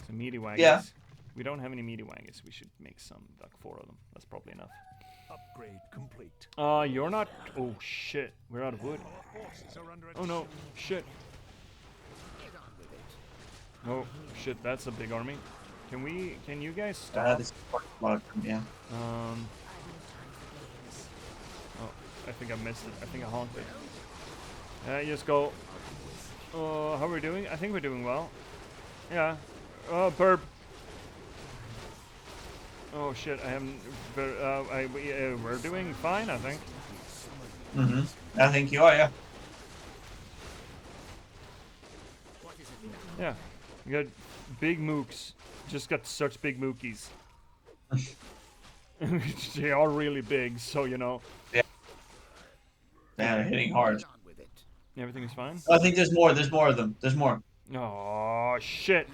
Some meaty wagons. Yeah. We don't have any meaty wagons. We should make some, like 4 of them. That's probably enough. Upgrade complete. You're not, oh shit, we're out of wood. Our forces are under Oh no, attack. shit. Oh shit, that's a big army. Can you guys stop? This is quite a lot of them, yeah. Oh, I think I missed it. I think I honked it. Just go. How are we doing? I think we're doing well. Yeah. Oh, burp. Oh shit, I haven't. We're doing fine, I think. I think you are, yeah. Yeah. We got big mooks. Just got such big mookies. They are really big, so you know. Yeah, they're hitting hard. Everything is fine. I think there's more. There's more of them. There's more. Oh shit!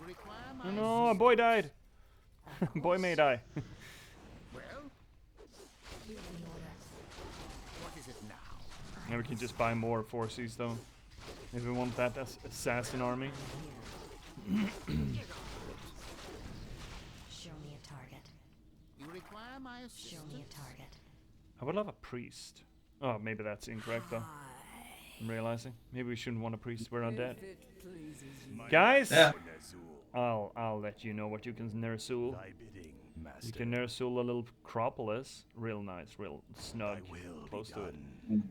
Oh, no, a boy died. Boy may die. And we can just buy more forces though, if we want that assassin army. Show me a target. You require my Show me a target. I would love a priest. Oh, maybe that's incorrect though. I'm realizing maybe we shouldn't want a priest. We're undead. If it pleases you. Guys, Yeah. I'll let you know what you can Nersul. Thy bidding, master. You can Nersul a little Acropolis. Real nice, real snug, Thy will close be to done.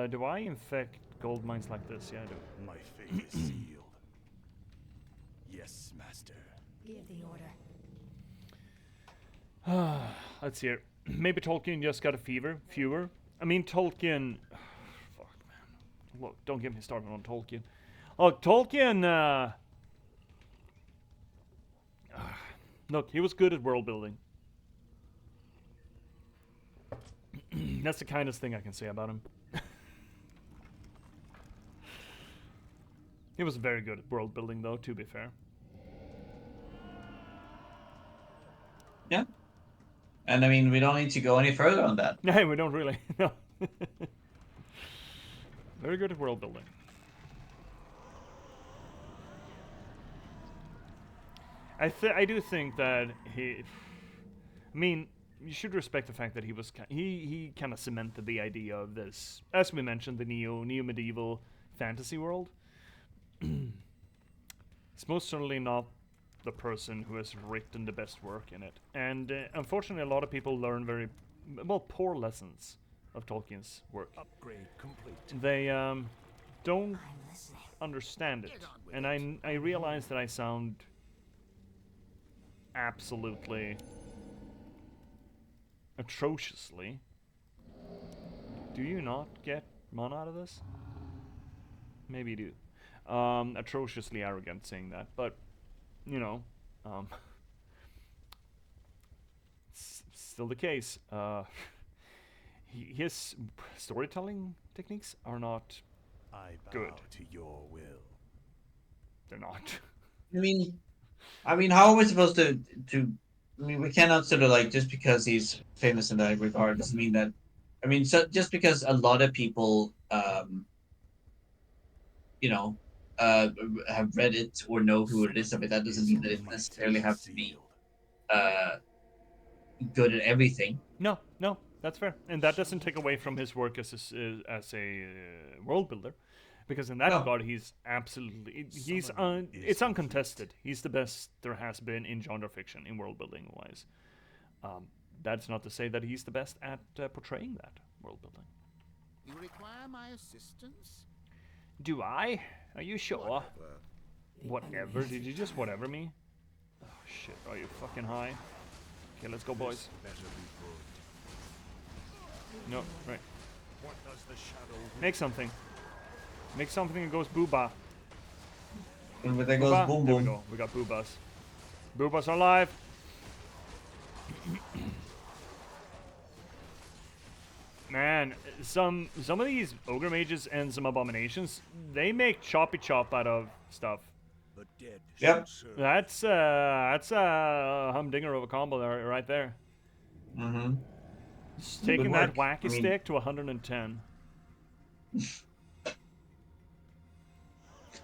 it. Do I infect gold mines like this? Yeah, I do. My fate is sealed. Yes, master. Give the order. Let's hear. Maybe Tolkien just got a fever. I mean, Tolkien. Fuck, man. Look, don't get me started on Tolkien. Oh, Tolkien. Look, he was good at world building. That's the kindest thing I can say about him. He was very good at world building, though, to be fair. Yeah. And I mean, we don't need to go any further on that. No, we don't really. No. Very good at world building. I do think that he. I mean, you should respect the fact that he was he kind of cemented the idea of this, as we mentioned, the neo medieval fantasy world. It's most certainly not the person who has written the best work in it, and unfortunately, a lot of people learn very poor lessons of Tolkien's work. Upgrade complete. They don't I'm listening. understand it, and I realize that I sound absolutely atrociously. Do you not get mana out of this? Maybe you do. Atrociously arrogant saying that, but you know, still the case. His storytelling techniques are not I bow good. to your will. They're not. I mean, how are we supposed to? I mean, we cannot sort of like just because he's famous in that regard doesn't mean that. I mean, so just because a lot of people, you know, have read it or know who it is, I mean, that doesn't mean that it necessarily have to be good at everything. No. That's fair, and that doesn't take away from his work as a world builder, because in that No. regard, he's absolutely it's uncontested. He's the best there has been in genre fiction in world building wise. That's not to say that he's the best at portraying that world building. You require my assistance? Do I? Are you sure? Whatever. Did you just whatever me? Oh shit! Are you fucking high? Okay, let's go, boys. No, right. What does the shadow Make something. Make something that goes booba. And there goes Booba. boom There we boom. go. We got boobas. Boobas are alive. Man, some of these ogre mages and some abominations, they make choppy chop out of stuff. The dead Yep. That's a humdinger of a combo there, right there. Mm-hmm. Just taking that work. wacky stick to 110.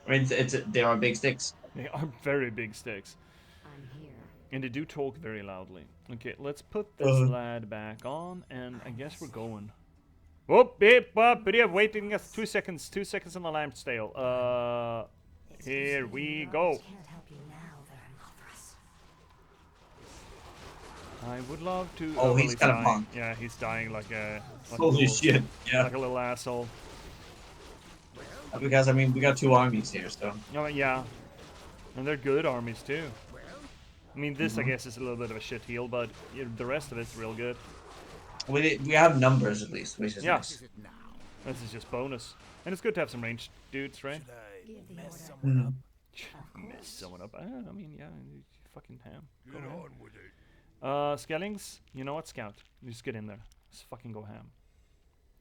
I mean, they are big sticks. They are very big sticks. I'm here. And they do talk very loudly. Okay, let's put this lad back on, and I guess we're going. Oh, beep, waiting us 2 seconds. 2 seconds on the lamp stale. Here we go. Can't help you now, Veramothras. I would love to. Oh, well, he's kinda dying. punked. Yeah, he's dying like a. Holy little, shit! Yeah. Like a little asshole. Because I mean, we got 2 armies here, so. Oh, yeah. And they're good armies too. I mean, this I guess is a little bit of a shit heal, but the rest of it's real good. We have numbers at least, which is Yeah. nice. This is just bonus, and it's good to have some ranged dudes, right? Give the order. Mm. Mess someone up. I mean, yeah, you fucking ham. Get on with it. Skellings, you know what? Scout. You just get in there. Just fucking go ham.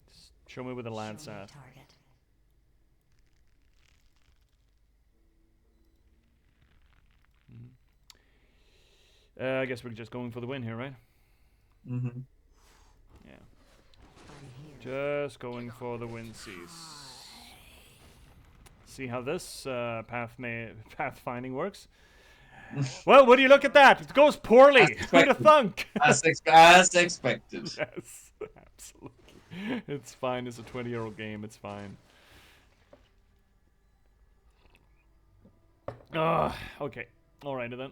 Just show me where the lad's Show me a at. target. I guess we're just going for the win here, right? Mm-hmm. Yeah. I'm here. Just going for the win, See how this pathfinding works. Well, what do you look at that? It goes poorly. As Who'd have expected. thunk? As expected. Yes, absolutely. It's fine. It's a 20-year-old game. It's fine. Okay. Alrighty then.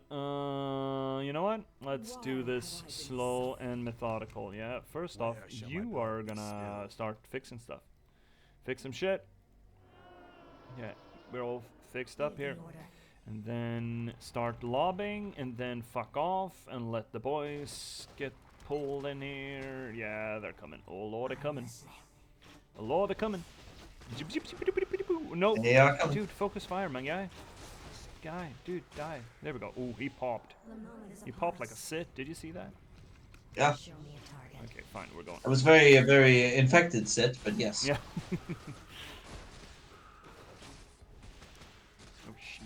You know what? Let's do this slow and methodical. Yeah. First off, you are gonna start fixing stuff. Fix some shit. Yeah, we're all fixed up here. Give the order. And then start lobbing, and then fuck off, and let the boys get pulled in here. Yeah, they're coming. Oh lord, they're coming. Oh lord, they're coming. No, They are coming. dude, focus fire, my guy. Dude, die. There we go. Oh, he popped. The moment is He upon popped like a us. Sith. Did you see that? Yeah. Show me a target. Okay, fine, we're going. It was very infected set, but yes. Yeah. Oh, shit.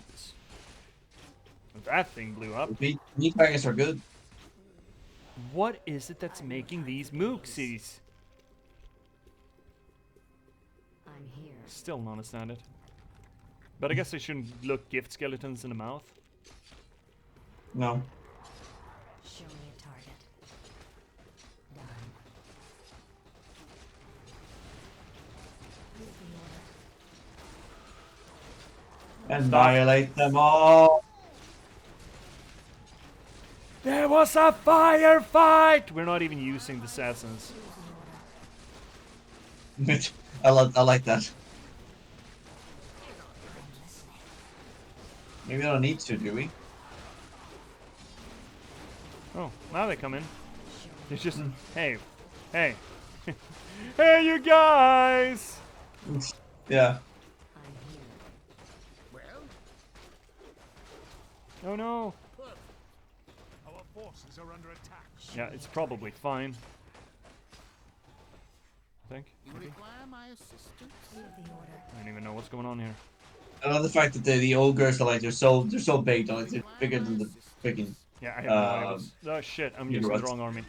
That thing blew up. Meat bangers are good. What is it that's making these mooksies? I'm here. Still don't understand it. But I guess they shouldn't look gift skeletons in the mouth. No. Show me a target. Done. Give the order. Annihilate them all. There was a firefight! We're not even using the assassins. I like that. Maybe I don't need to, do we? Oh, now they come in. It's just, hey, hey, hey, you guys! Yeah. I'm here. Well, Oh no. Our forces are under attack. Yeah, it's probably fine. I think. you Maybe. require my assistance? Give the order. I don't even know what's going on here. I love the fact that the ogres are like they're so big, like they're bigger than the freaking. Yeah, I have no idea. Oh shit, I'm using the what? wrong army.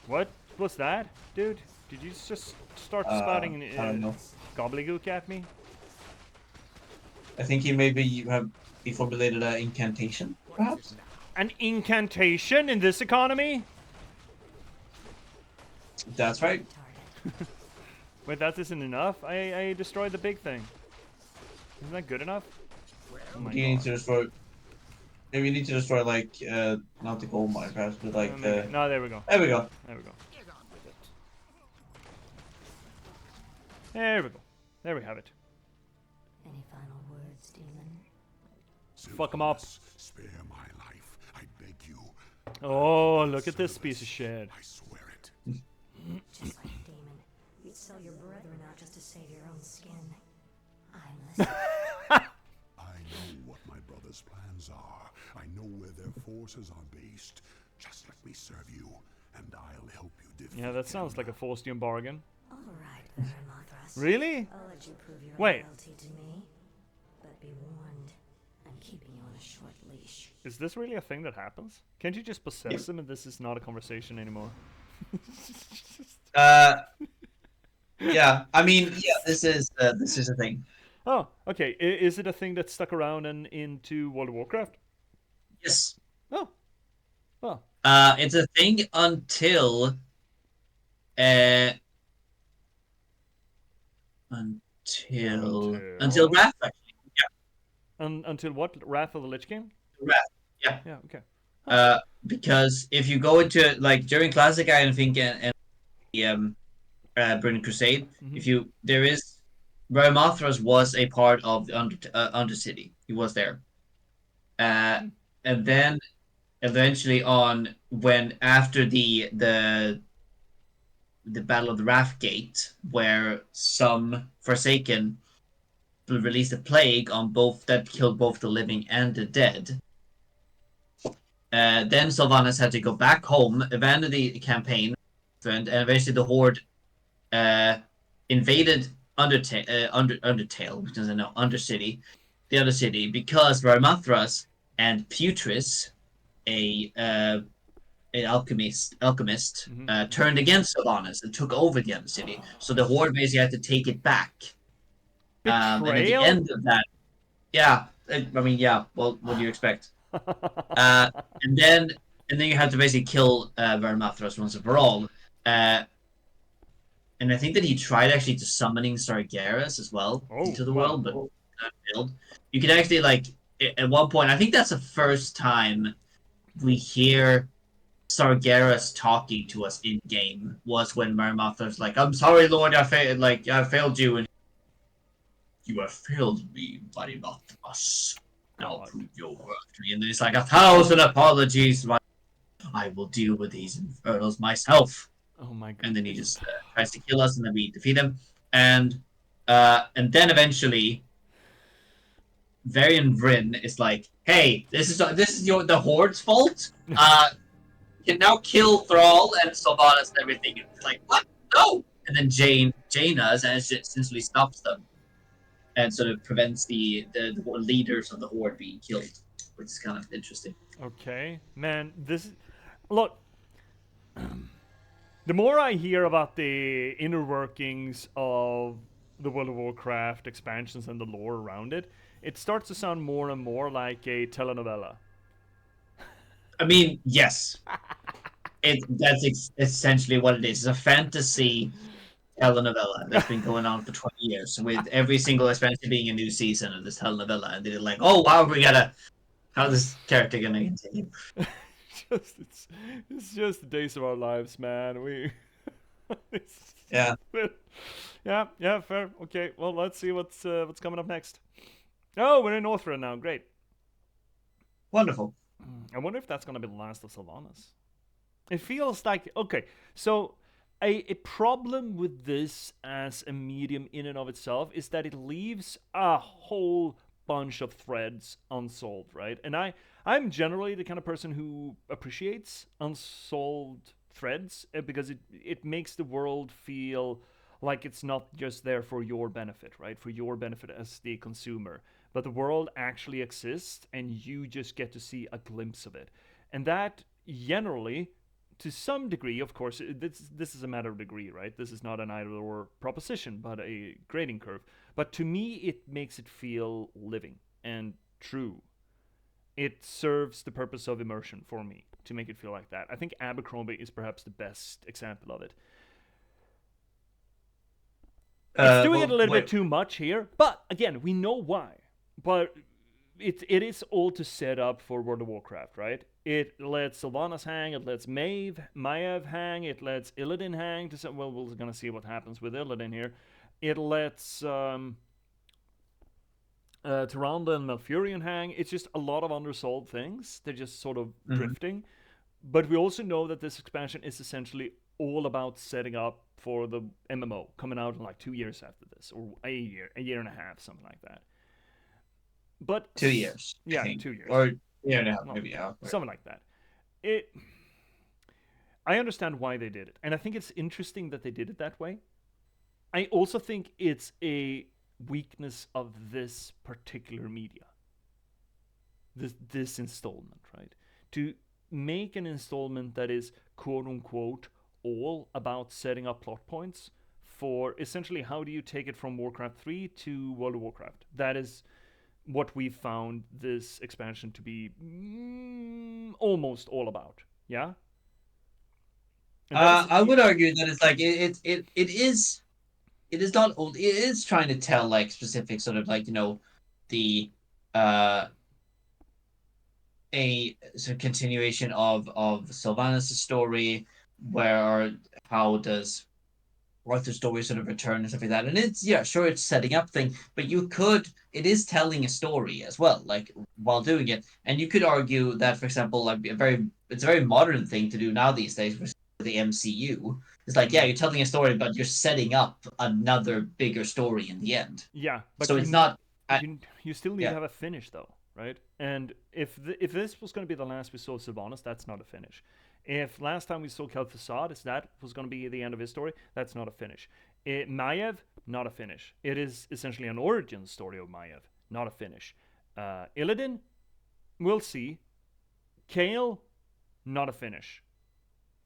What was that, dude? Did you just start spouting I don't know. gobbledygook at me? I think he formulated an incantation, perhaps. An incantation in this economy? That's right. Target. Wait, that isn't enough? I destroyed the big thing. Isn't that good enough? Oh my You need god. to destroy. Maybe you need to destroy like not the gold mine, perhaps, but like Maybe. the. No, there we go. There we go. There we go. Get on with it. There we go. There we have it. Any final words, demon? Fuck 'em up. Sylvanas, spare my life. I beg you. Oh, look at this piece of shit. I swear it. Just like a demon, you'd sell your brethren out just to save your own skin. I'm listening. I know what my brother's plans are. I know where their forces are based. Just let me serve you, and I'll help you defeat Yeah, that sounds like a Faustian bargain. All right, Mothras. Really? I'll let you prove your Wait. loyalty to me. But be warned, I'm keeping you on a short leash. Is this really a thing that happens? Can't you just possess him and this is not a conversation anymore? Yeah. I mean, yeah. This is a thing. Oh, okay. Is it a thing that stuck around and into World of Warcraft? Yes. Oh. Well. It's a thing until until Wrath, actually. Until what? Wrath of the Lich King? Wrath. Yeah. Yeah, okay. Because if you go into like during Classic, I think, and the Burning Crusade, if you there is Ramathras was a part of the Undercity. He was there, and then eventually on when after the Battle of the Wrathgate, where some Forsaken released a plague on both that killed both the living and the dead. Then Sylvanas had to go back home, abandon the campaign, and eventually the Horde invaded Undertale, which doesn't know Undercity, the other city, because Ramathras and Putris, an alchemist, turned against Sylvanas and took over the Undercity. So the Horde basically had to take it back. And at the Betrayal? end of that, yeah, I mean, yeah. Well, what do you expect? And then you have to basically kill Varmathras once and for all. And I think that he tried actually to summoning Sargeras as well into the world, but failed. You can actually like at one point. I think that's the first time we hear Sargeras talking to us in game. Was when Varmathras like, "I'm sorry, Lord, I failed you," and you have failed me, Varimathras. Now prove your worth to me. And it's like 1,000 apologies. I will deal with these infernals myself. Oh my god. And then he just tries to kill us, and then we defeat him. And then eventually, Varian Vryn is like, "Hey, this is the Horde's fault. You can now kill Thrall and Sylvanas and everything." And it's like, what? No! And then Jaina essentially stops them and sort of prevents the leaders of the Horde being killed, which is kind of interesting. Okay, man, look. The more I hear about the inner workings of the World of Warcraft expansions and the lore around it, it starts to sound more and more like a telenovela. I mean, yes, that's essentially what it is. It's a fantasy telenovela that's been going on for 20 years, with every single expansion being a new season of this telenovela, and they're like, "Oh wow, how's this character gonna continue?" It's just the days of our lives, man. Yeah. Yeah, fair. Okay, well, let's see what's coming up next. Oh, we're in Northrend now. Great. Wonderful. I wonder if that's gonna be the last of Sylvanas. It feels like okay. So a problem with this as a medium in and of itself is that it leaves a whole bunch of threads unsolved, right? And I'm generally the kind of person who appreciates unsolved threads because it makes the world feel like it's not just there for your benefit, right? For your benefit as the consumer, but the world actually exists and you just get to see a glimpse of it. And that generally, to some degree, of course, this is a matter of degree, right? This is not an either-or proposition, but a grading curve. But to me, it makes it feel living and true. It serves the purpose of immersion for me to make it feel like that. I think Abercrombie is perhaps the best example of it. It's doing it Well, a little bit wait. too much here, but again, we know why. But it is all to set up for World of Warcraft, right? It lets Sylvanas hang, it lets Maiev hang, it lets Illidan hang. Well, we're gonna see what happens with Illidan here. It lets Tyrande and Malfurion hang. It's just a lot of unresolved things. They're just sort of drifting. But we also know that this expansion is essentially all about setting up for the MMO coming out in like 2 years after this, or a year and a half, something like that. But 2 years, I yeah, think. 2 years, Or yeah, no, well, maybe yeah. something like that. It. I understand why they did it, and I think it's interesting that they did it that way. I also think it's a weakness of this particular media. This installment, right? To make an installment that is quote unquote all about setting up plot points for essentially how do you take it from Warcraft 3 to World of Warcraft. That is what we found this expansion to be almost all about. Yeah? And that I is would argue that it's like it is not old. It is trying to tell like specific sort of like the uh a sort of continuation of Sylvanas' story, where how does Arthur's story sort of return and stuff like that. And it's yeah, sure, it's setting up thing, but it is telling a story as well, like while doing it. And you could argue that, for example, like it's a very modern thing to do now these days with the MCU. It's like yeah, you're telling a story, but you're setting up another bigger story in the end. yeah, but So it's not. you still need to Yeah, have a finish though, right? And if this was going to be the last we saw of Sylvanas, that's not a finish. If last time we saw Kel'Thuzad, is that was going to be the end of his story, that's not a finish. Maiev, not a finish. It is essentially an origin story of Maiev, not a finish. Illidan, we'll see. Kale, not a finish,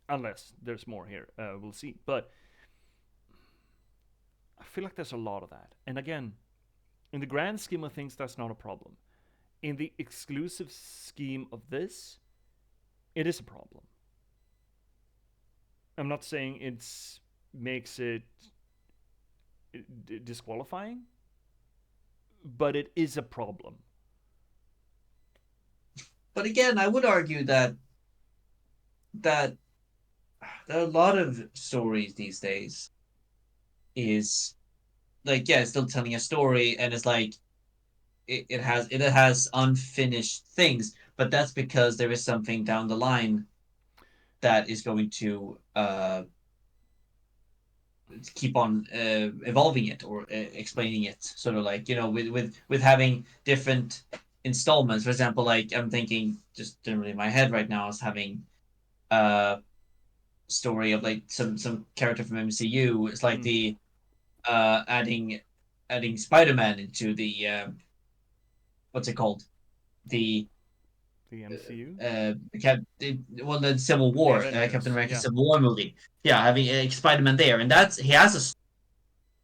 unless there's more here. We'll see. But I feel like there's a lot of that. And again, in the grand scheme of things, that's not a problem. In the exclusive scheme of this, it is a problem. I'm not saying it's makes it disqualifying, but it is a problem. but again, I would argue that there are a lot of stories these days is like yeah, it's still telling a story, and it's like it has unfinished things, but that's because there is something down the line that is going to keep on evolving it or explaining it, sort of like with having different installments. For example, like I'm thinking just generally in my head right now is having a story of like some character from MCU. It's like the adding Spider-Man into the what's it called, the The MCU, well, the Civil the War, Captain Avengers, America yeah. Civil War movie. Yeah, having Spider-Man there, and that's he has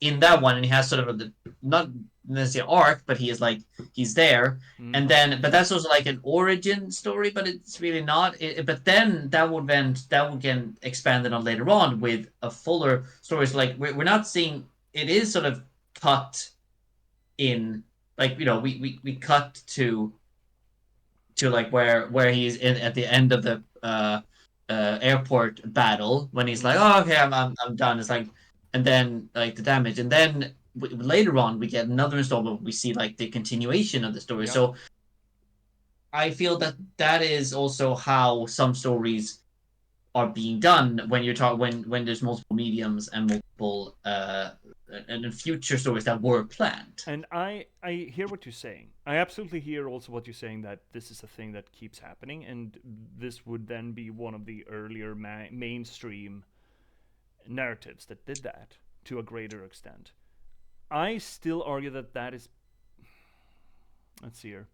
in that one, and he has sort of not necessarily arc, but he is like he's there, and then but that's also like an origin story, but it's really not. But then that would get expanded on later on with a fuller story. So like we're not seeing it is sort of cut in like we cut to like where he's in at the end of the airport battle when he's like, oh okay, I'm done. It's like, and then like the damage, and then later on we get another installment. We see like the continuation of the story. Yeah. So I feel that that is also how some stories are being done when you're talking when there's multiple mediums and multiple and future stories that were planned. And I hear what you're saying. I absolutely hear also what you're saying, that this is a thing that keeps happening, and this would then be one of the earlier mainstream narratives that did that to a greater extent. I still argue that that is. Let's see here.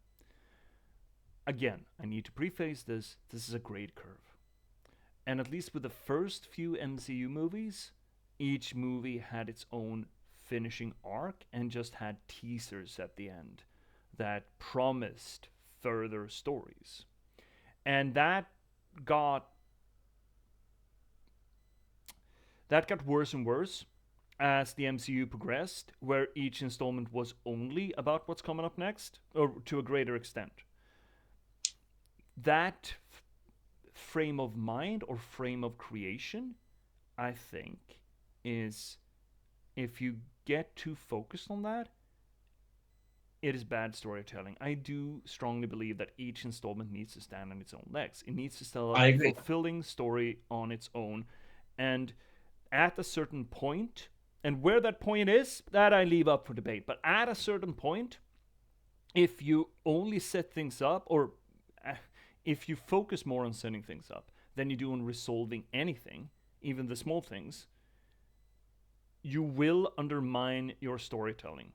Again, I need to preface this. This is a grade curve. And at least with the first few MCU movies, each movie had its own finishing arc and just had teasers at the end that promised further stories. And that got worse and worse as the MCU progressed, where each installment was only about what's coming up next, or to a greater extent. That frame of mind or frame of creation, I think, is, if you get too focused on that, it is bad storytelling. I do strongly believe that each installment needs to stand on its own legs. It needs to tell I a agree. fulfilling story on its own. And at a certain point, and where that point is, that I leave up for debate. But at a certain point, if you only set things up, or if you focus more on setting things up than you do on resolving anything, even the small things, you will undermine your storytelling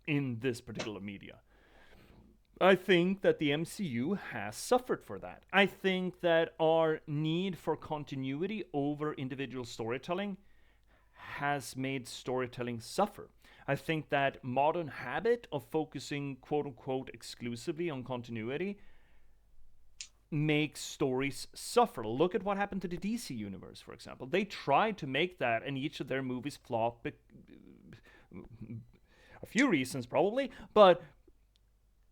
in this particular media. I think that the MCU has suffered for that. I think that our need for continuity over individual storytelling has made storytelling suffer. I think that modern habit of focusing quote unquote exclusively on continuity makes stories suffer. Look at what happened to the DC universe, for example. They tried to make that, and each of their movies flopped. A few reasons, probably, but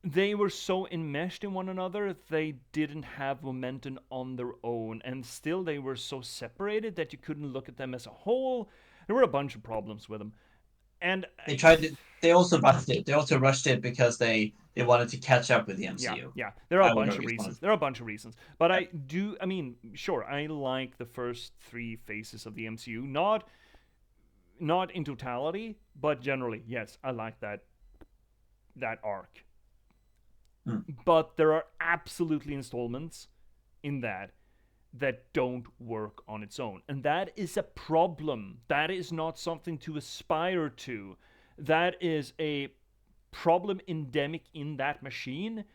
they were so enmeshed in one another, they didn't have momentum on their own, and still they were so separated that you couldn't look at them as a whole. There were a bunch of problems with them. And They also rushed it. They also rushed it because they wanted to catch up with the MCU. Yeah. There are I a would bunch of argue it's one reasons. of- There are a bunch of reasons. But I mean, sure, I like the first three phases of the MCU. Not in totality, but generally, yes, I like that arc. But there are absolutely installments in that don't work on its own. And that is a problem. That is not something to aspire to. That is a problem endemic in that machine.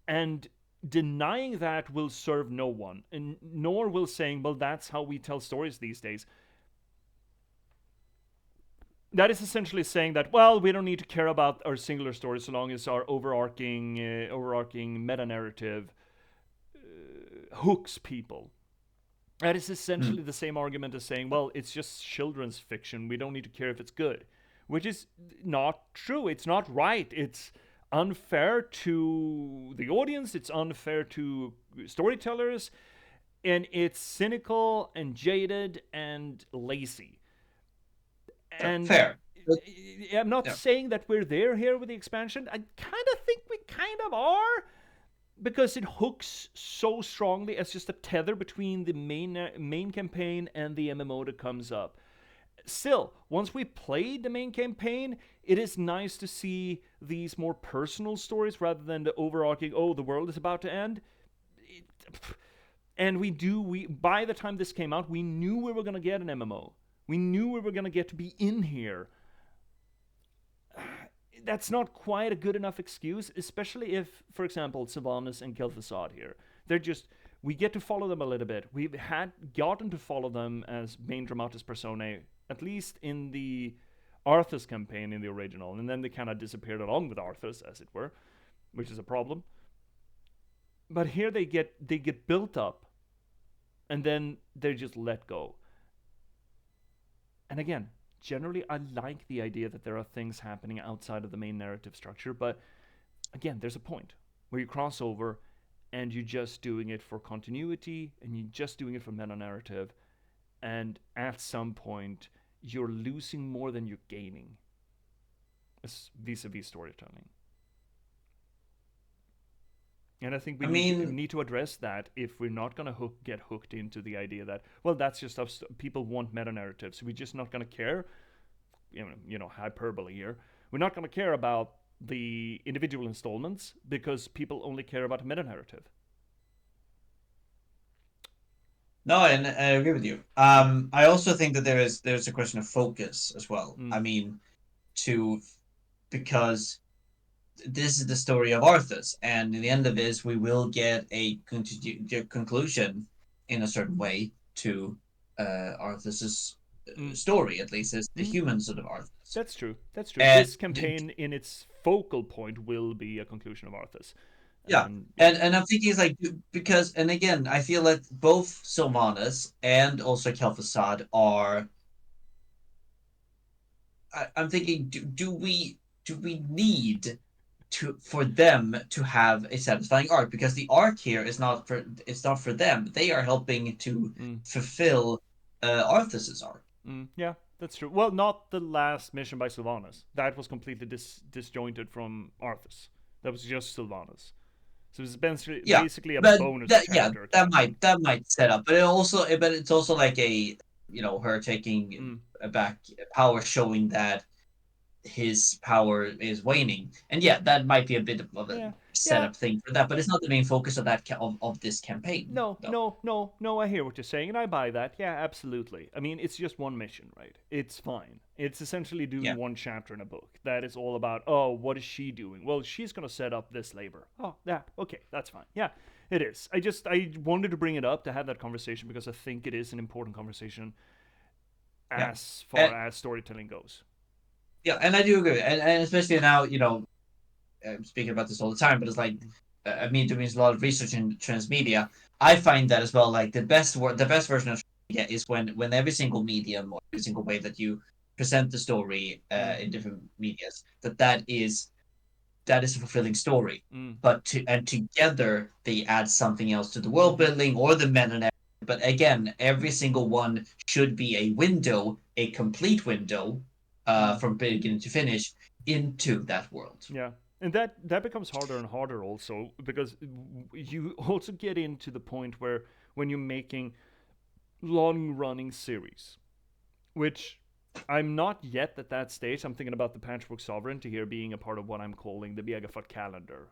And denying that will serve no one. And nor will saying, well, that's how we tell stories these days. That is essentially saying that, well, we don't need to care about our singular stories so long as our overarching meta-narrative hooks people. That is essentially the same argument as saying, well, it's just children's fiction. We don't need to care if it's good. Which is not true. It's not right. It's unfair to the audience. It's unfair to storytellers. And it's cynical and jaded and lazy. And fair. I'm not saying that we're there here with the expansion. I kind of think we kind of are, because it hooks so strongly as just a tether between the main campaign and the MMO that comes up. Still, once we played the main campaign, it is nice to see these more personal stories rather than the overarching, oh, the world is about to end. And by the time this came out, we knew we were going to get an MMO. We knew we were going to get to be in here. That's not quite a good enough excuse, especially if, for example, Sylvanas and Kel'Thuzad here. We get to follow them a little bit. We've gotten to follow them as main dramatis personae, at least in the Arthas campaign in the original, and then they kind of disappeared along with Arthas, as it were, which is a problem. But here they get built up, and then they're just let go. And again, generally, I like the idea that there are things happening outside of the main narrative structure, but again, there's a point where you cross over and you're just doing it for continuity and you're just doing it for meta-narrative, and at some point, you're losing more than you're gaining vis-a-vis storytelling. And I think we need to address that if we're not going to get hooked into the idea that, well, that's just how people want meta-narratives. So we're just not going to care, hyperbole here. We're not going to care about the individual installments because people only care about the meta-narrative. No, and I agree with you. I also think that there's a question of focus as well. I mean, because this is the story of Arthas, and in the end of this, we will get a conclusion in a certain way to Arthas's story, at least as the human sort of Arthas. That's true. This campaign, in its focal point, will be a conclusion of Arthas. Yeah, and I'm thinking it's like, because, and again, I feel like both Sylvanas and also Kel'Thuzad are I'm thinking, do we need for them to have a satisfying arc, because the arc here is not for it's not for them. They are helping to Mm. fulfill Arthas's arc. Yeah, that's true. Well, not the last mission by Sylvanas. That was completely disjointed from Arthas. That was just Sylvanas. So it's Yeah, basically a but bonus chapter. that Kind of. that might set up, but it's also like a, her taking Mm. back power, showing that his power is waning, and yeah, that might be a bit of a Yeah, yeah. setup thing for that, but it's not the main focus of of this campaign, No, though. no, no, no. I hear what you're saying, and I buy that. Yeah, absolutely. I mean, it's just one mission, right? It's fine. It's essentially doing Yeah, one chapter in a book that is all about, oh, what is she doing? Well, she's gonna set up this labor. Oh, yeah, okay, that's fine. Yeah, it is. I wanted to bring it up to have that conversation because I think it is an important conversation yeah, as far and as storytelling goes. yeah, and I do agree, and especially now, I'm speaking about this all the time, but it's like, me doing a lot of research in transmedia. I find that as well. Like the best version of transmedia is when every single medium or every single way that you present the story Mm, in different medias, that is a fulfilling story. mm, And together they add something else to the world building or the meta narrative. But again, every single one should be a window, a complete window, mm. from beginning to finish into that world. Yeah, and that becomes harder and harder also because you also get into the point where when you're making long running series, which I'm not yet at that stage. I'm thinking about the Patchwork Sovereignty here being a part of what I'm calling the Biagafat calendar.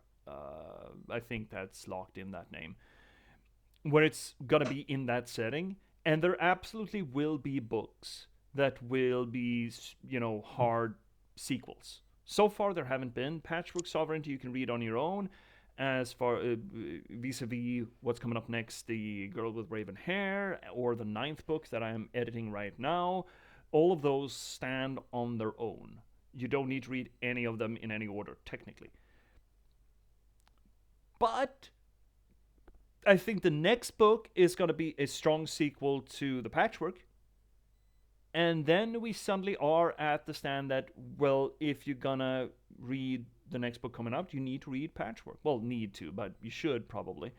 I think that's locked in that name, where it's gonna be in that setting, and there absolutely will be books that will be, hard sequels. So far, there haven't been. Patchwork Sovereignty you can read on your own. As far vis-a-vis what's coming up next, the Girl with Raven Hair, or the ninth book that I am editing right now, all of those stand on their own. You don't need to read any of them in any order, technically. But I think the next book is going to be a strong sequel to the Patchwork. And then we suddenly are at the stand that, well, if you're going to read the next book coming up, you need to read Patchwork. Well, need to, but you should probably.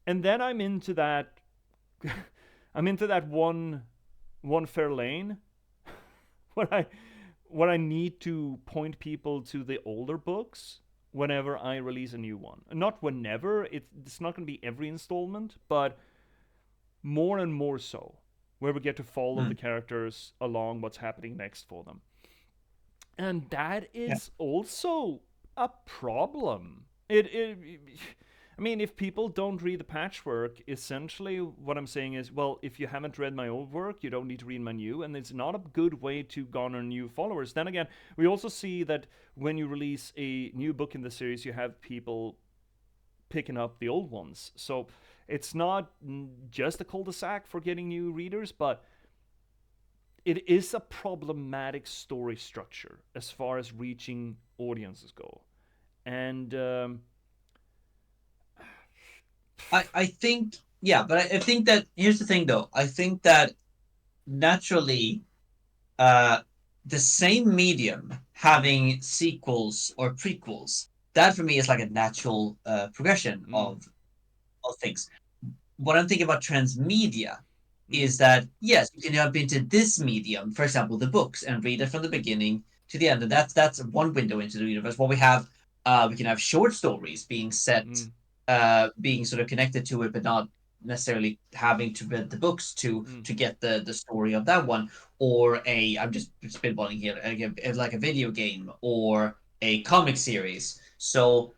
And then I'm into that. I'm into that one fair lane where I need to point people to the older books whenever I release a new one. Not whenever, it's not going to be every installment, but more and more so, where we get to follow the characters along what's happening next for them. And that Yeah. is also a problem. It I mean, if people don't read the Patchwork, essentially what I'm saying is, well, if you haven't read my old work, you don't need to read my new, and it's not a good way to garner new followers. Then again, we also see that when you release a new book in the series, you have people picking up the old ones. So it's not just a cul-de-sac for getting new readers, but it is a problematic story structure as far as reaching audiences go. And I think, yeah, but I think that here's the thing, though. I think that naturally, uh, the same medium having sequels or prequels, that for me is like a natural progression of things. What I'm thinking about transmedia is that yes, you can jump into this medium, for example, the books, and read it from the beginning to the end, and that's one window into the universe. What we can have short stories being set, being sort of connected to it, but not necessarily having to read the books to get the story of that one, or a I'm just spitballing here, like a video game or a comic series. So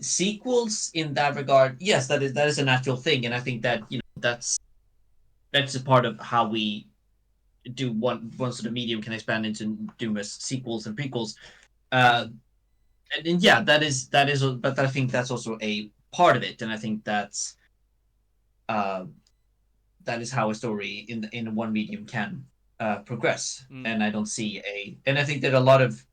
sequels in that regard, yes, that is a natural thing, and I think that that's a part of how we do one sort of medium can expand into numerous sequels and prequels. And yeah, that is, but I think that's also a part of it, and I think uh, that is how a story in one medium can progress. And I don't see and I think that a lot of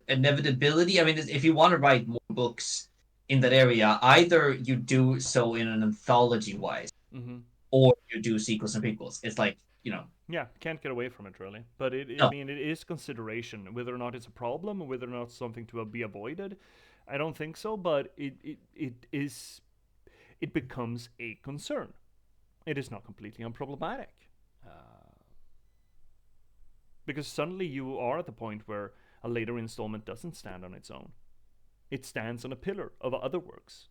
inevitability. I mean, if you want to write more books in that area, either you do so in an anthology wise, mm-hmm. or you do sequels and prequels. It's like Yeah, can't get away from it really. But I No. mean, it is consideration whether or not it's a problem or whether or not it's something to be avoided. I don't think so, but it becomes a concern. It is not completely unproblematic. Because suddenly you are at the point where a later installment doesn't stand on its own. It stands on a pillar of other works.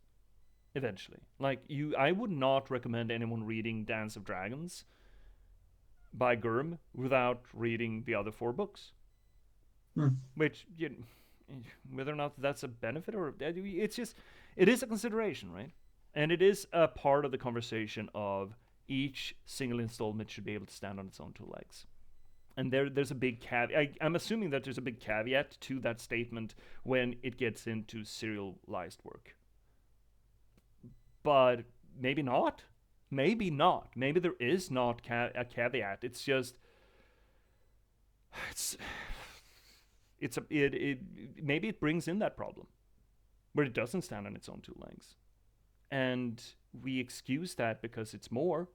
Eventually, I would not recommend anyone reading Dance of Dragons by Gurm without reading the other 4 books. Which, whether or not that's a benefit or it's just, it is a consideration, right? And it is a part of the conversation of each single installment should be able to stand on its own 2 legs. And there's a big caveat. I'm assuming that there's a big caveat to that statement when it gets into serialized work. But maybe not. Maybe not. Maybe there is not a caveat. It's just maybe it brings in that problem where it doesn't stand on its own 2 legs, and we excuse that because it's more,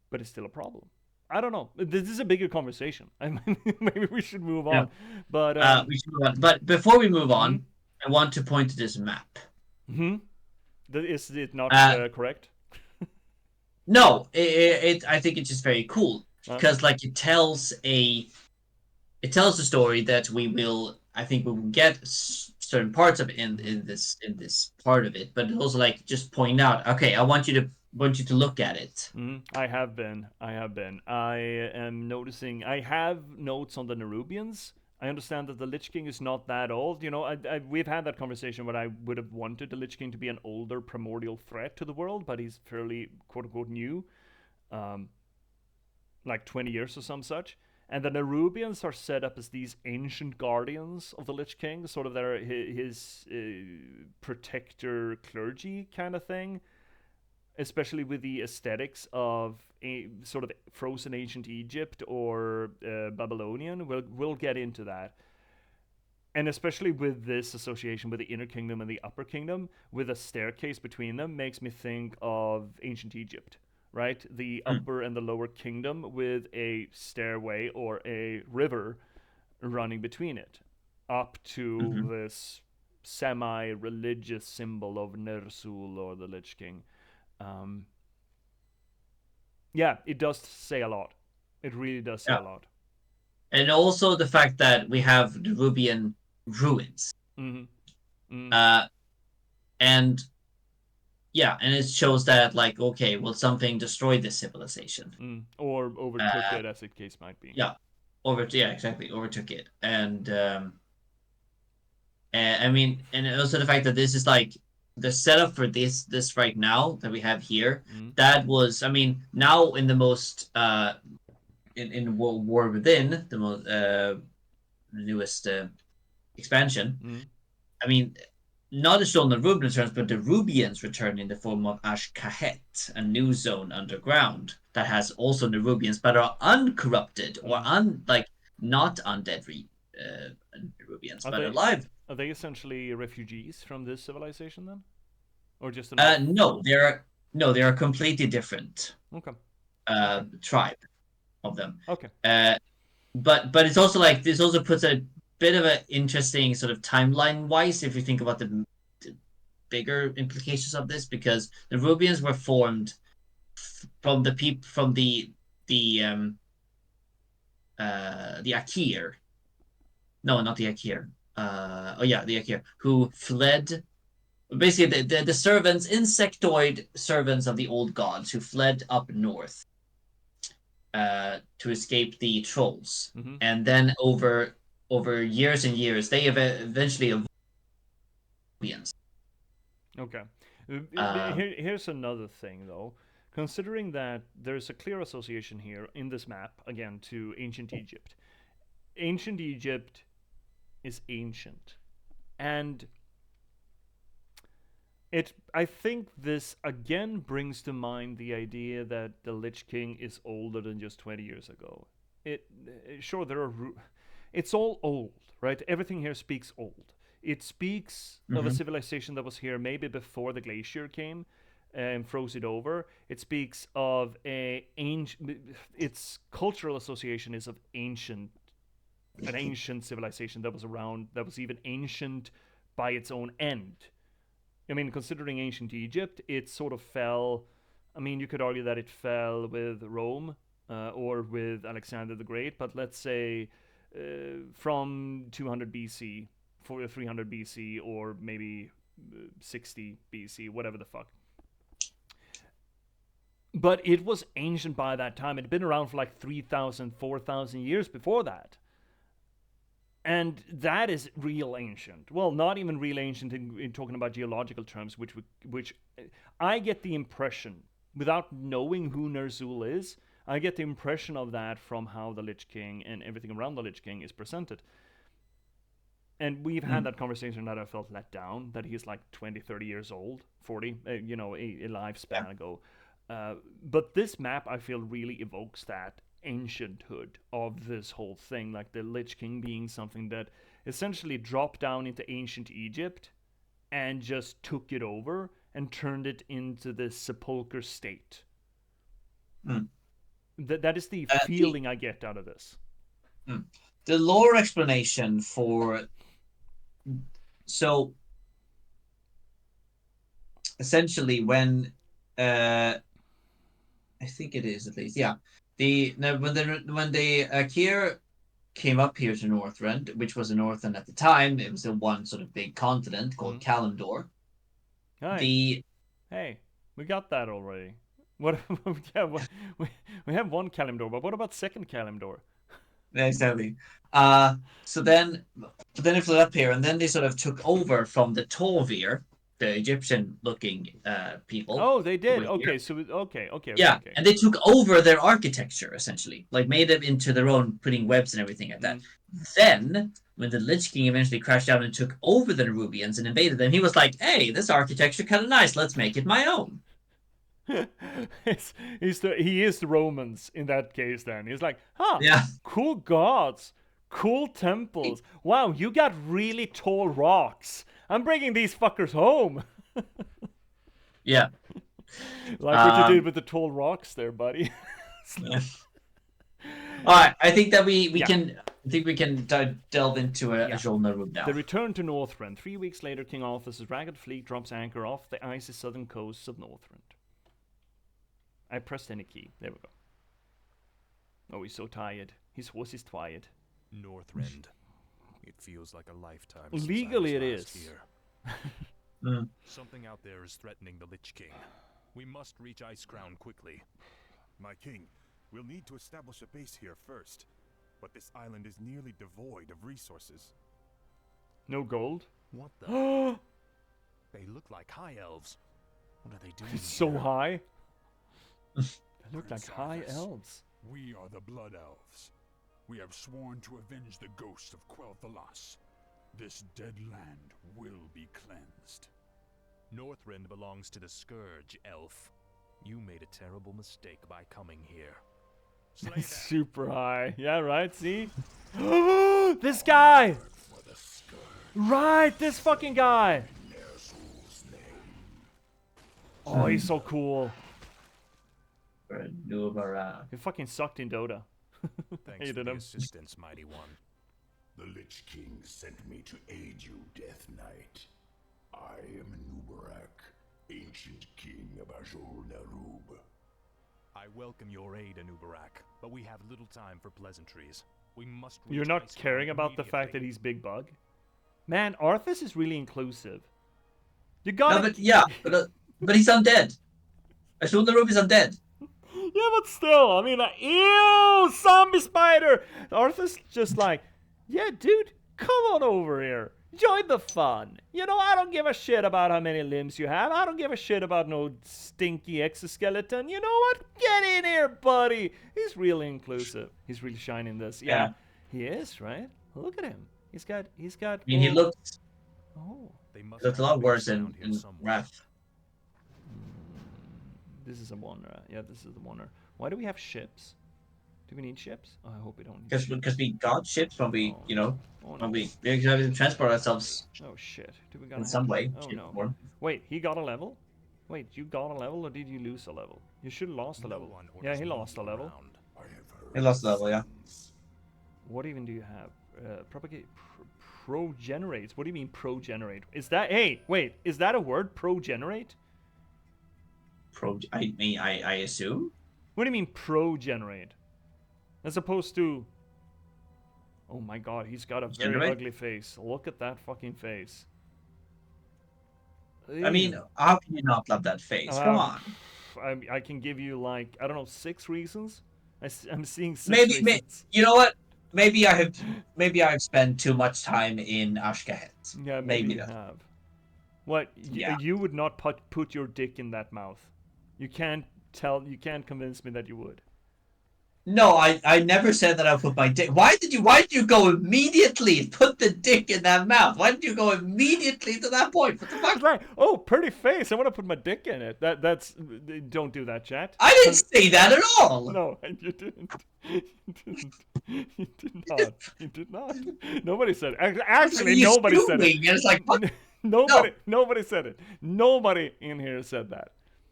but it's still a problem. I don't know. This is a bigger conversation. I mean, maybe we should move on. But we should move on. But before we move on, I want to point to this map. Is it not correct? No, I think it's just very cool because it tells a story that I think we will get certain parts of it in this part of it, but it also just point out, okay, I want you to look at it. I have been. I am noticing. I have notes on the Nerubians. I understand that the Lich King is not that old. We've had that conversation where I would have wanted the Lich King to be an older primordial threat to the world, but he's fairly quote-unquote new. 20 years or some such. And the Nerubians are set up as these ancient guardians of the Lich King, sort of his protector clergy kind of thing, especially with the aesthetics of a sort of frozen ancient Egypt or Babylonian. We'll get into that. And especially with this association with the Inner Kingdom and the Upper Kingdom, with a staircase between them, makes me think of ancient Egypt. Right? The upper and the lower kingdom with a stairway or a river running between it up to this semi-religious symbol of Ner'zhul or the Lich King. Yeah, it does say a lot. It really does say a lot. And also the fact that we have Nerubian ruins. And yeah, and it shows that okay, well, something destroyed this civilization, or overtook it, as the case might be. Yeah, exactly, overtook it, and I mean, and also the fact that this is the setup for this right now that we have here. That was, I mean, now in the most in War Within, the most newest expansion. I mean, not as shown the Rubian returns, but the Rubians return in the form of Ash-Kahet, a new zone underground that has also the Rubians, but are uncorrupted or not undead Rubians, but alive. Are they essentially refugees from this civilization then, or just no, they are completely different. Okay. Tribe of them. Okay. But it's also this also puts a bit of an interesting sort of timeline wise if you think about the bigger implications of this, because the Rubians were formed from the Akir. No, not the Akir. The Akir, who fled. Basically, the servants, insectoid servants of the old gods, who fled up north to escape the trolls, and then over years and years, they have eventually evolved. Okay. Here's another thing, though. Considering that there's a clear association here in this map, again, to ancient Egypt. Ancient Egypt is ancient. And I think this, again, brings to mind the idea that the Lich King is older than just 20 years ago. Sure, it's all old, right? Everything here speaks old. It speaks of a civilization that was here maybe before the glacier came, and froze it over. It speaks of a ancient. Its cultural association is of an ancient civilization that was around, that was even ancient by its own end. I mean, considering ancient Egypt, it sort of fell. I mean, you could argue that it fell with Rome or with Alexander the Great, but let's say from 200 BC, 300 BC, or maybe 60 BC, whatever the fuck. But it was ancient by that time. It had been around for like 3,000, 4,000 years before that. And that is real ancient. Well, not even real ancient in talking about geological terms, which I get the impression, without knowing who Ner'zhul is, I get the impression of that from how the Lich King and everything around the Lich King is presented. And we've had that conversation that I felt let down, that he's like 20, 30 years old, 40, a lifespan ago. But this map, I feel, really evokes that ancienthood of this whole thing, like the Lich King being something that essentially dropped down into ancient Egypt and just took it over and turned it into this sepulcher state. That is the feeling I get out of this. The lore explanation for... So, essentially, when... I think it is, at least, yeah. When the Akir came up here to Northrend, which was a Northrend at the time, it was the one sort of big continent called Kalimdor. Hey, we got that already. What? Yeah, we have one Kalimdor, but what about second Kalimdor? Exactly. So then it flew up here, and then they sort of took over from the Tovir, the Egyptian-looking people. Oh, they did. Okay, okay. Yeah, and they took over their architecture, essentially, like made them into their own, putting webs and everything like that. Then, when the Lich King eventually crashed down and took over the Nerubians and invaded them, he was like, "Hey, this architecture kind of nice. Let's make it my own." He is the Romans in that case. Then he's like, yeah, cool gods, cool temples. Wow, you got really tall rocks. I'm bringing these fuckers home. Yeah. Like what you did with the tall rocks there, buddy. Yeah. All right, I think that we can delve into a Azul-Nerub now. The return to Northrend. 3 weeks later, King Arthur's ragged fleet drops anchor off the icy southern coasts of Northrend. I pressed any key. There we go. Oh, he's so tired. His horse is tired. Northrend. It feels like a lifetime. Legally, it is. Here. Something out there is threatening the Lich King. We must reach Icecrown quickly. My king, we'll need to establish a base here first. But this island is nearly devoid of resources. No gold? What the? They look like high elves. What are they doing? It's so high. They look like high Arthas, elves. We are the Blood Elves. We have sworn to avenge the ghost of Quel'Thalas. This dead land will be cleansed. Northrend belongs to the Scourge, elf. You made a terrible mistake by coming here. It's super high. Yeah, right? See? This guy! Right, this fucking guy! Oh, he's so cool. He fucking sucked in Dota. Thanks for the assistance, mighty one. The Lich King sent me to aid you, Death Knight. I am Anubarak, ancient king of Azul-Nerub. I welcome your aid, Anubarak, but we have little time for pleasantries. We must reach You're not Icecrown caring about the fact that immediately. he's Big Bug? Man, Arthas is really inclusive. You got No, but he's undead. Azul-Nerub is undead. Yeah, but still, I mean, like, ew, zombie spider! Arthur's just like, yeah, dude, come on over here. Join the fun. You know, I don't give a shit about how many limbs you have. I don't give a shit about no stinky exoskeleton. You know what? Get in here, buddy. He's really inclusive. He's really shining this. Yeah, he is, right? Look at him. He's got. I mean, he looks. Oh, They must Looks a have lot base worse around in here somewhere. Wrath. this is a wonder. Yeah, this is the wonder. Why do we have ships? Do we need ships? Oh, I hope we don't need ships. Because we got ships when we, Oh. you know, Oh, when no. we have to transport ourselves Oh shit! Do we gotta in have some to- way. Oh shape, no! or form. Wait, he got a level? Wait, you got a level or did you lose a level? You should have lost a No level. one Yeah, orders he me lost a level. around. I have heard He lost a level, yeah. sons. What even do you have? Propagate. Progenerate. What do you mean progenerate? Is that. Hey, wait. Is that a word? Progenerate? I mean, I assume. What do you mean progenerate? As opposed to. Oh my god, he's got a very Generate? ugly face. Look at that fucking face. I mean, Ew. how can you not love that face? Come on. I can give you like I don't know 6 reasons. I'm seeing 6 Maybe, reasons. you know what? Maybe I've spent too much time in Ashkahet. Yeah, maybe you that. have. What? Yeah. You would not put your dick in that mouth. You can't convince me that you would. No, I never said that I put my dick. Why did you go immediately and put the dick in that mouth? Why did you go immediately to that point? What the fuck? It's like, oh, pretty face. I want to put my dick in it. That's don't do that, chat. I didn't say that at all. No, you didn't. You didn't. You did not. You did not. Nobody said it. Actually, You're nobody said it. assuming, and it's like, what? Nobody said it. Nobody in here said that.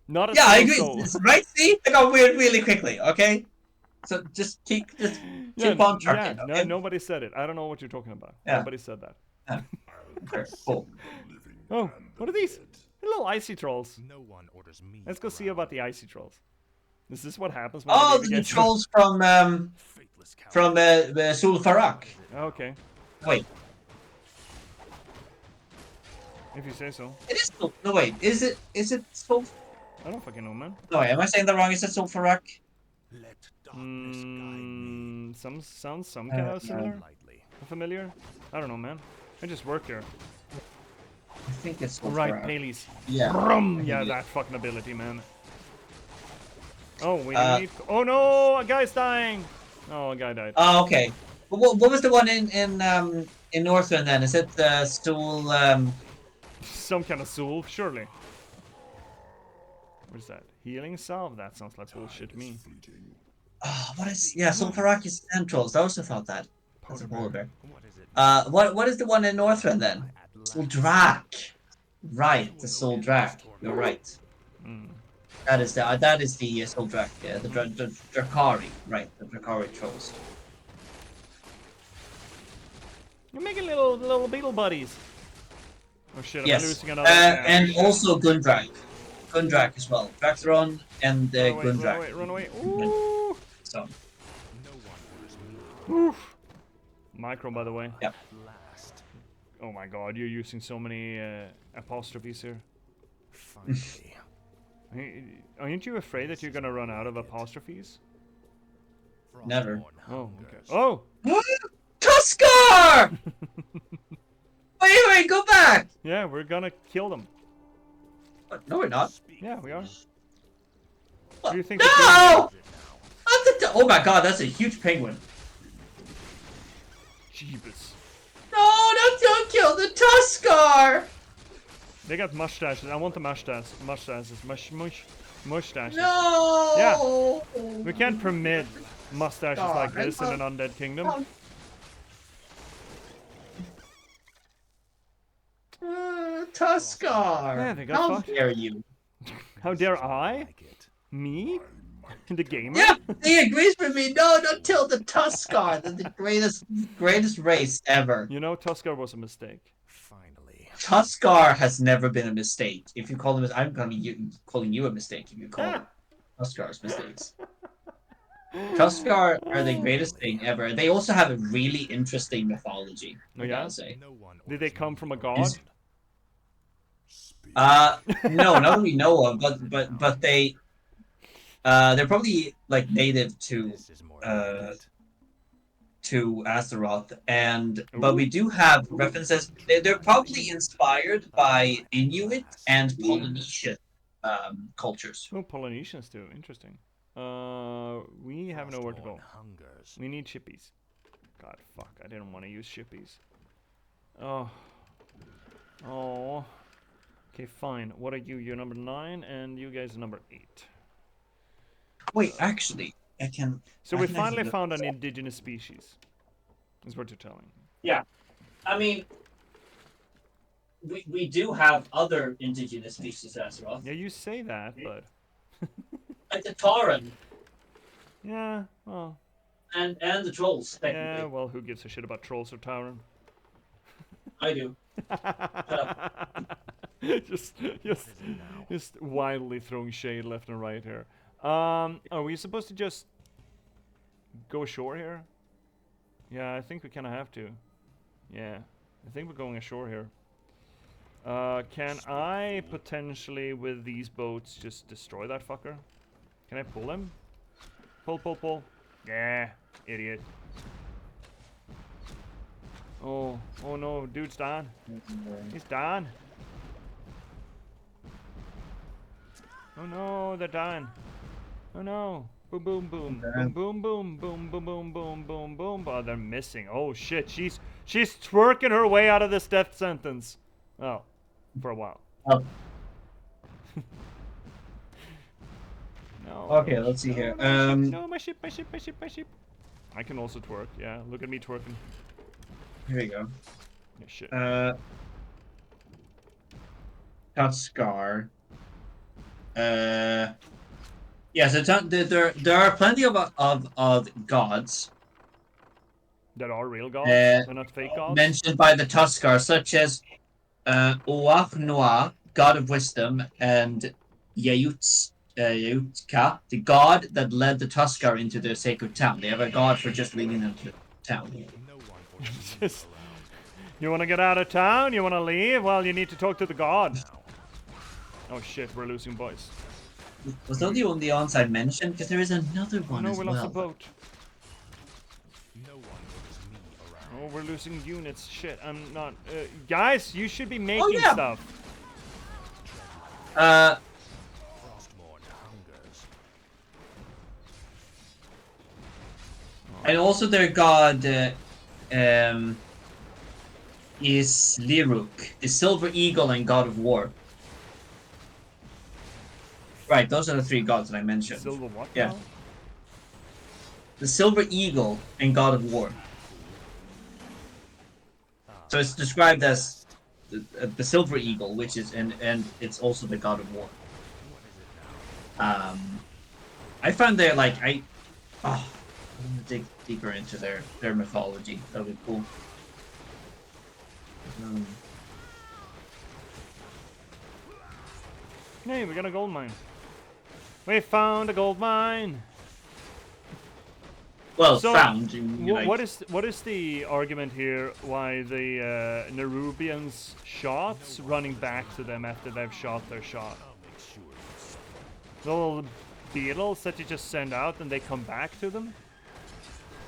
Not a Yeah, I single agree. soul. Right? See, I got weird really quickly. Okay, so just keep on trucking. Yeah, Okay? nobody said it. I don't know what you're talking about. Yeah. Nobody said that. Okay, cool. Oh, what are these? They're little icy trolls. No one orders me. Let's go see around. about the icy trolls. Is this what happens when Oh, the the gets trolls from Faithless coward. Sul Farak. Okay, Wait, if you say so. it is Sul. No, wait, is it Sul? I don't fucking know, man. No, wait, am I saying that wrong? Is it Sul Farak? Let darkness guide me. Some kind of similar, Lightly. familiar. I don't know, man. I just work here. I think it's Sul Right, Farak. Paleys. Yeah. Brum! Yeah, it is. that fucking ability, man. Oh, we need. Uh, Oh no, a guy's dying. Oh, a guy died. Oh, okay. What was the one in Northern then? Is it Sul? Some kind of soul, surely. What is that? Healing salve? That sounds like bullshit to me. Oh, what is? Yeah, Sul Farak is Centrals. I also thought that. That's a polar bear. What is it? What is the one in Northern then? Sul Drak. Right, the Sul Drak. You're right. That is the Sul Drak. Yeah, the Drakari. Right, the Drakari trolls. You're making little beetle buddies. Oh shit! I'm Yes, losing another. and also Gundrak. Gundrak as well. Drakthron and Gundrak. Run away! Ooh! So, No one orders me. Oof. Micro, by the way. Yep. Last. Oh my god, you're using so many apostrophes here. Finally. Aren't you afraid that you're gonna run out of apostrophes? Never. Oh, okay. Oh! Tuskar! Wait, go back! Yeah, we're gonna kill them. What? No, we're not. Yeah, we are. What? Do you think? No! Oh my god, that's a huge penguin. Jeebus. No, don't kill the Tuskar! They got mustaches. I want the mustaches. Mustaches. No! Yeah. We can't permit mustaches God, like this in I an undead kingdom. Tuskar! Yeah, they got How fucked. dare you? How dare I? Like it. Me? The gamer? Yeah, he agrees with me. No, don't kill the Tuskar. They're the greatest race ever. You know, Tuskar was a mistake. Finally. Tuskar has never been a mistake. If you call them, I'm gonna be calling you a mistake if you call them Tuskar's mistakes. Tuskar are the greatest thing ever. They also have a really interesting mythology. Oh, I yeah? gotta say. No one Did they orders come me from a around. god? No, not that we know of, but they're probably like native to This is more like it. Azeroth, but we do have references. They're probably inspired by Inuit and Polynesian cultures. Oh, Polynesians too. Interesting. We have nowhere to go. Frostborn hungers. We need shippies. God, fuck. I didn't want to use shippies. Oh. Oh. Okay, fine. What are you? You're number 9, and you guys are number 8. Wait, actually, I can. So I we can finally actually found look an this up. indigenous species. Is what you're telling. Yeah, I mean, we do have other indigenous species in Azeroth. Yeah, you say that, but Like the Tauren yeah, well, and the trolls, yeah, technically. well, who gives a shit about trolls or Tauren? I do. just, just, just wildly throwing shade left and right here. Are we supposed to just go ashore here? Yeah, I think we kind of have to. Yeah, I think we're going ashore here. Can I potentially, with these boats, just destroy that fucker? Can I pull him? Pull, pull, pull. Yeah, idiot. Oh, oh no, dude's down. He's down. Oh no, they're dying. Oh no. Boom, boom, boom. Boom, boom, boom, boom, boom, boom, boom, boom, boom. Oh, they're missing. Oh shit, she's twerking her way out of this death sentence. Oh, for a while. Oh. No. Okay, let's see here. No, my ship, my ship, my ship, my ship. I can also twerk. Yeah, look at me twerking. Here we go. Yeah, shit. Tuskar. Yeah, so there are plenty of gods That are real gods. They're not fake gods. mentioned by the Tuskar, such as Uach Noa, god of wisdom, and Yautka, the god that led the Tuskar into their sacred town. They have a god for just leading them to the town. Just, you want to get out of town? You want to leave? Well, you need to talk to the god. Oh shit, we're losing boys. Was that the only onside mentioned? Because there is another one no, as we well. lost a boat. Oh, we're losing units. Shit, I'm not. Guys, you should be making stuff. And also their god is Liruk, the Silver Eagle and God of War. Right, those are the three gods that I mentioned. Silver what? Yeah. The Silver Eagle and God of War. So it's described as the Silver Eagle, which is and it's also the God of War. I found their I'm gonna dig deeper into their mythology. That'll be cool. Hey, we got a gold mine. We found a gold mine. Well, so, found. What is the argument here? Why the Nerubians' shots running back to them after they've shot their shot? The little beetles that you just send out and they come back to them.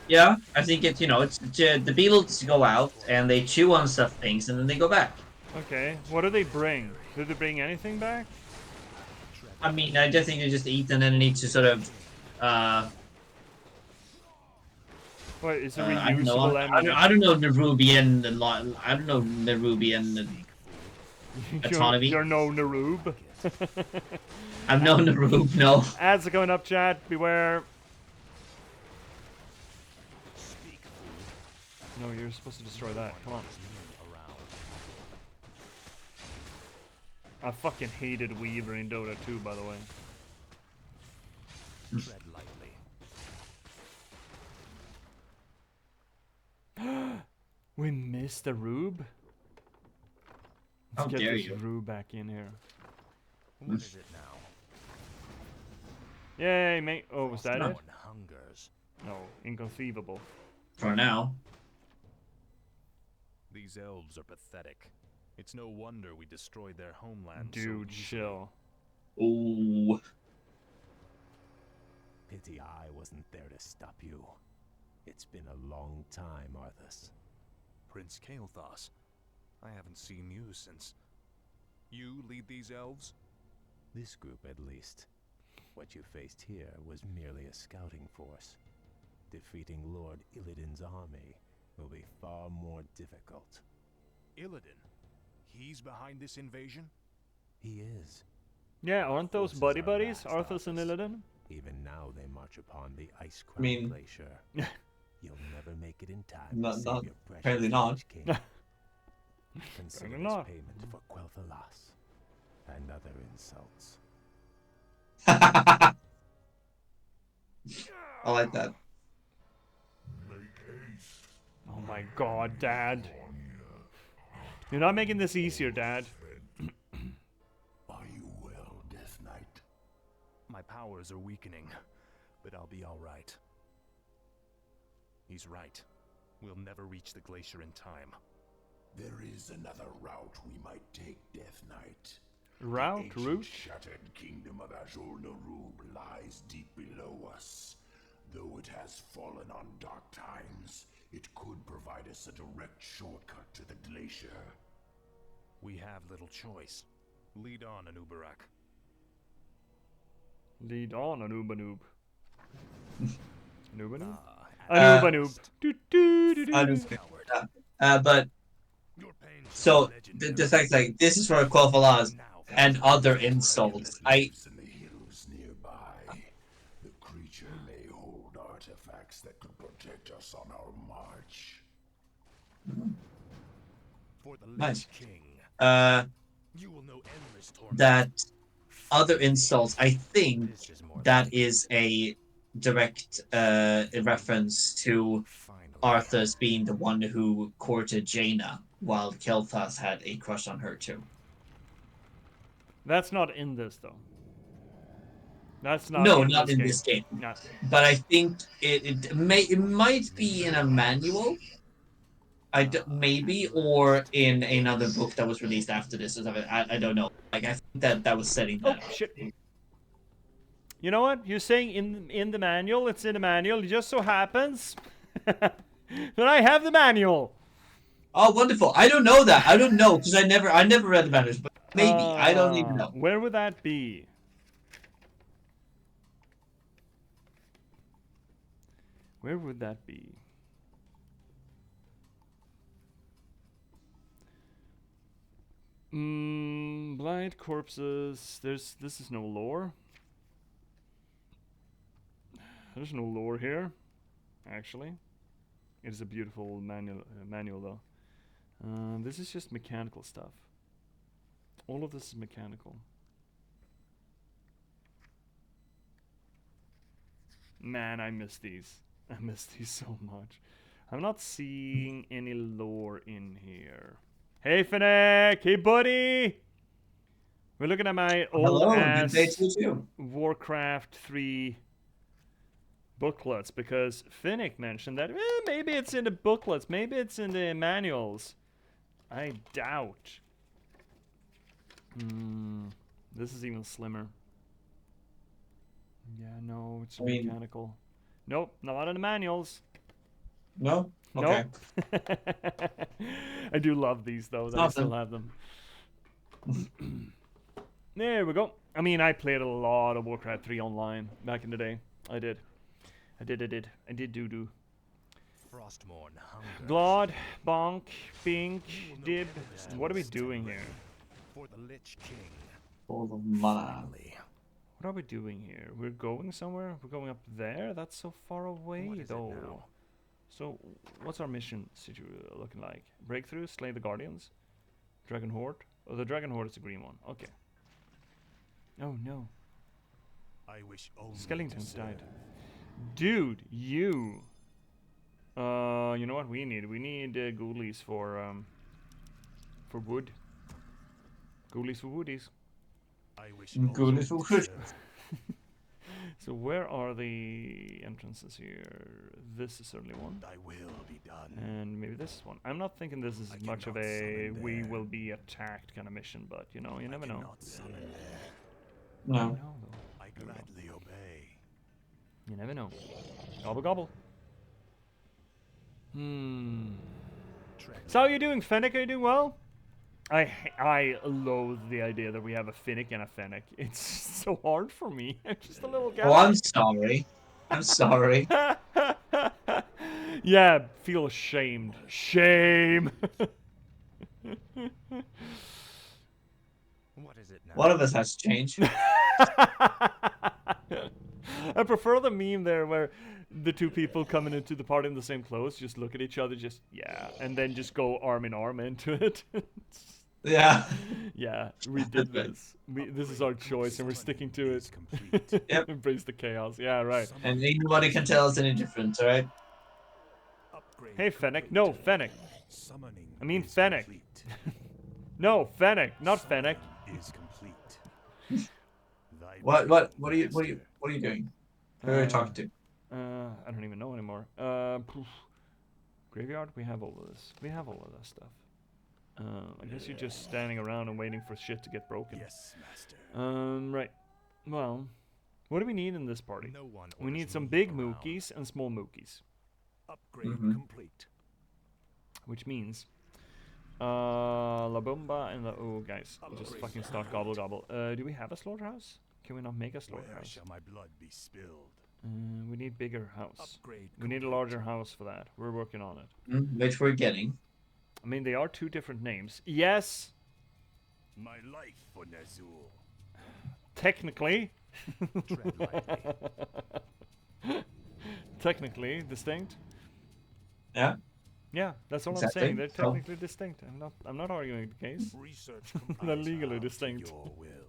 Yeah, I think it's the beetles go out and they chew on stuff things and then they go back. Okay, what do they bring? Do they bring anything back? I mean, I just think they just eat and then need to sort of. What is it reusable? I don't know Nerubian. I don't know Nerubian autonomy. You're no Nerub. I'm no Nerub. No. Ads are going up, chat. Beware. No, you're supposed to destroy that. Come on. I fucking hated Weaver in Dota 2, by the way. Tread lightly. We missed the Rube? How Let's get dare this you. Rube back in here. What is it now? Yay, mate. Oh, was that it? Hungers. No, inconceivable. For now. These elves are pathetic. It's no wonder we destroyed their homeland. Dude, chill. Ooh. Pity I wasn't there to stop you. It's been a long time, Arthas. Prince Kael'thas, I haven't seen you since. You lead these elves? This group, at least. What you faced here was merely a scouting force. Defeating Lord Illidan's army will be far more difficult. Illidan? He's behind this invasion? He is. Yeah, aren't those Forces buddy are buddies, vast, Arthas and Arthas. Illidan? Even now they march upon the Ice Crown mean- Glacier. You'll never make it in time Not- to save not- your precious apparently not. Lich King. Consider Better this not. payment for Quel'Thalas and other insults. I like that. Oh my god, Dad. You're not making this easier, Dad. Are you well, Death Knight? My powers are weakening, but I'll be all right. He's right. We'll never reach the glacier in time. There is another route we might take, Death Knight. Route? The Route? ancient shattered kingdom of Azul-Narub lies deep below us. Though it has fallen on dark times, it could provide us a direct shortcut to the glacier. We have little choice. Lead on, Anubarak. Lead on, Anubanoob. Anubanoob? Uh, Anubanoob. Do, do, do, do, I do. don't- but Your pain shall so be the legendary. thing's like this is for Quel'Thalas Now, and other insults. I Lives in the hills nearby. The creature may hold artifacts that could protect us on our march. for the Nice. Lich King, uh you will know endless torment. that other insults. I think This is more that like is a direct reference to Finally. Arthas being the one who courted Jaina, while Kel'Thas had a crush on her too. That's not in this, though. That's not No, in not this in game. this game. No. But I think it might be in a manual. Maybe or in another book that was released after this or something. I don't know. Like I think that was setting Oh, that up. shit. You know what? You're saying in the manual. It's in the manual. It just so happens that I have the manual. Oh, wonderful! I don't know that. I don't know because I never read the manuals. But maybe I don't even know. Where would that be? Where would that be? Blind corpses. This is no lore. There's no lore here, actually. It is a beautiful manual though. This is just mechanical stuff. All of this is mechanical. Man, I miss these. I miss these so much. I'm not seeing any lore in here. Hey, Fennec! Hey, buddy! We're looking at my old Hello, ass good day to you too. Warcraft 3 booklets because Finnick mentioned that maybe it's in the booklets, maybe it's in the manuals. I doubt. This is even slimmer. Yeah, no, it's mechanical. Nope, not in the manuals. No. Okay. Nope. I do love these though. That I still have them. There we go. I mean, I played a lot of Warcraft 3 online back in the day. I did do. Frostmourne hunger. Glod, Bonk, Bink, Dib. What are we doing here? For the Lich King. Full of mana. Finally. What are we doing here? We're going somewhere? We're going up there? That's so far away What is it though. now? So, what's our mission looking like? Breakthrough, slay the Guardians, Dragon Horde. Oh, the Dragon Horde is the green one. Okay. Oh no, I wish only Skeletons to died. serve. Dude, you. You know what we need? We need ghoulies for wood. Ghoulies for woodies. I wish Ghoulies for only to wood. serve. So where are the entrances here? This is certainly one. Thy will be done. And maybe this is one. I'm not thinking this is I much of cannot a summon we there. will be attacked kind of mission, but you know, you never know. Cannot summon there. You No. never know, though. I gladly obey. You never know. Gobble gobble. Tread So how are you doing, Fennec? Are you doing well? I loathe the idea that we have a Finnick and a Fennec. It's so hard for me. I'm just a little guy. Oh, I'm sorry. I'm sorry. Yeah, feel ashamed. Shame. What is it now? One of us has to change. I prefer the meme there where the two people coming into the party in the same clothes just look at each other, just and then just go arm in arm into it. Yeah. Yeah, we did this. This is our choice, and we're sticking to it. Yep. Embrace the chaos. Yeah, right. And nobody can tell us any different, all right? Hey, Fennec. No, Fennec. I mean Fennec. No, Fennec, not Fennec. Is complete. What are you doing? Who are you talking to? I don't even know anymore. Graveyard. We have all of this. We have all of that stuff. I guess you're just standing around and waiting for shit to get broken. Yes, master. Right. Well, what do we need in this party? No one We need orders some me big around. mookies and small mookies, Upgrade Mhm. complete. which means La Bomba and the guys, just fucking start gobble gobble. Do we have a slaughterhouse? Can we not make a Where slaughterhouse? shall my blood be spilled? We need bigger house. Upgrade We need a complete. larger house for that. We're working on it. Which we're getting. I mean, they are two different names. Yes, My life for Nazul. technically. Tread lightly. Technically distinct. Yeah. Yeah, that's all Exactly. I'm saying. They're So- technically distinct. I'm not arguing the case. Research They're complete. legally To distinct. your will.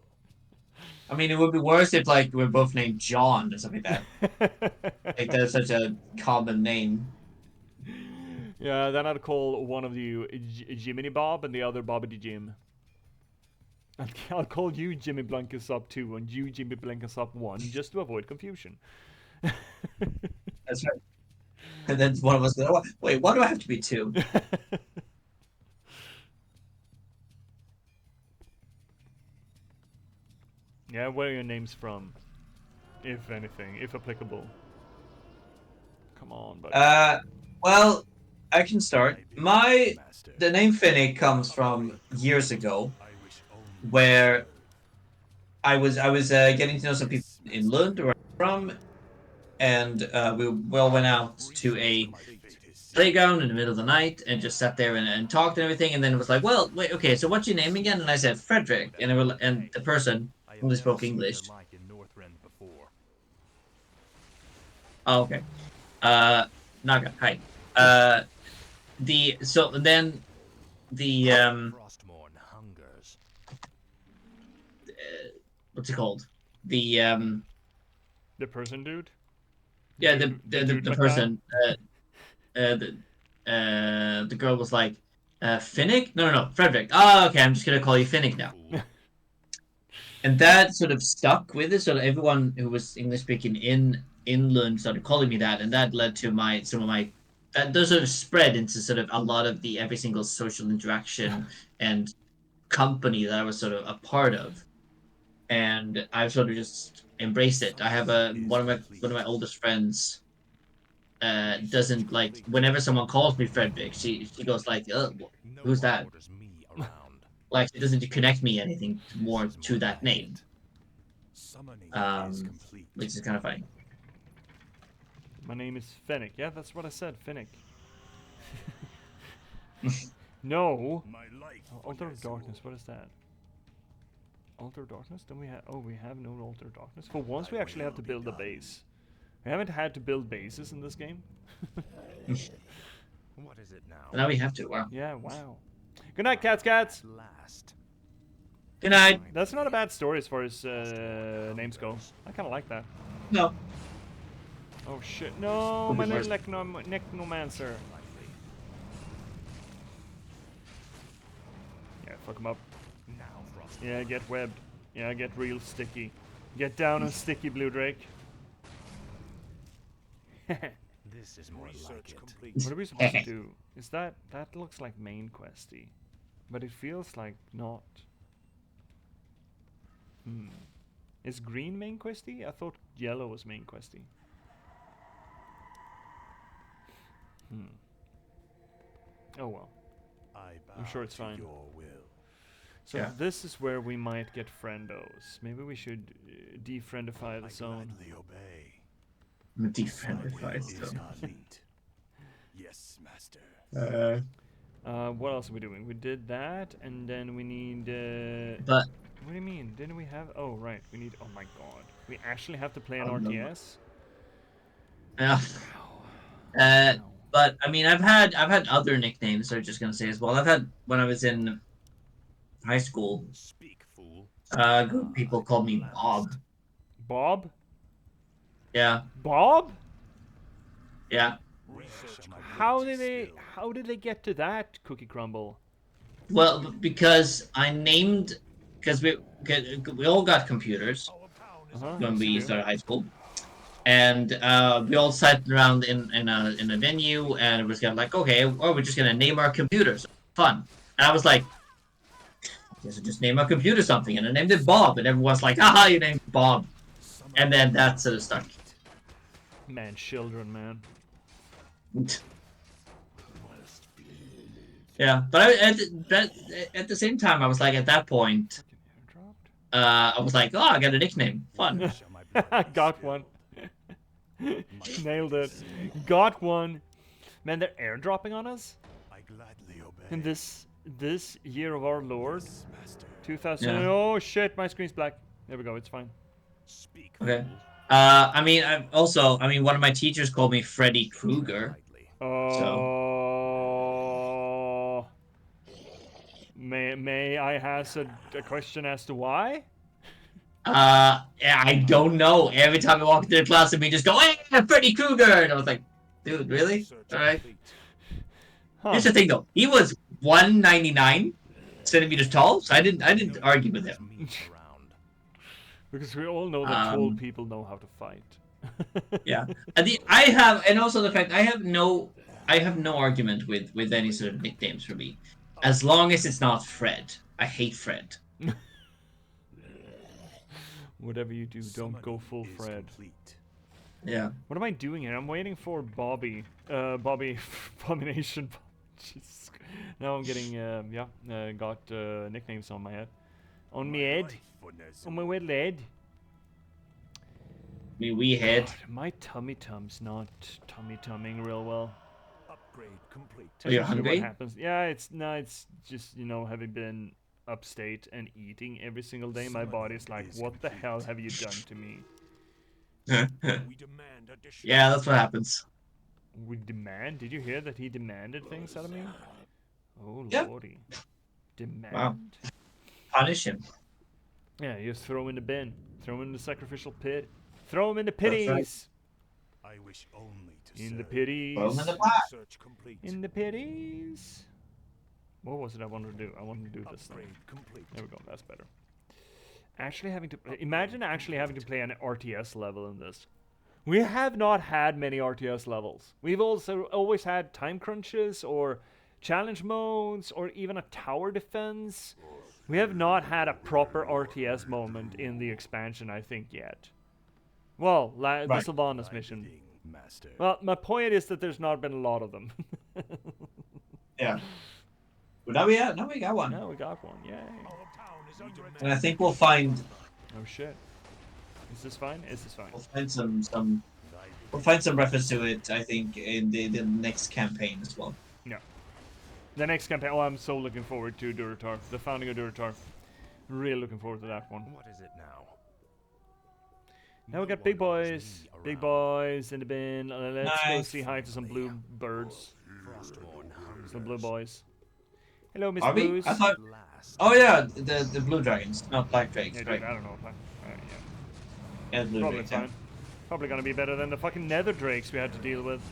I mean, it would be worse if like we're both named John or something like that. Like that's such a common name. Yeah, then I'd call one of you Jiminy Bob and the other Bobbity Jim. I'll call you Jimmy Blankus up 2 and you Jimmy Blankus up 1 just to avoid confusion. That's right. And then one of us goes, "Oh, wait, why do I have to be 2?" Yeah, where are your names from? If anything, if applicable. Come on, buddy. Well, I can start. Master. The name Finnick comes from years ago, I wish only where I was getting to know some people in Lund, where I'm from, and we all went out to a playground in the middle of the night and just sat there and talked and everything, and then it was like, well, wait, okay, so what's your name again? And I said Frederick, and the person I have only never spoke seen English. the like in Northrend before. Oh, okay. Naga, hi. The Frostmourne hungers. what's it called? The The person dude? yeah, Dude- the dude guy? person the girl was like Finnick? No, Frederick. Oh, okay, I'm just gonna call you Finnick now. And that sort of stuck with it. So everyone who was English speaking in Lund started calling me that, and that led to those sort of spread into sort of a lot of the every single social interaction and company that I was sort of a part of, and I've sort of just embraced it. I have one of my oldest friends. Doesn't like whenever someone calls me Frederick, she goes like, "Oh, No who's one that?" orders me around. Like it doesn't connect me anything more This is to that like name, it. Summoning is Um, complete. which is kind of funny. My name is Fennec. Yeah, that's what I said, Fennec. No. My life for Altar of Nazul. Darkness, what is that? Altar of Darkness? Don't we have... Oh, we have no Altar of Darkness. For once, we actually have to build a base. We haven't had to build bases in this game. What is it now? Now we have to. Wow. Yeah, wow. Good night, cats. Last. Good night. That's not a bad story as far as names go. I kind of like that. No. Oh shit, no, my little necromancer. Yeah, fuck him up. Now, Frost. Yeah, get webbed. Yeah, get real sticky. Get down on sticky, Blue Drake. This is more like it. What are we supposed to do? Is that looks like main questy, but it feels like not. Is green main questy? I thought yellow was main questy. Oh well. I'm sure it's fine. Your will. So Yeah. this is where we might get friendos. Maybe we should defriendify the I zone. gladly obey. I'm a defender. My will is complete. Yes, master. What else are we doing? We did that, and then we need. But What do you mean? Didn't we have? Oh right, we need. Oh my god, we actually have to play an Oh, no. RTS. Yeah. Uh, but I mean, I've had other nicknames. I'm just gonna say as well. I've had when I was in high school. Speak, fool. Group people called me Bob. Bob? Yeah, Bob? yeah. Research How did they get to that, Cookie Crumble? Well, because we all got computers when Yes, you we do. started high school, and we all sat around in a venue, and it was kind of like, okay, well, we're just gonna name our computers. Fun. And I was like, I guess I just name our computer something, and I named it Bob, and everyone's like, haha, you named Bob, and then that sort of stuck. Man, children, man. Yeah, but at the same time, I was like, at that point, I was like, oh, I got a nickname. Fun. Got one. Nailed it. Got one. Man, they're airdropping on us I gladly obey. in this year of our Lord, Master. 2000. Yeah. Oh shit, my screen's black. There we go. It's fine. Speak, Okay. fool. I mean, one of my teachers called me Freddy Krueger. Lightly. Oh. May I ask a question as to why? Yeah, I don't know. Every time I walk into the class, and we just go, "Hey, Freddy Krueger," and I was like, "Dude, really? Research All right." complete. Huh. Here's the thing, though. He was 199 centimeters tall, so I didn't argue with him. Meat around. Because we all know that tall Um, people know how to fight. Yeah, and also the fact I have no argument with any sort of nicknames for me, as long as it's not Fred. I hate Fred. Whatever you do, don't go Summon full is Fred. complete. Yeah. What am I doing here? I'm waiting for Bobby. Bobby Abomination. Jesus. Now I'm getting got nicknames on my head. On my head. On my head, lad. We had. God, my tummy tum's not tummy tumming real well. Upgrade complete. Are you That's usually hungry? What happens? Yeah, it's just having been upstate and eating every single day, my body's like, what the hell have you done to me? We demand additional. Yeah, that's what happens. We demand? Did you hear that he demanded things out of me? Oh Yeah. lordy. Demand? Wow. Punish him. Yeah, you just throw him in the bin. Throw him in the sacrificial pit. Throw him in the That's right. pitties. I wish only to In the serve. pitties. Throw him in the pot. Research complete. In the pitties. What was it I wanted to do? I wanted to do this thing. Upgrade complete. There we go. That's better. Imagine actually having to play an RTS level in this. We have not had many RTS levels. We've also always had time crunches or challenge modes or even a tower defense. We have not had a proper RTS moment in the expansion, I think, yet. Well, the Right. Sylvanas mission. Thing, Master. Well, my point is that there's not been a lot of them. Yeah. But now we got one, Now we got one. Yay. Our town is under attack. and I think we'll find Oh shit. Is this fine? Is this fine? we'll find some reference to it. I think in the next campaign as well. No. The next campaign. Oh, I'm so looking forward to Duratar. The founding of Duratar. Really looking forward to that one. What is it now? Now we No got big one wants boys. me Big around. boys in the bin. Let's go Nice. say hi to some blue birds. Frostborn hungers. Some blue boys. Hello, Miss Are we? Blues. I thought. Last. Oh yeah, the blue dragons, not black dragons. Yeah, Right. dude, I don't know. Yeah. Yeah, blue Probably dragons. Yeah. fine. Probably gonna be better than the fucking nether drakes we had to deal with.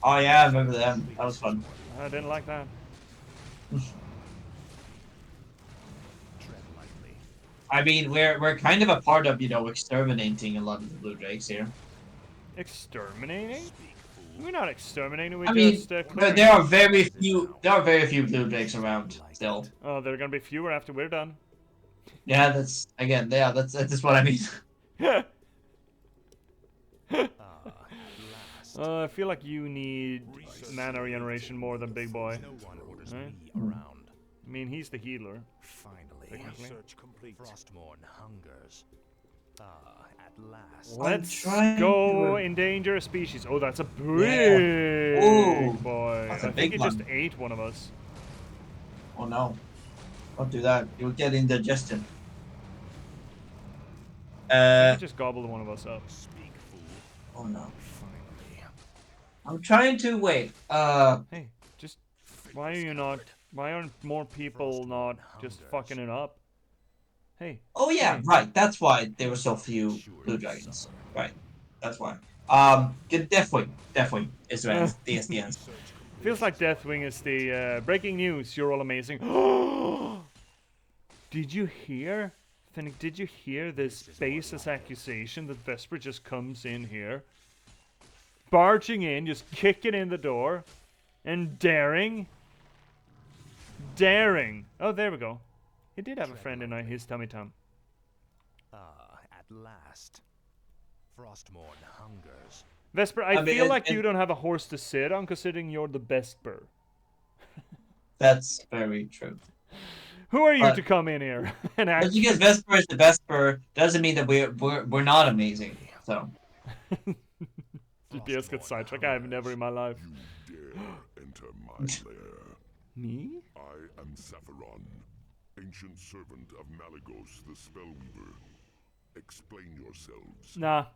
Oh yeah, I remember them. That was fun. I didn't like that. Tread lightly. I mean, we're kind of a part of exterminating a lot of the blue drakes here. Exterminating? Speak, fool. We're not exterminating. We I mean, just there clearing. there are very few. There are very few blue drakes around still. Oh, there are gonna be fewer after we're done. Yeah, that's again. Yeah, that's what I mean. Last. I feel like you need mana regeneration more than Big Boy. No one orders Right? me around. I mean, he's the healer. Finally. Technically. Research complete. Frostborn hungers. At last. Let's trying go to- endanger a species. Oh, that's a big Ooh, boy. that's a I big think it just one. ate one of us. Oh no! Don't do that. You'll get indigestion. I think it just gobbled one of us up. Speak, fool. Oh no. Finally. I'm trying to wait. Hey, just why are you not? Why aren't more people not just fucking it up? Hey. Oh yeah, hey. right. That's why there were so few blue dragons. Right. That's why. Get Deathwing. Deathwing is the answer. Feels like Deathwing is the breaking news. You're all amazing. Did you hear? Finnick, did you hear this baseless accusation that Vesper just comes in here? Barging in, just kicking in the door. And daring. Oh, there we go. He did have a friend in his tummy tum. Ah, at last. Frostmourne hungers. Vesper, I feel like you don't have a horse to sit on, considering you're the best bird. That's very true. Who are you to come in here and act? Just because Vesper is the best bird doesn't mean that we're not amazing. So. J.P.S gets sidetracked. I have never in my life. You dare enter my lair. Me? I am Sapphiron, ancient servant of Malygos the Spellweaver. Explain yourselves. Nah.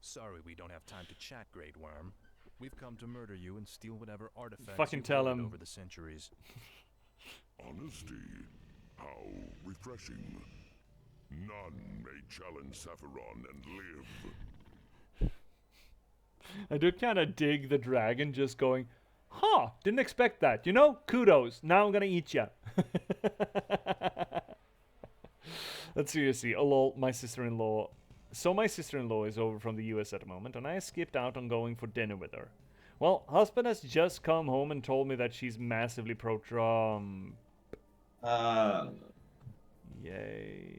Sorry we don't have time to chat, Great Worm. We've come to murder you and steal whatever artifacts Fucking you've tell hoarded him. over the centuries. Honesty. How refreshing. None may challenge Sapphiron and live. I do kind of dig the dragon just going, huh, didn't expect that. You know, kudos. Now I'm going to eat ya. Let's seriously, lol, my sister-in-law. So my sister-in-law is over from the US at the moment, and I skipped out on going for dinner with her. Well, husband has just come home and told me that she's massively pro-Trump. Yay.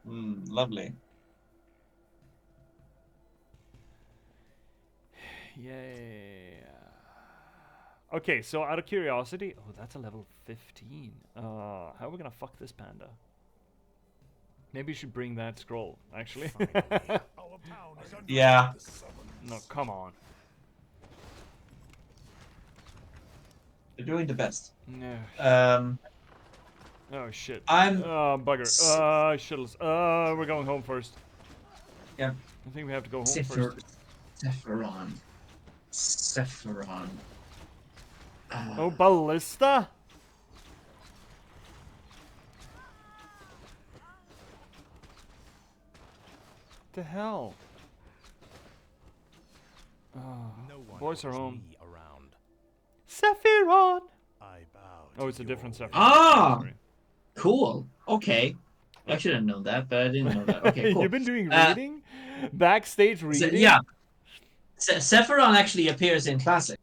Lovely. Yay. Okay, so out of curiosity, oh, that's a level 15. How are we gonna fuck this panda? Maybe you should bring that scroll, actually. Yeah. No, come on. They're doing the best. No. Oh shit. I'm. Bugger. Shittles. We're going home first. Yeah. I think we have to go home first. Sephiron. Oh, ballista? The hell? No one boys are owes home. me around. Sephiron! I bow Oh, to it's a your different Sephiron. Ah! Sorry. Cool. Okay. I should have known that, but I didn't know that. Okay, cool. You've been doing reading? Backstage reading? Yeah. Sephiron actually appears in Classic.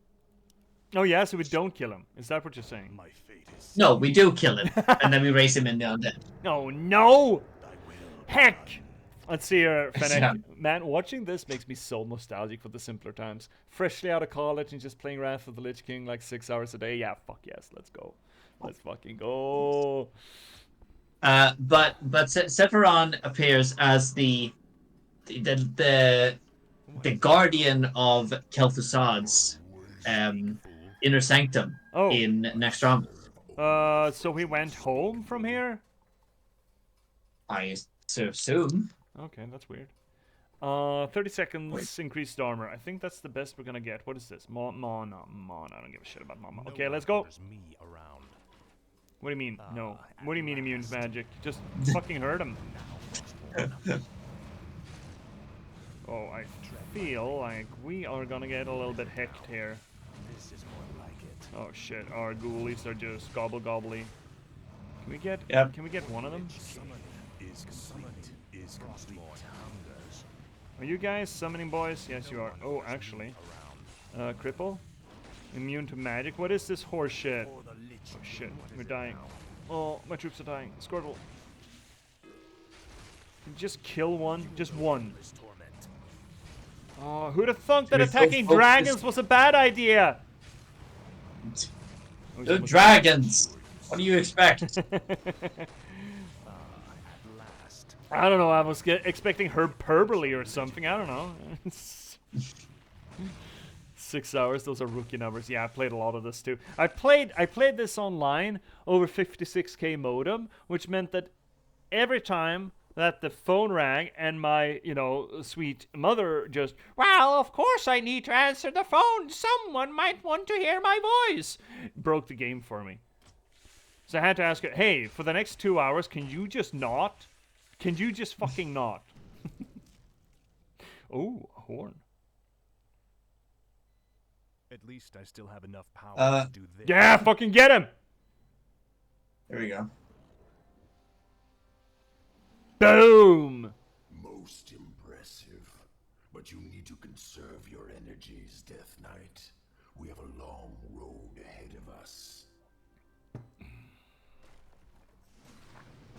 Oh yeah, so we don't kill him. Is that what you're saying? My fate is No, we do kill him, and then we raise him in the undead. Oh no! I will. Heck! Let's see here, Fennec. Yeah. Man, watching this makes me so nostalgic for the simpler times. Freshly out of college and just playing Wrath of the Lich King like 6 hours a day. Yeah, fuck yes, let's go. Let's fucking go. But Sephiron appears as the guardian of Kel'Thuzad's inner sanctum in Naxxramas. So he went home from here? I assume. Okay, that's weird. 30 seconds increased armor. I think that's the best we're gonna get. What is this? Mon. I don't give a shit about Mama. Okay, let's go. Me around. What do you mean? No. What do you mean immune to magic? Just fucking hurt him. Oh, I feel like we are gonna get a little bit hecked here. This is more like it. Oh shit, our ghoulies are just gobbly. Can we get Can we get one of them? Summoning is complete. Hungers. Are you guys summoning boys? Yes you are. Oh actually. Cripple? Immune to magic? What is this horse shit? Oh shit, we're dying. Oh, my troops are dying. Squirtle. Just kill one. Just one. Oh, who'd have thunk that attacking dragons was a bad idea? The dragons! What do you expect? I don't know, I was expecting hyperbole or something, I don't know. 6 hours, those are rookie numbers. Yeah, I played a lot of this too. I played this online over 56k modem, which meant that every time that the phone rang and my, sweet mother just, well, of course I need to answer the phone. Someone might want to hear my voice. Broke the game for me. So I had to ask her, hey, for the next 2 hours, can you just not? Can you just fucking not? Oh, a horn. At least I still have enough power to do this. Yeah, fucking get him! There we go. Boom! Most impressive. But you need to conserve your energies, Death Knight. We have a long road ahead of us.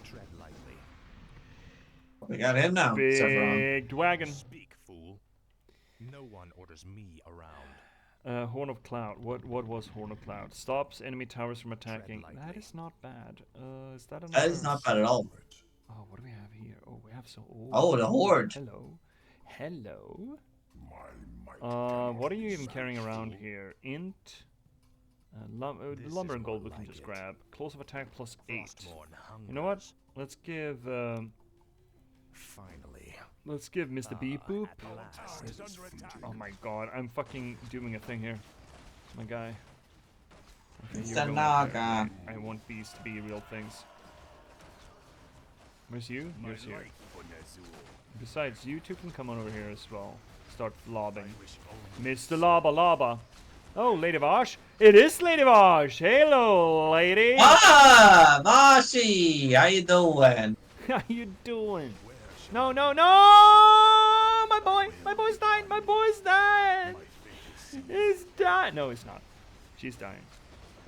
Tread lightly. We got him now. Sephiroth. Big wagon. Speak, fool. No one orders me around. Horn of Cloud. What was Horn of Cloud? Stops enemy towers from attacking. lightly. That is not bad. Is that another? That is not bad at all. Oh, what do we have here? Oh, we have so. Oh, the Horde. Hello. Hello. My might What are you cannot even be carrying around silenced. here? Int. This Lumber is and gold we more can like just it. grab. Close of attack plus 8. Frostmourne You know what? hungers. Let's give Finally. Mr. Beep Boop. At last. Oh my god, I'm fucking doing a thing here. My guy. Okay, It's you're a going up there. Naga. I want these to be real things. Where's you? You're here. Besides, you two can come on over here as well. Start lobbing. Mr. Laba Laba. Oh, Lady Vosh. It is Lady Vosh. Hello, lady. Ah, Mashi, how you doing? How you doing? No, no, no! My boy! My boy's dying! My boy's dying! He's dying! No, he's not. She's dying.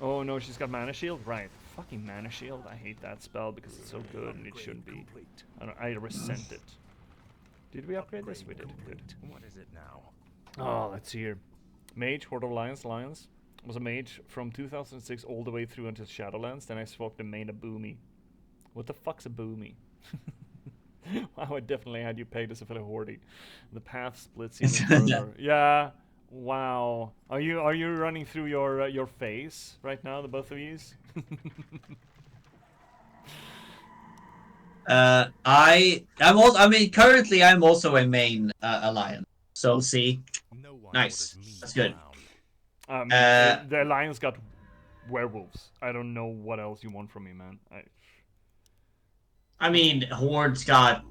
Oh no, she's got mana shield? Right. Fucking mana shield. I hate that spell because it's so good and it shouldn't be. I resent it. Did we upgrade this? We did. Good. What is it now? Oh, let's see here. Mage, Horde of Lions. Was a mage from 2006 all the way through until Shadowlands. Then I swapped the main a Boomy. What the fuck's a Boomy? Wow, I definitely had you pegged as a fellow Horde. The path splits even further. Yeah. Wow. Are you running through your face right now, the both of yous? Currently I'm also a main alliance. So see, No one nice. orders me That's good. around. The Alliance got werewolves. I don't know what else you want from me, man. I mean, Horde's got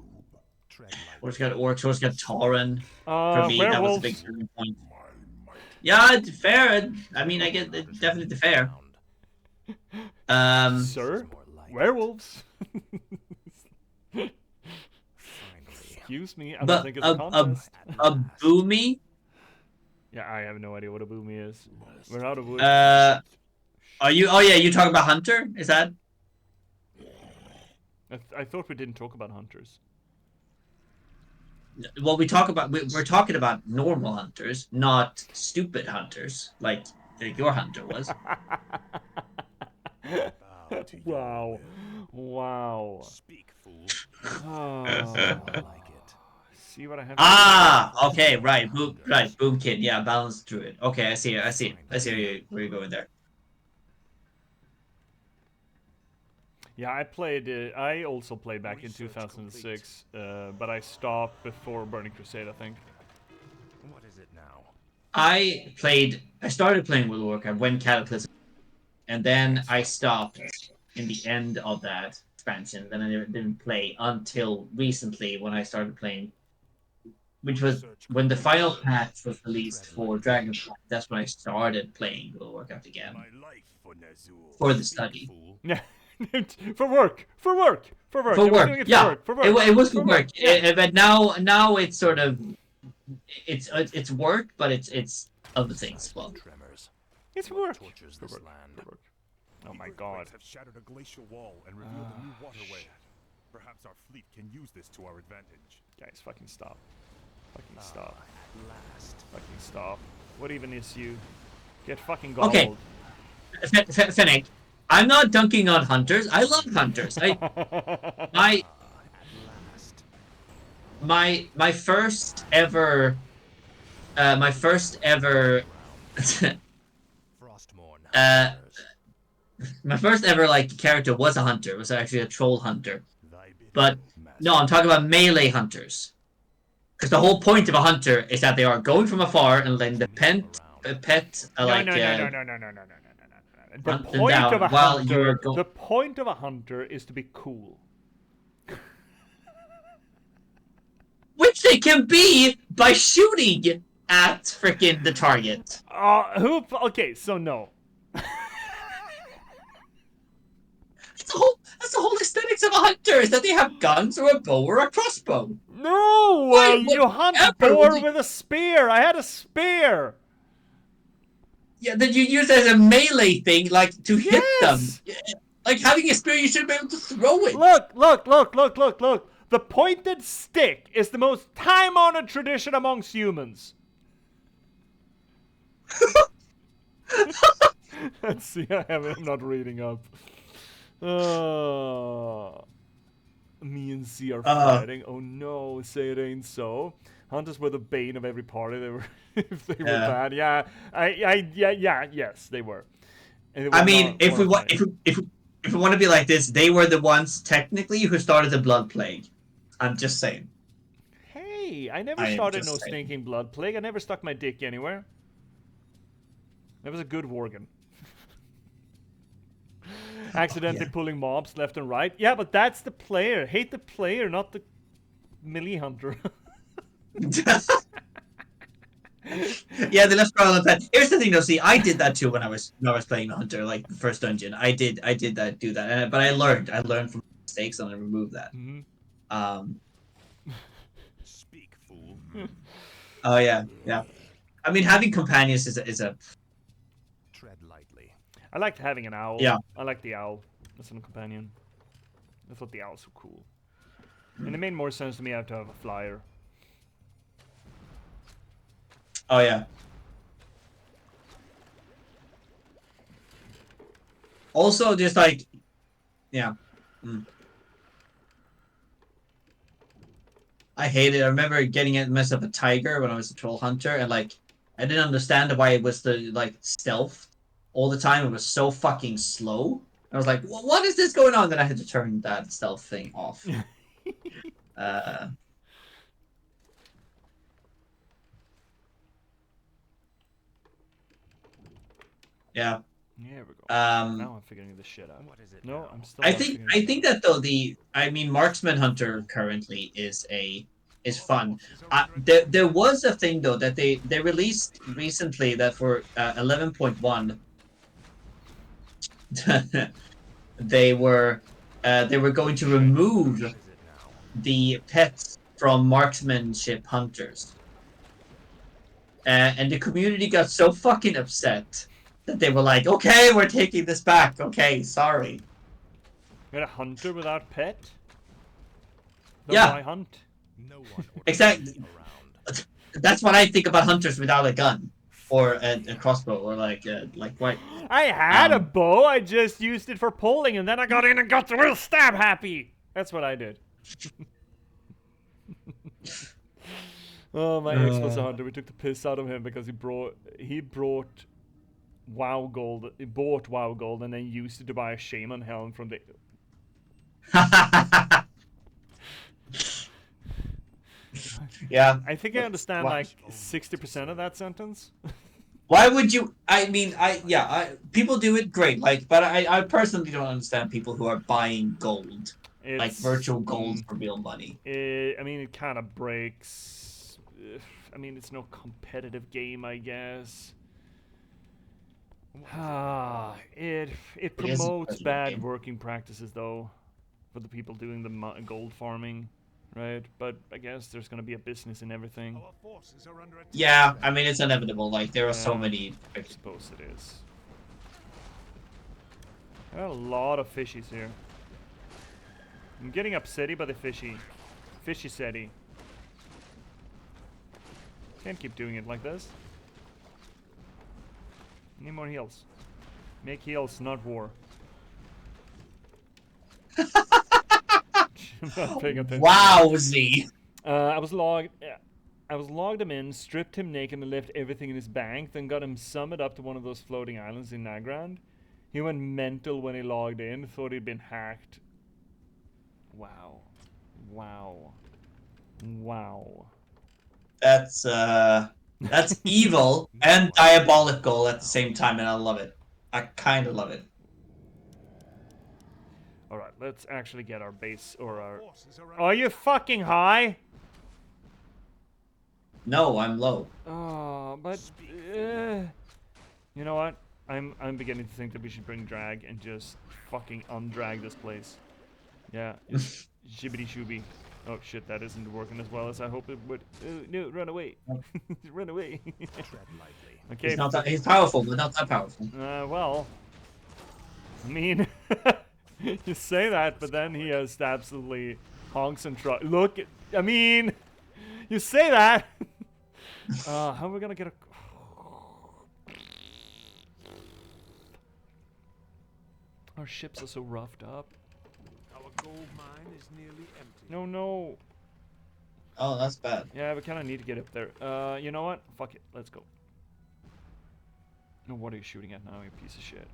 Tread lightly. Orcs, Horde's got Tauren. For me, that was a werewolves. big turning point. Yeah, it's fair. I mean, I get it's definitely fair. Sir? More like it. Werewolves? Finally. Excuse me, I don't But think it's a contest. a Boomy. Yeah, I have no idea what a boomy is. We're out of wood. Are you? Oh yeah, you talking about Hunter? Is that? I thought we didn't talk about hunters. Well, we're talking about normal hunters, not stupid hunters like your hunter was. Bow to your Wow. will. Wow. Speak, fool. Oh. Like it. See what I have? Ah, okay, right, Boom Kid, yeah, balance through it. Okay, I see where you're going there. Yeah, I also played back in 2006, but I stopped before Burning Crusade, I think. What is it now? I started playing World of Warcraft when Cataclysm, and then I stopped in the end of that expansion. Then I didn't play until recently when I started playing, which was when the final patch was released for Dragonflight. That's when I started playing World of Warcraft again My life for Nazul. for the Speak, study. fool. Yeah, for work. I was For doing work, it yeah, for work. it was for work. Yeah. But now it's sort of it's work, but it's other things. Well, Tremors. It's for What work. tortures For this work. land. For work. Oh my god. Have shattered a glacial wall and revealed a new waterway. Perhaps our fleet can use this to our advantage. Guys, fucking stop. Fucking stop. At last. Fucking stop. What even is you? Get fucking gold. Okay. Fennec, I'm not dunking on hunters. I love hunters. My my first ever Frostmourne. my first ever like character was a hunter. It was actually a troll hunter. Thy bidding, But master. No, I'm talking about melee hunters. Because the whole point of a hunter is that they are going from afar and letting the pet No, like no, no, no, no, no, no, no, no, no, no, no. The hunt them point down of a while you are hunter, going. the point of a hunter is to be cool. Which they can be by shooting at freaking the target. Okay, so no. That's the whole aesthetics of a hunter is that they have guns or a bow or a crossbow. No, Why? you hunt Whatever would boar you- with a spear. I had a spear. Yeah, that you use as a melee thing, like to hit them. Yes. Like having a spear, you should be able to throw it. Look, look, look, look, look, look. The pointed stick is the most time-honored tradition amongst humans. Let's see, I'm not reading up. Me and Z are fighting. Oh no, say it ain't so. Hunters were the bane of every party. They were, if they were bad. Yeah, yes, they were. And they were I mean, not if we horrifying. if we want to be like this, they were the ones technically who started the blood plague. I'm just saying. Hey, I never I am started just no saying. stinking blood plague. I never stuck my dick anywhere. That was a good organ. Accidentally pulling mobs left and right. Yeah, but that's the player. Hate the player, not the melee hunter. Yeah, the left scroll on that. Here's the thing, though. See, I did that too when I was playing the hunter, like the first dungeon. I did that, do that, but I learned from mistakes and I removed that. Speak, fool. Oh yeah. I mean, having companions is a Tread lightly. I liked having an owl. Yeah. I like the owl as a companion. I thought the owls were cool. And it made more sense to me to have a flyer. Oh yeah. Also, just like, yeah. I hate it. I remember getting it messed up a tiger when I was a troll hunter, and like, I didn't understand why it was the like stealth all the time. It was so fucking slow. I was like, what is this going on? Then I had to turn that stealth thing off. Yeah. Here we go. Now I'm figuring this shit out. What is it? No, I'm still. I think that though marksman hunter currently is fun. There was a thing though that they released recently that for 11.1 they were going to remove the pets from marksmanship hunters, and the community got so fucking upset that they were like, okay, we're taking this back. Okay, sorry. You're a hunter without pet? Yeah. Why hunt? No one Exactly. That's what I think about hunters without a gun or a crossbow or like what? I had a bow. I just used it for pulling, and then I got in and got the real stab happy. That's what I did. Oh, my ex was a hunter. We took the piss out of him because he brought WoW gold. He bought WoW gold and then used it to buy a shaman helm from the. Yeah. I think I understand like 60% of that sentence. Why would you? I mean, people do it great. Like, but I personally don't understand people who are buying gold, like virtual gold for real money. I mean, it kind of breaks. I mean, it's no competitive game, I guess. It promotes bad working practices though, for the people doing the gold farming, right? But I guess there's gonna be a business in everything. Yeah, I mean it's inevitable. Like there are so many. I suppose it is. There are a lot of fishies here. I'm getting upsetty by the fishy setty. Can't keep doing it like this. Need more heals. Make heals, not war. I'm not paying attention. Wowzy! I was logged him in, stripped him naked, and left everything in his bank. Then got him summoned up to one of those floating islands in Nagrand. He went mental when he logged in. Thought he'd been hacked. Wow, Wow. Wow. That's evil and diabolical at the same time, and I love it. I kind of love it. Alright, let's actually get our base or our... Are you fucking high? No, I'm low. Oh, but... you know what? I'm beginning to think that we should bring drag and just fucking undrag this place. Yeah, just shibbity shooby. Oh shit, that isn't working as well as I hope it would. No, run away. Run away. Okay. He's powerful, but not that powerful. Well, I mean, you say that, but then he has absolutely honks and truck. Look, I mean, you say that. How are we gonna get a? Our ships are so roughed up. Our gold mine is nearly empty. No. Oh, that's bad. Yeah, we kind of need to get up there. You know what? Fuck it. Let's go. No, what are you shooting at now, you piece of shit?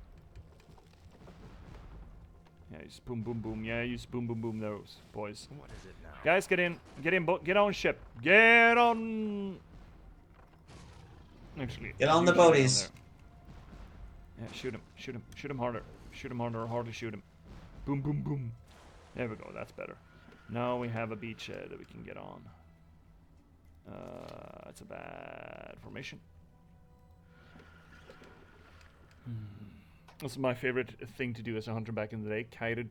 Yeah, you just boom, boom, boom. Yeah, you just boom, boom, boom those, boys. What is it now? Guys, get in. Get in, get on ship. Get on... Actually... Get on the boaties. Yeah, shoot him. Shoot him. Shoot him harder. Shoot him harder. Harder shoot him. Boom, boom, boom. There we go. That's better. Now we have a beachhead that we can get on. It's a bad formation. This is my favorite thing to do as a hunter back in the day. Kite a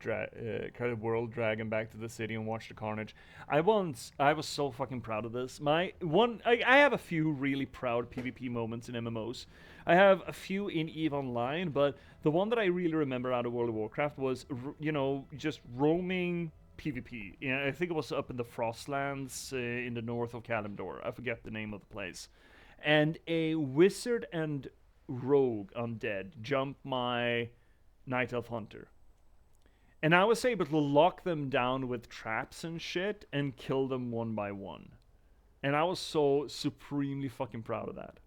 world dragon back to the city and watch the carnage. I was so fucking proud of this. I have a few really proud PvP moments in MMOs. I have a few in EVE Online, but the one that I really remember out of World of Warcraft was, just roaming PvP. I think it was up in the Frostlands in the north of Kalimdor. I forget the name of the place. And a wizard and rogue undead jumped my Night Elf Hunter. And I was able to lock them down with traps and shit and kill them one by one. And I was so supremely fucking proud of that.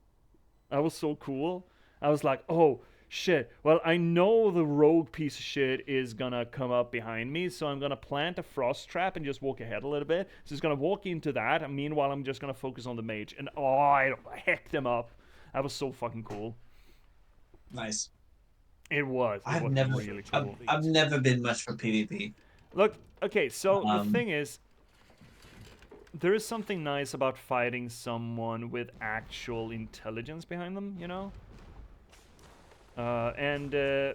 That was so cool. I was like, oh, shit. Well, I know the rogue piece of shit is gonna come up behind me, so I'm gonna plant a frost trap and just walk ahead a little bit. So he's gonna walk into that, and meanwhile, I'm just gonna focus on the mage. And I hecked him up. That was so fucking cool. Nice. It was. I've never really cool. I've never been much for PvP. Look, okay, so the thing is, there is something nice about fighting someone with actual intelligence behind them, you know? The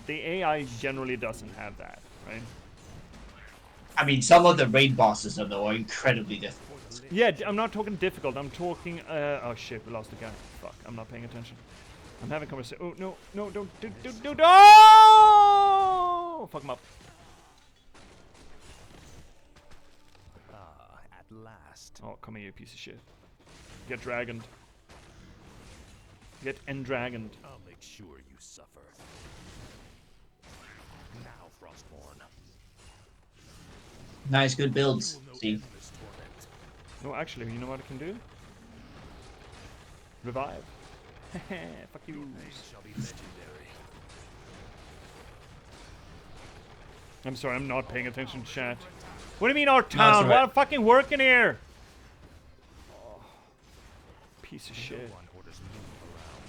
AI generally doesn't have that, right? I mean, some of the raid bosses though are incredibly difficult. Yeah, I'm not talking difficult. I'm talking. Oh shit, we lost the guy. Fuck, I'm not paying attention. I'm having conversation. Oh no, don't. Oh! Fuck him up. At last. Oh, come here, you piece of shit. Get dragoned. Get endragoned. I'll make sure you suffer. Now, Frostborn. Nice, good builds. See. No, actually, you know what I can do? Revive. Fuck you. Shall be legendary. I'm sorry, I'm not paying attention to chat. What do you mean our town? right. What I'm fucking working here? Oh, piece of shit. No one orders me around.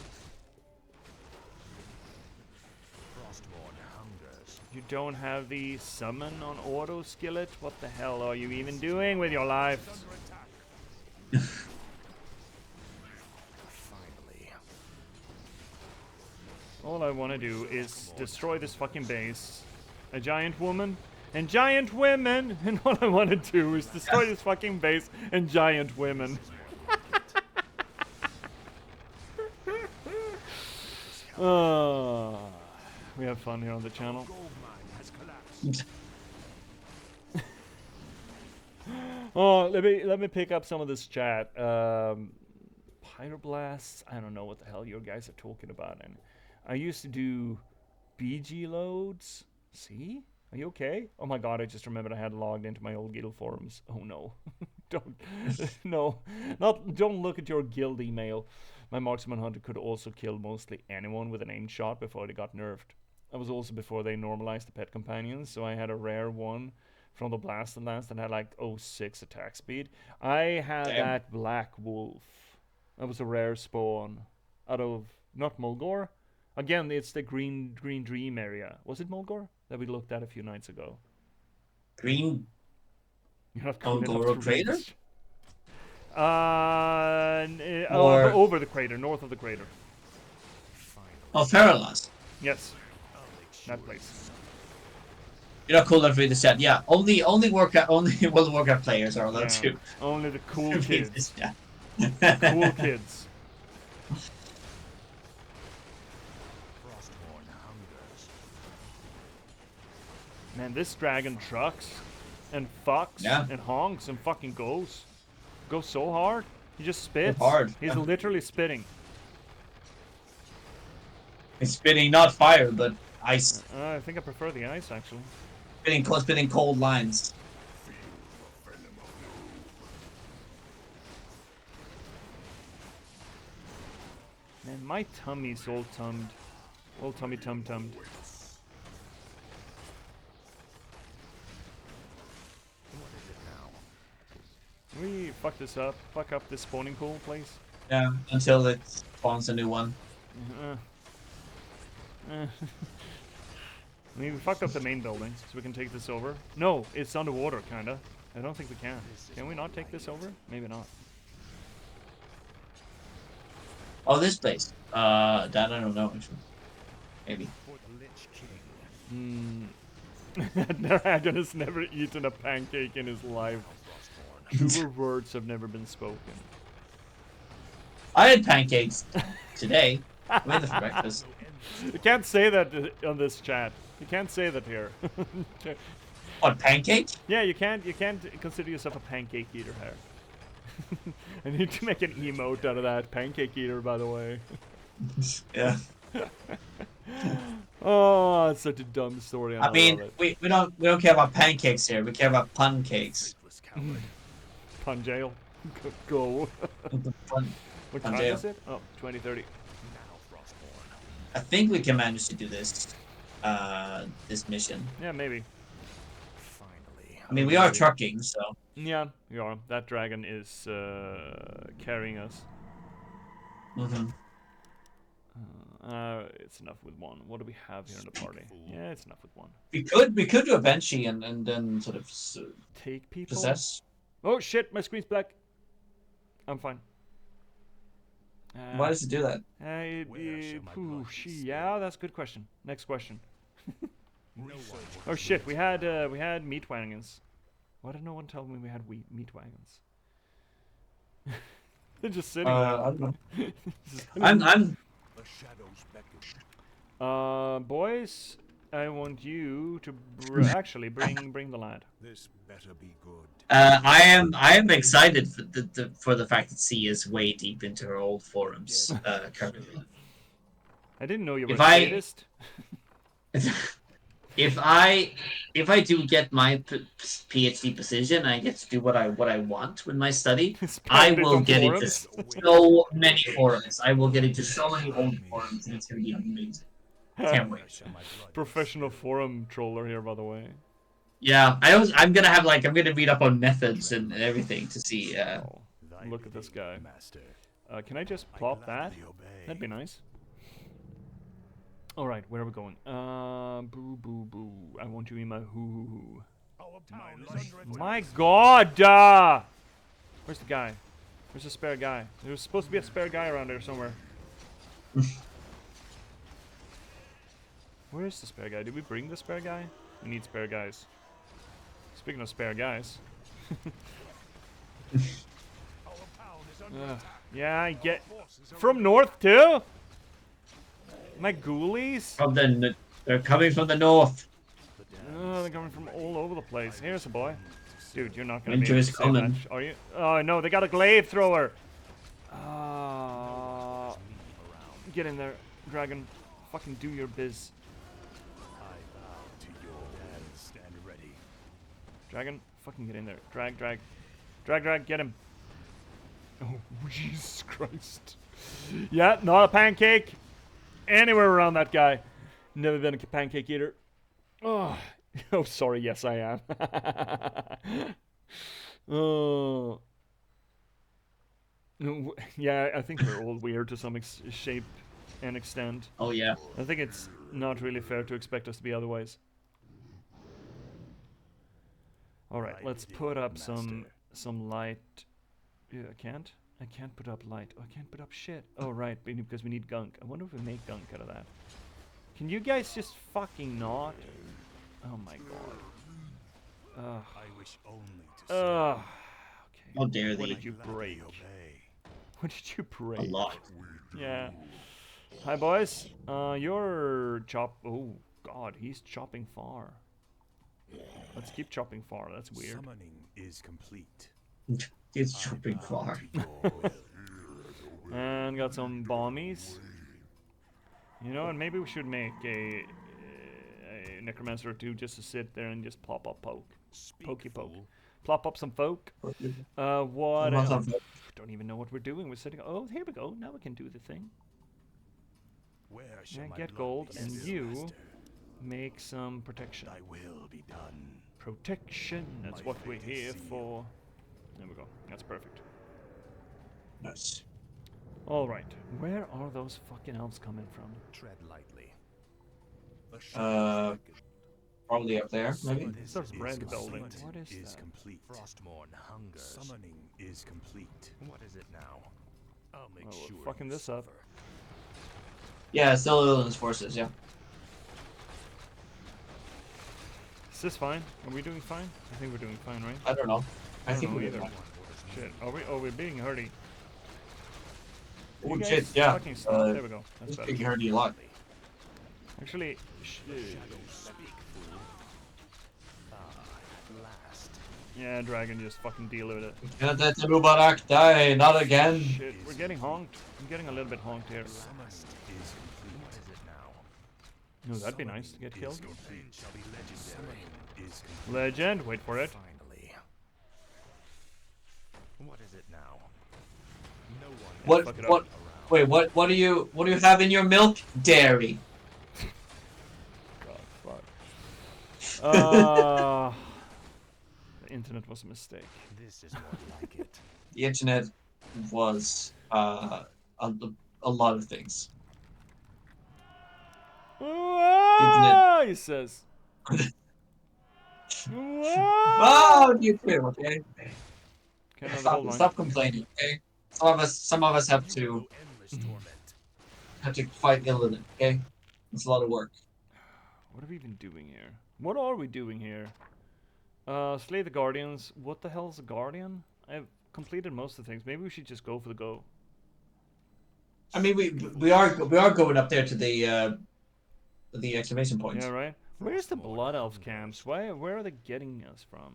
Frostborn hungers. You don't have the summon on auto skillet? What the hell are you even doing with your lives? Finally. All I want to do is destroy this fucking base. A giant woman and giant women. And all I want to do is destroy this fucking base and giant women. We have fun here on the channel. Oh, let me pick up some of this chat. Pyroblasts. I don't know what the hell you guys are talking about. And I used to do BG loads. See? Are you okay? Oh my god, I just remembered I had logged into my old guild forums. Oh no. Don't look at your guild email. My marksman hunter could also kill mostly anyone with an aimed shot before they got nerfed. That was also before they normalized the pet companions, so I had a rare one from the Blast and Lance that had like 06 attack speed. I had Damn. that Black Wolf. That was a rare spawn out of not Mulgore. Again, it's the Green Dream area. Was it Mulgore that we looked at a few nights ago? Green You're not cool enough Mulgore to crater? read this. Or- Over the crater, north of the crater. Oh, Faralas. Yes, that place. You're not cool enough to read this chat. Yeah, only Warcraft, only World of Warcraft players are allowed Yeah, to only the cool read kids. this chat. Cool kids. Man, this dragon trucks and fucks Yeah. and honks and fucking goes so hard. He just spits. hard. He's literally spitting. It's spitting not fire, but ice. I think I prefer the ice actually. Spitting cold lines. Man, my tummy's all tummed. All tummy tum-tummed. We fuck this up. Fuck up this spawning pool, please. Yeah, until it spawns a new one. I mean, we fucked up the main building, so we can take this over. No, it's underwater, kinda. I don't think we can. Can we not take this over? Maybe not. Oh, this place. That I don't know actually. Maybe. Dragon has never eaten a pancake in his life. Truer words have never been spoken. I had pancakes today. I made them for breakfast. You can't say that on this chat. You can't say that here. What, pancake? Yeah, you can't consider yourself a pancake eater here. I need to make an emote out of that. Pancake eater, by the way. Yeah. Oh, it's such a dumb story. I mean, we don't care about pancakes here. We care about pun cakes. Pun jail. Go. Pun- What Pun time jail. is it? Oh, 2030. I think we can manage to do this. This mission. Yeah, maybe. I mean, we are trucking, so. Yeah, we are. That dragon is carrying us. Mm-hmm. It's enough with one. What do we have here in the party? Yeah, it's enough with one. We could do a Banshee and then sort of Take people. possess. Oh shit! My screen's black. I'm fine. Why does it do that? Yeah, that's a good question. Next question. Oh shit! We had meat wagons. Why did no one tell me we had meat wagons? They're just sitting there. I don't know. I'm. Boys, I want you to actually bring the lad. This better be good. I am excited for the fact that C is way deep into her old forums currently. I didn't know you were If a I- sadist. If I do get my PhD position, I get to do what I want with my study. I Spend it will on get into forums. so many forums. I will get into so many old forums, and it's gonna be amazing. Can't wait. Professional forum troller here, by the way. Yeah, I'm gonna read up on methods and everything to see. Oh, look at this guy. Can I just plop that? That'd be nice. All right, where are we going? Boo, boo, boo. I want you in my hoo, hoo, hoo. My God! Where's the guy? Where's the spare guy? There's supposed to be a spare guy around there somewhere. Where is the spare guy? Did we bring the spare guy? We need spare guys. Speaking of spare guys. Yeah, I get... From north too? My ghoulies? They're coming from the north. Oh, they're coming from all over the place. Here's a boy. Dude, you're not gonna Winter be able is to save coming. that, are you? Oh no, they got a glaive thrower. Get in there, dragon. Fucking do your biz. Dragon, fucking get in there. Drag, drag. Drag, drag, get him. Oh, Jesus Christ. Yeah, not a pancake. Anywhere around that guy. Never been a pancake eater. Oh, Oh, sorry. Yes, I am. Oh. No, yeah, I think we're all weird to some shape and extent. Oh yeah. I think it's not really fair to expect us to be otherwise. All right, Right let's with you, put up Master. some light. Yeah, I can't. I can't put up light. Oh, I can't put up shit. Oh right, because we need gunk. I wonder if we make gunk out of that. Can you guys just fucking not? Oh my god. Ugh. I wish only to Ugh. How dare What they? did you break? obey. What did you A break? lot. Yeah. Hi boys. You're Oh god, he's chopping far. Let's keep chopping far. That's weird. Summoning is complete. It's jumping far. And got some bombies. You know, and maybe we should make a necromancer or two just to sit there and just plop up pokey poke. Plop up some folk. What Want else? some- Don't even know what we're doing. We're sitting. Oh, here we go. Now we can do the thing. Where shall Yeah, my get blood gold, be and spilled, you Master? make some protection. Thy will be done. Protection. That's My what we're fate is here sealed. for. There we go. That's perfect. Nice. All right. Where are those fucking elves coming from? Tread lightly. Probably up there, maybe. It's a red building. What is is that? complete. Frostmourne hungers. Summoning is complete. What is it now? I'll make Oh, we're sure fucking you this up. suffer. Yeah, still Illidan's forces. Yeah. Is this fine? Are we doing fine? I think we're doing fine, right? I don't know. I don't think know we're either. good. Shit. Are we? Oh, we're being hurdy. Oh You shit! guys Yeah. fucking stop. There we go. That's This better. big hurdy a lot. Actually, Speak, fool. At last. yeah, dragon, just fucking deal with it. Can't let the Mubarak die, not again. Shit, we're getting honked. I'm getting a little bit honked here. Summoning is complete. What is it now? No, that'd be nice to get Is killed. complete. Shall be legendary. Is complete. Legend, wait for it. Finally. What is it now? No one. What? Fuck it up. What? Wait, what do you have in your milk? Dairy. God, fuck. The internet was a mistake. This is more like it. The internet was a lot of things. Ah, he says. Oh, you too, okay? Okay, now the whole line. Stop complaining, okay? Some of us have to Endless torment. fight Illidan, okay? It's a lot of work. What are we even doing here? What are we doing here? Slay the Guardians. What the hell is a Guardian? I've completed most of the things. Maybe we should just go for the go. I mean, we are going up there to the exclamation point. Yeah, right? Where's the Blood Elf camps? Where are they getting us from?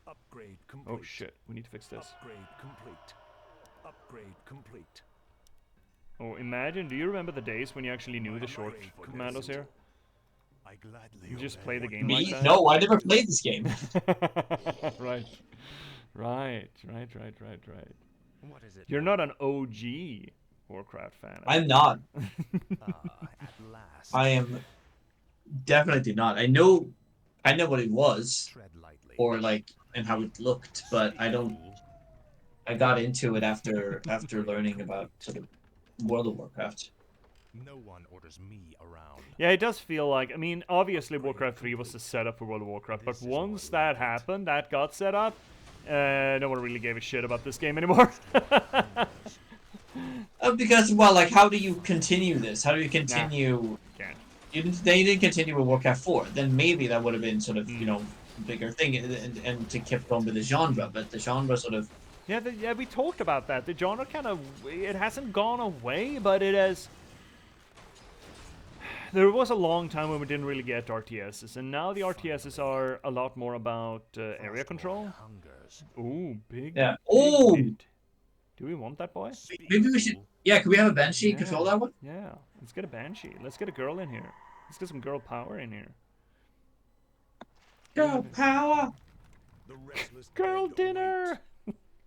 Upgrade complete. Oh shit, we need to fix this. Upgrade complete. Upgrade complete. Oh, imagine, do you remember the days when you actually knew the short commandos here? I gladly You just obey. play the game Me? like that? No, I never played this game. Right. Right. What is it? You're not an OG Warcraft fan. I'm not. At last. I am definitely not. I know what it was, Tread lightly. or like, and how it looked, but I don't. I got into it after learning about sort of World of Warcraft. No one orders me around. Yeah, it does feel like, I mean, obviously Warcraft 3 was the setup for World of Warcraft, but once that happened, that got set up, no one really gave a shit about this game anymore. Because, well, like, how do you continue this? How do you continue? Can't. They didn't continue with Warcraft 4. Then maybe that would have been sort of, you know, bigger thing, and to keep going with the genre. But the genre sort of. Yeah, we talked about that. The genre kind of, it hasn't gone away, but it has. There was a long time when we didn't really get RTSs, and now the RTSs are a lot more about area control. Hungers. Ooh, big. Yeah. big Ooh! hit. Do we want that boy? Maybe we should. Yeah, can we have a Banshee Yeah. control that one? Yeah, let's get a Banshee. Let's get a girl in here. Let's get some girl power in here. Girl power. The restless Girl dead dinner!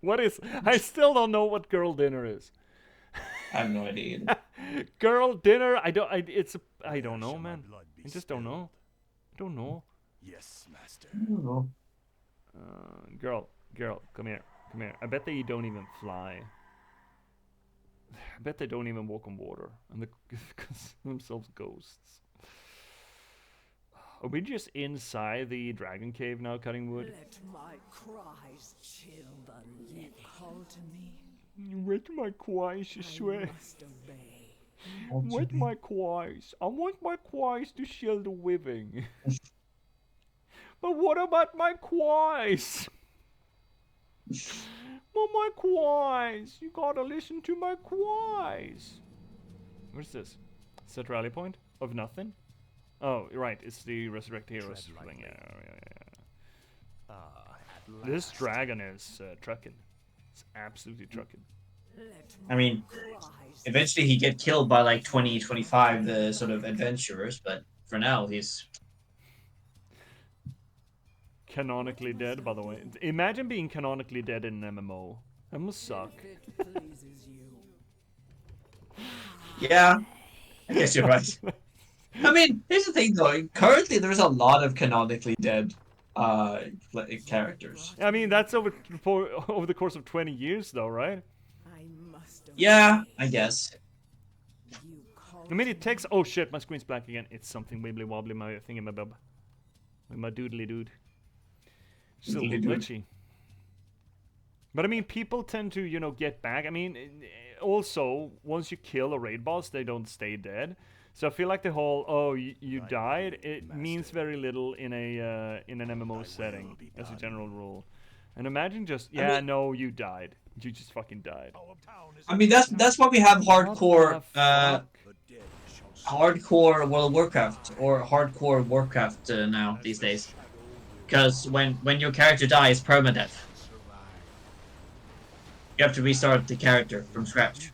What is... I still don't know what girl dinner is. I have no idea. Either. Girl dinner? I don't know, Shall my man. blood be I just don't know. I don't know. Yes, master. Oh. Girl, come here. I bet they don't even fly. I bet they don't even walk on water, and they consider themselves ghosts. Are we just inside the dragon cave now, cutting wood? Let my cries chill the living. You call to me. Wet my quays, I swear. I must obey. Wet my quays. I want my quays to shield the living. But what about my quays? But my quays. You gotta listen to my quays. What's this? Set rally point of nothing? Oh, right. It's the Resurrect Heroes thing. Yeah. This dragon is trucking. It's absolutely trucking. I mean, eventually he get killed by like 2025 the sort of adventurers, but for now he's Canonically dead, by the way. Imagine being canonically dead in an MMO. That must suck. If it pleases you. yeah. I guess you're right. I mean, here's the thing though. Currently, there's a lot of canonically dead characters. I mean, that's over the course of 20 years, though, right? I must obey. Yeah, I guess. You call I mean, to it takes. Oh shit, my screen's black again. It's something wibbly wobbly, my thingamabob. With my doodly dude. Still Doodly dude. glitchy. But I mean, people tend to, get back. I mean, also, once you kill a raid boss, they don't stay dead. So I feel like the whole you died, it means very little in an MMO setting as a general rule. And imagine just no, you died. You just fucking died. I mean, that's why we have hardcore hardcore World of Warcraft or hardcore Warcraft now these days. Because when your character dies, permadeath. You have to restart the character from scratch.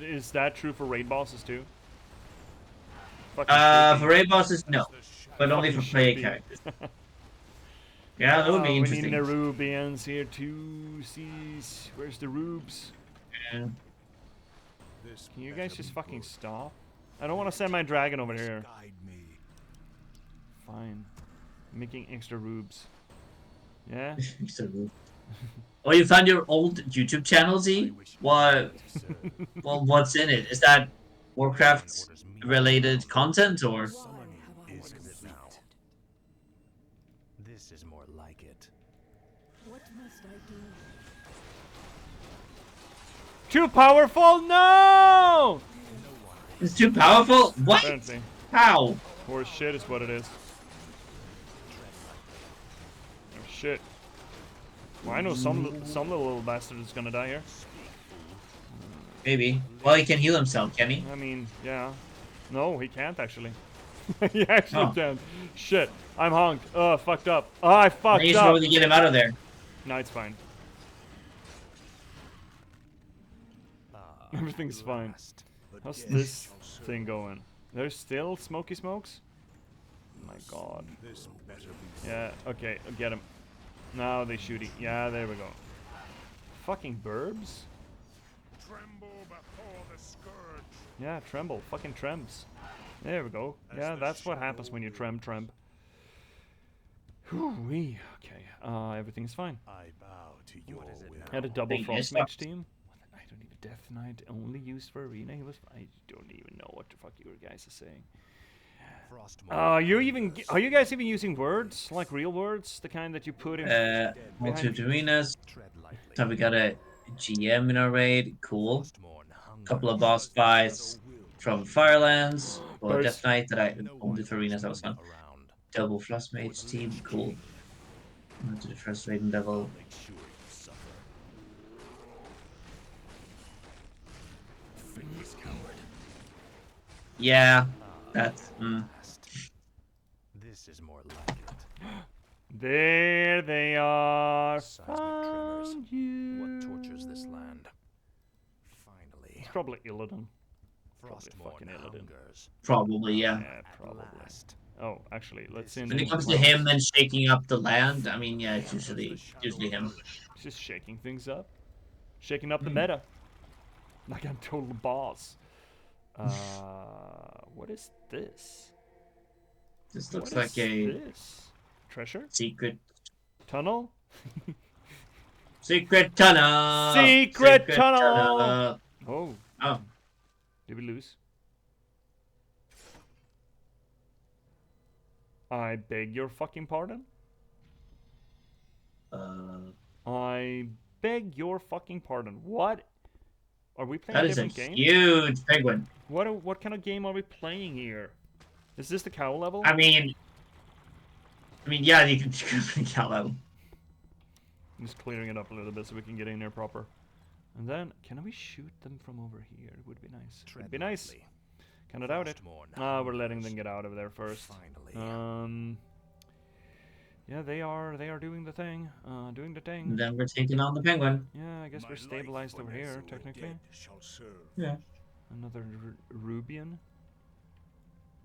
Is that true for raid bosses too? For raid bosses, no, but only for player should be. characters. Yeah, that would be interesting. We need Nerubians here too. Where's the Rubes? Yeah. Can you guys just fucking stop? I don't want to send my dragon over here. Fine. Making extra Rubes. Yeah? Extra Rube. Oh, you found your old YouTube channel, Z? What? Well, what's in it? Is that Warcraft related content or? This is more like it. What must I do? Too powerful? No! It's too powerful? What? Apparently. How? Horse shit is what it is. Oh shit. Well, I know some little bastard is gonna die here. Maybe. Well, he can heal himself, can he? I mean, yeah. No, he can't actually. He actually can. Shit. I'm honked. Fucked up. I fucked You should up. really get him out of there. No, it's fine. Everything's fine. How's this thing going? There's still smoky smokes? Oh my god. Yeah, okay, get him. Now they shooty. Yeah, there we go. Fucking burbs? Tremble before the scourge. Yeah, tremble. Fucking trems. There we go. Yeah, that's what happens when you trem. Whew-wee. Okay, everything's fine. I bow to your will. Had a double Hey, frost yes, mage team. I don't even Death Knight only used for arena. I don't even know what the fuck you guys are saying. Are you guys even using words like real words, the kind that you put in? Multi arenas. So we got a GM in our raid. Cool. Couple of boss fights from Firelands or Death Knight that I only for arenas. That was fun. Double Frost Mage team. Cool. On to the first raiding level. Yeah, that's. This is more like it. There they are. Seismic tremors. Found you. What tortures this land? Finally. It's probably Illidan. Frostmourne fucking Illidan. hungers. Probably, yeah. Yeah, probably. Last. Oh, actually, let's see. When it comes to him and shaking up the land, I mean, yeah, it's usually him. Just shaking things up, shaking up the meta. Like I'm total boss. What is this? This looks What like is a this? Treasure? secret Tunnel? tunnel. Secret tunnel! Oh, Oh, did we lose? I beg your fucking pardon? I beg your fucking pardon. What? Are we playing that a is a different game? huge penguin. What kind of game are we playing here? Is this the cow level? I mean, yeah, you can count that one. I'm just clearing it up a little bit so we can get in there proper. And then, can we shoot them from over here? It would be nice. Would be nice. Kind of doubt it. We're letting them get out of there first. Finally. Yeah, they are doing the thing. Doing the thing. And then we're taking on the penguin. Yeah, I guess we're stabilized over here, technically. Yeah. Another Rubian.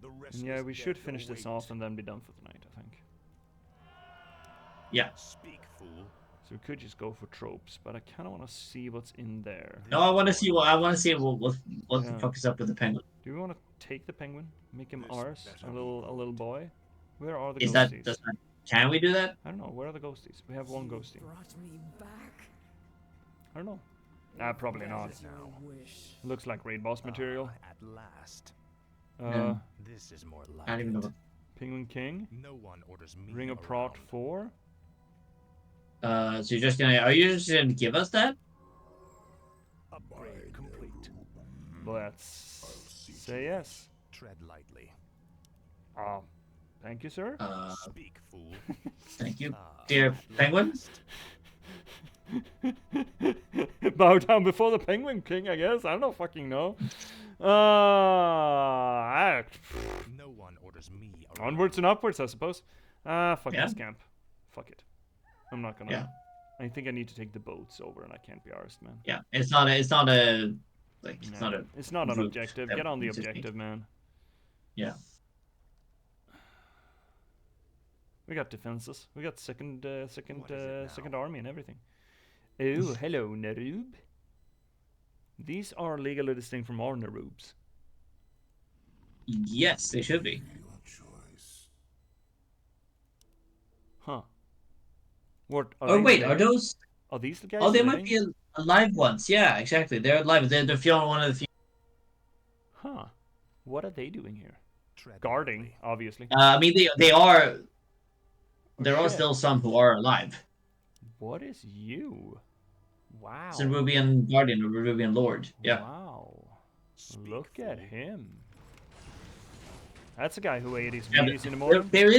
And yeah, we should finish this off and then be done for the night, I think. Yeah. Speak, fool. So we could just go for tropes, but I kind of want to see what's in there. No, I want to see what the Yeah. fuck is up with the penguin. Do we want to take the penguin, make him ours, a little boy? Where are the Is ghosties? that can we do that? I don't know. Where are the ghosties? We have one ghostie. Brought me back. I don't know. Probably not. That is your wish. Looks like raid boss material. At last. This is more like I don't even know. Penguin King. No one orders me Ring of Prot around. 4. So you're just gonna? Are you just gonna give us that? Upgrade complete. Let's say yes. Tread lightly. Thank you, sir. Speak, fool. Thank you, Ah, dear at penguin. last. Bow down before the Penguin King, I guess. I don't fucking know. No one orders me around. Onwards and upwards, I suppose. Fuck Yeah. this camp. Fuck it. I'm not gonna. Yeah. I think I need to take the boats over, and I can't be arsed, man. Yeah, it's not a It's not an route objective. that Get on the we just need. objective, man. Yeah. We got defenses. We got second What is it second now? army and everything. Oh, hello, Narub. These are legally distinct from our Narubs. Yes, they should be. Your choice. Huh. What? Are Oh they wait, living? are those? Are these the guys? Oh, they living? might be alive ones. Yeah, exactly. They're alive. They're one of the few. Huh. What are they doing here? Tread Guarding, lightly. obviously. I mean, they are. There are shit. still some who are alive. What is you? Wow. It's a Rubian Guardian, a Rubian Lord. Yeah. Wow. Speak, Look at fool. him. That's a guy who ate his Yeah, Wheaties in the There, morning. there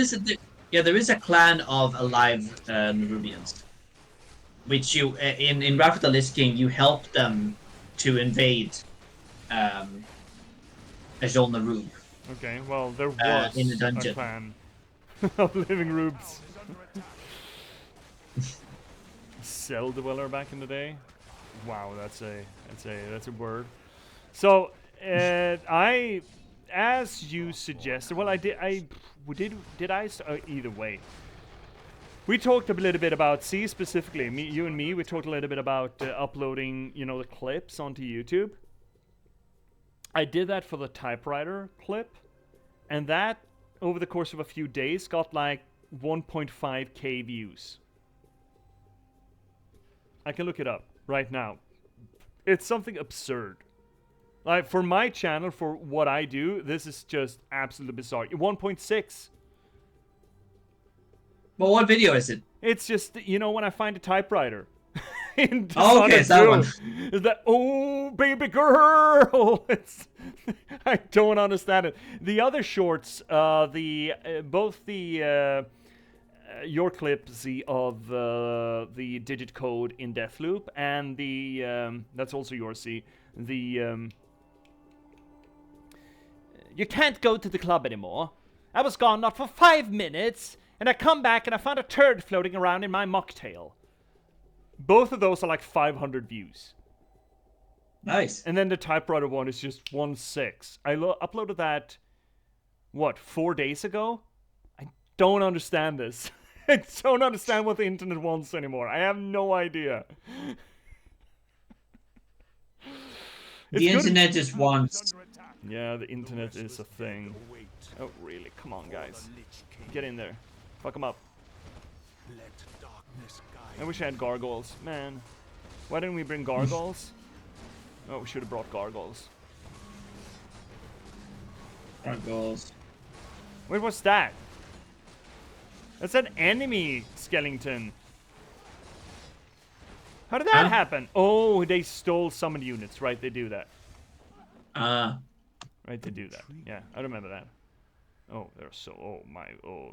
is a clan of alive Nerubians, which you in Wrath of the Lich King you help them to invade Ajol Narub. Okay, well, there was in the a dungeon. clan of living rubes. Cell dweller back in the day. Wow, that's a word. So, I, as you suggested, well, either way. We talked a little bit about C specifically. You and me. We talked a little bit about uploading, the clips onto YouTube. I did that for the typewriter clip, and that over the course of a few days got like 1.5k views. I can look it up right now. It's something absurd. Like for my channel, for what I do, this is just absolutely bizarre. 1.6. Well, what video is it? It's just when I find a typewriter. In Oh, okay, it's that Dishonored one. 2. Is that baby girl? I don't understand it. The other shorts, both your clips of the digit code in Deathloop and the that's also yours. See the you can't go to the club anymore. I was gone not for 5 minutes, and I come back and I found a turd floating around in my mocktail. Both of those are like 500 views. Nice. And then the typewriter one is just 1.6. I uploaded that, 4 days ago? I don't understand this. I don't understand what the internet wants anymore. I have no idea. The internet just wants Yeah, the internet is a thing. Oh, really? Come on, guys. Get in there. Fuck them up. I wish I had gargoyles. Man. Why didn't we bring gargoyles? Oh, we should have brought gargoyles. Gargoyles. Wait, what's that? That's an enemy skeleton. How did that happen? Oh, they stole summoned units. Right, they do that. Right, they do that. Yeah, I remember that. Oh, they're so.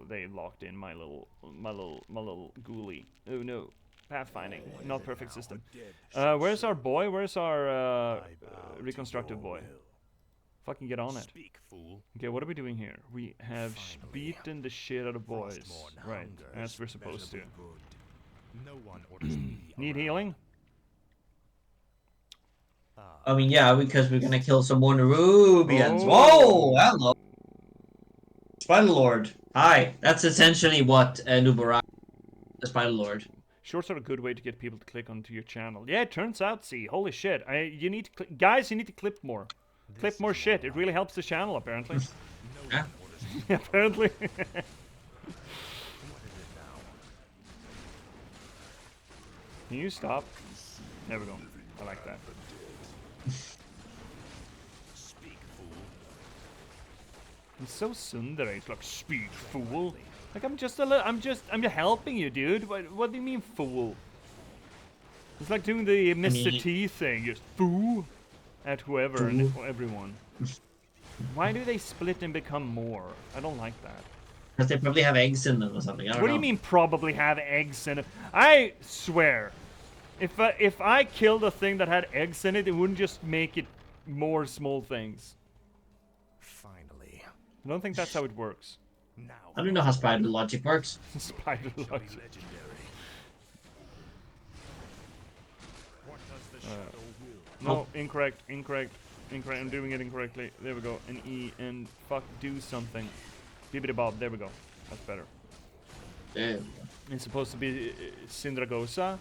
They locked in my little ghoulie. Oh no, pathfinding, not perfect system. Where's our boy? Where's our reconstructive boy? Fucking get on it. Okay, what are we doing here? We have beaten the shit out of boys, right? As we're supposed to. Need healing? I mean, yeah, because we're gonna kill some more Nerubians. Oh. Whoa! Hello! Spider Lord. Hi. That's essentially what Nubarak, the Spider Lord. Shorts are a good way to get people to click onto your channel. Yeah, it turns out, see, holy shit. You need to guys, you need to clip more. Clip more shit. It really helps the channel, apparently. Yeah. Apparently. Can you stop? There we go. I like that. He's so tsundere. He's like, speak, fool. Like, I'm just helping you, dude. What do you mean, fool? It's like doing the Mr. T thing. Just fool at whoever and everyone. Why do they split and become more? I don't like that. Because they probably have eggs in them or something. I don't know. What do you mean probably have eggs in it? I swear, if I killed a thing that had eggs in it, it wouldn't just make it more small things. Finally. I don't think that's how it works. Now. I don't know how spider logic works. Spider logic. No, incorrect. I'm doing it incorrectly. There we go. An E and fuck, do something. Bibbidi bob. There we go. That's better. There we go. It's supposed to be Syndragosa.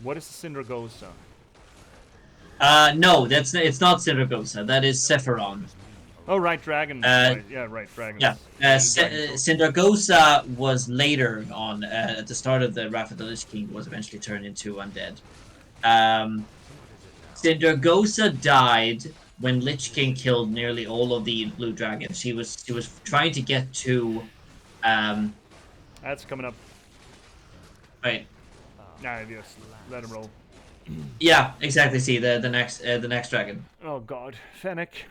What is Syndragosa? No, it's not Syndragosa. That is Sephiron. Oh, right, dragon. Right. Yeah, right, dragon. Yeah, Syndragosa was later on, at the start of the Wrath of the Lich King, was eventually turned into undead. Syndragosa died when Lich King killed nearly all of the blue dragons. She was trying to get to. That's coming up. Right. Nah, yes. Let him roll. Yeah, exactly. See the next dragon. Oh God, Fennec.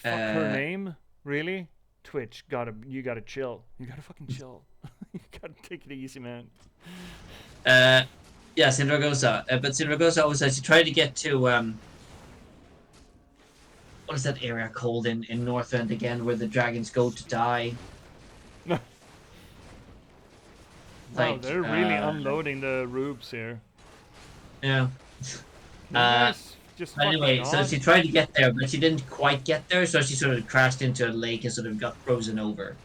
Fuck her name? Really? Twitch, you gotta chill. You gotta fucking chill. You gotta take it easy, man. Yeah, Syndragosa. But Syndragosa also, she tried to get to what is that area called in Northend again, where the dragons go to die? Wow, Like, they're really unloading the rubes here. Yeah. Just Anyway, fucking so on. she tried to get there, but she didn't quite get there, so she sort of crashed into a lake and sort of got frozen over.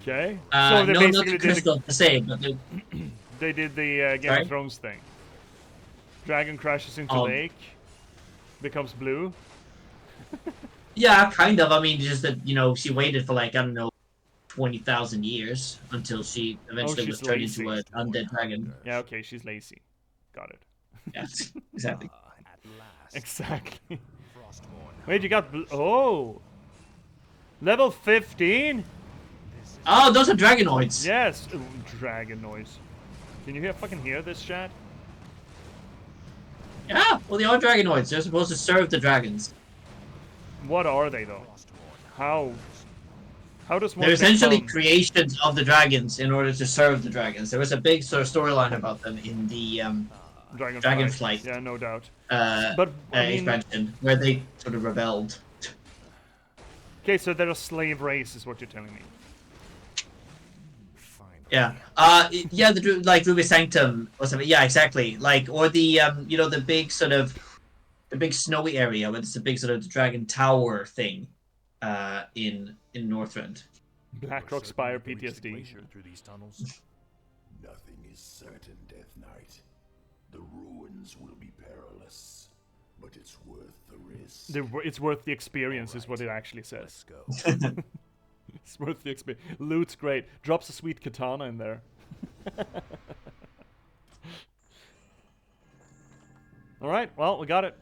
Okay. No, So they not basically the did crystal per se, but they did the Game Sorry? of Thrones thing. Dragon crashes into lake, becomes blue. yeah, kind of. I mean, just that, she waited for like, I don't know, 20,000 years until she eventually was turned into an undead dragon. Yeah, okay, she's lazy. Got it. Yes, exactly. Exactly. Wait, you got level 15? Oh, those are dragonoids. Yes, dragon noise. Can you fucking hear this, chat? Yeah, well, they are dragonoids. They're supposed to serve the dragons. What are they though? How does one? They're essentially creations of the dragons in order to serve the dragons. There was a big sort of storyline about them in the Dragonflight. Yeah, no doubt. But I mean, expansion where they sort of rebelled. Okay, so they're a slave race, is what you're telling me. Yeah. Yeah. Like Ruby Sanctum or something. Yeah, exactly. Like, or the the big sort of the big snowy area where it's a big sort of dragon tower thing, in Northrend. Blackrock Spire PTSD. Through these tunnels. Nothing is certain, Death Knight. The ruins will be perilous. but it's worth the risk. It's worth the experience, is what it actually Let's says. go. It's worth the experience. Loot's great. Drops a sweet katana in there. Alright, well, we got it.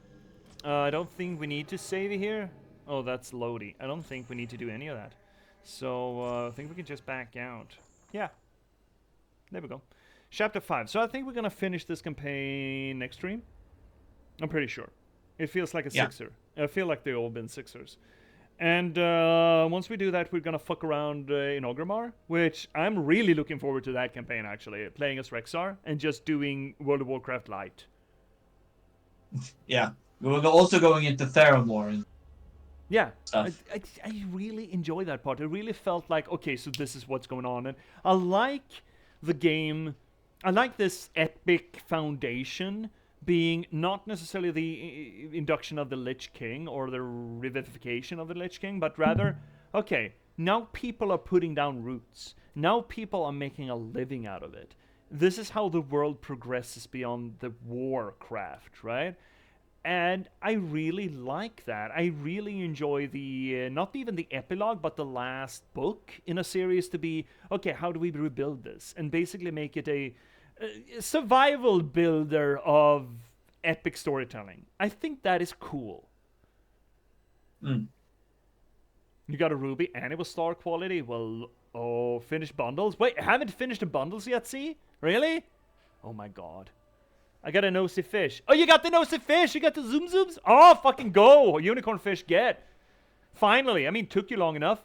I don't think we need to save it here. Oh, that's Lodi. I don't think we need to do any of that. So, I think we can just back out. Yeah. There we go. Chapter 5. So I think we're gonna finish this campaign next stream. I'm pretty sure. It feels like a sixer. I feel like they've all been sixers. And once we do that, we're gonna fuck around in Orgrimmar, which I'm really looking forward to that campaign, actually. Playing as Rexxar and just doing World of Warcraft Light. Yeah. We're also going into Theramore and Yeah, stuff. I really enjoy that part. It really felt like, okay, so this is what's going on. And I like the game. I like this epic foundation being not necessarily the induction of the Lich King or the revivification of the Lich King, but rather, okay, now people are putting down roots. Now people are making a living out of it. This is how the world progresses beyond the Warcraft, right? And I really like that. I really enjoy the, not even the epilogue, but the last book in a series to be, okay, how do we rebuild this? And basically make it a survival builder of epic storytelling. I think that is cool. Mm. You got a ruby and it was star quality. Well, oh, finished bundles. Wait, I haven't finished the bundles yet, see? Really? Oh my god. I got a nosy fish. Oh, you got the nosy fish! You got the zoom zooms? Oh, fucking go! Unicorn fish, get! Finally! I mean, took you long enough.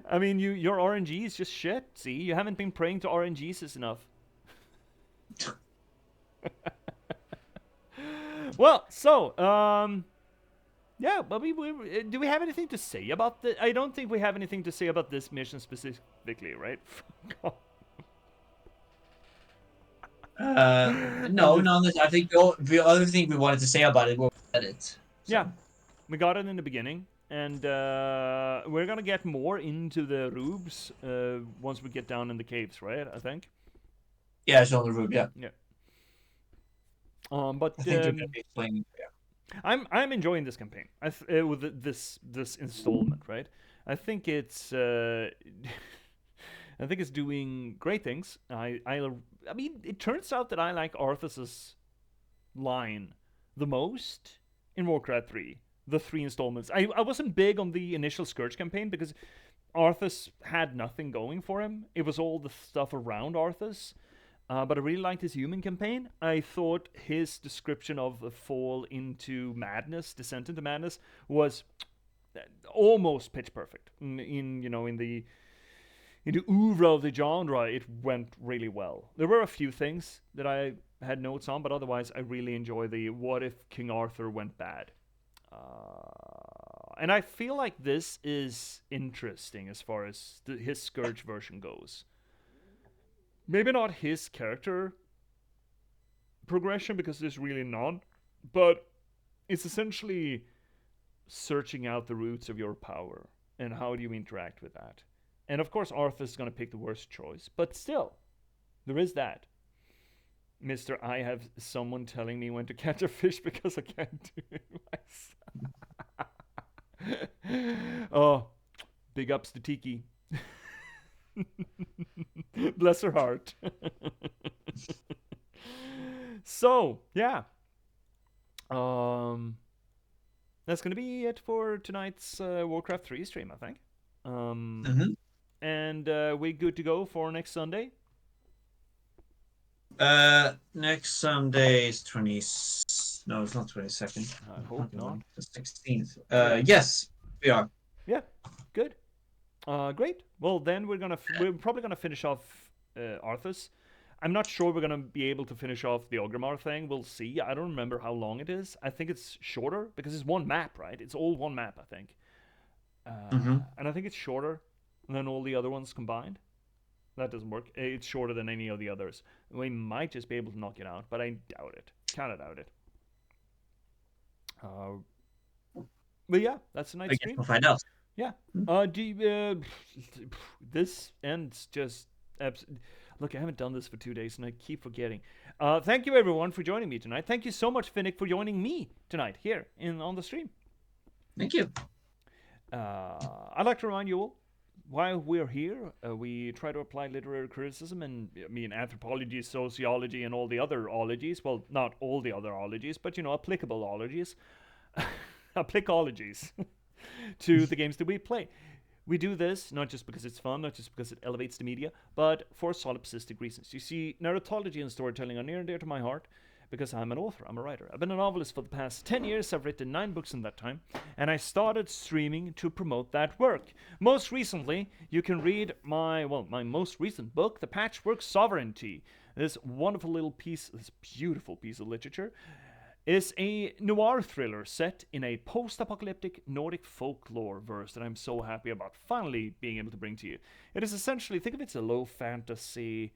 I mean, your RNG is just shit. See, you haven't been praying to RNGs enough. Well, so, yeah, but do we have anything to say about the? I don't think we have anything to say about this mission specifically, right? No. I think the other thing we wanted to say about it was it. So. Yeah, we got it in the beginning, and we're gonna get more into the rubes once we get down in the caves, right? I think. Yeah, it's on the roof. Yeah. Yeah. But I think they're gonna be explaining. Yeah. I'm enjoying this campaign. With this installment, right? I think it's I think it's doing great things. I mean, it turns out that I like Arthas's line the most in Warcraft 3. The 3 installments. I wasn't big on the initial Scourge campaign because Arthas had nothing going for him. It was all the stuff around Arthas. But I really liked his human campaign. I thought his description of the fall into madness, descent into madness, was almost pitch perfect. In the oeuvre of the genre, it went really well. There were a few things that I had notes on, but otherwise, I really enjoy the what if King Arthur went bad. And I feel like this is interesting as far as his Scourge version goes. Maybe not his character progression, because there's really none, but it's essentially searching out the roots of your power and how do you interact with that. And of course, Arthur's going to pick the worst choice, but still, there is that. Mr. I have someone telling me when to catch a fish because I can't do it myself. Oh, big ups to Tiki. Bless her heart. So, yeah. That's going to be it for tonight's Warcraft 3 stream, I think. And we're good to go for next Sunday. Next Sunday is No, it's not 22nd. I hope not. The 16th. Yes, we are. Yeah, good. Great. Well, then we're probably gonna finish off Arthas. I'm not sure we're gonna be able to finish off the Orgrimmar thing. We'll see. I don't remember how long it is. I think it's shorter because it's one map, right? It's all one map, I think. And I think it's shorter than all the other ones combined. That doesn't work. It's shorter than any of the others. We might just be able to knock it out, but I doubt it. Kind of doubt it. But yeah, that's a nice stream. We'll find out. Yeah. This ends just Look, I haven't done this for 2 days, and I keep forgetting. Thank you, everyone, for joining me tonight. Thank you so much, Finnick, for joining me tonight here on the stream. Thank you. I'd like to remind you all, while we're here, we try to apply literary criticism and, anthropology, sociology, and all the other ologies. Well, not all the other ologies, but, applicable ologies. Applicologies to the games that we play. We do this not just because it's fun, not just because it elevates the media, but for solipsistic reasons. You see, narratology and storytelling are near and dear to my heart because I'm an author, I'm a writer. I've been a novelist for the past 10 years, I've written 9 books in that time, and I started streaming to promote that work. Most recently, you can read my most recent book, The Patchwork Sovereignty. This wonderful little piece, this beautiful piece of literature, is a noir thriller set in a post-apocalyptic Nordic folklore verse that I'm so happy about finally being able to bring to you. It is essentially, think of it as a low fantasy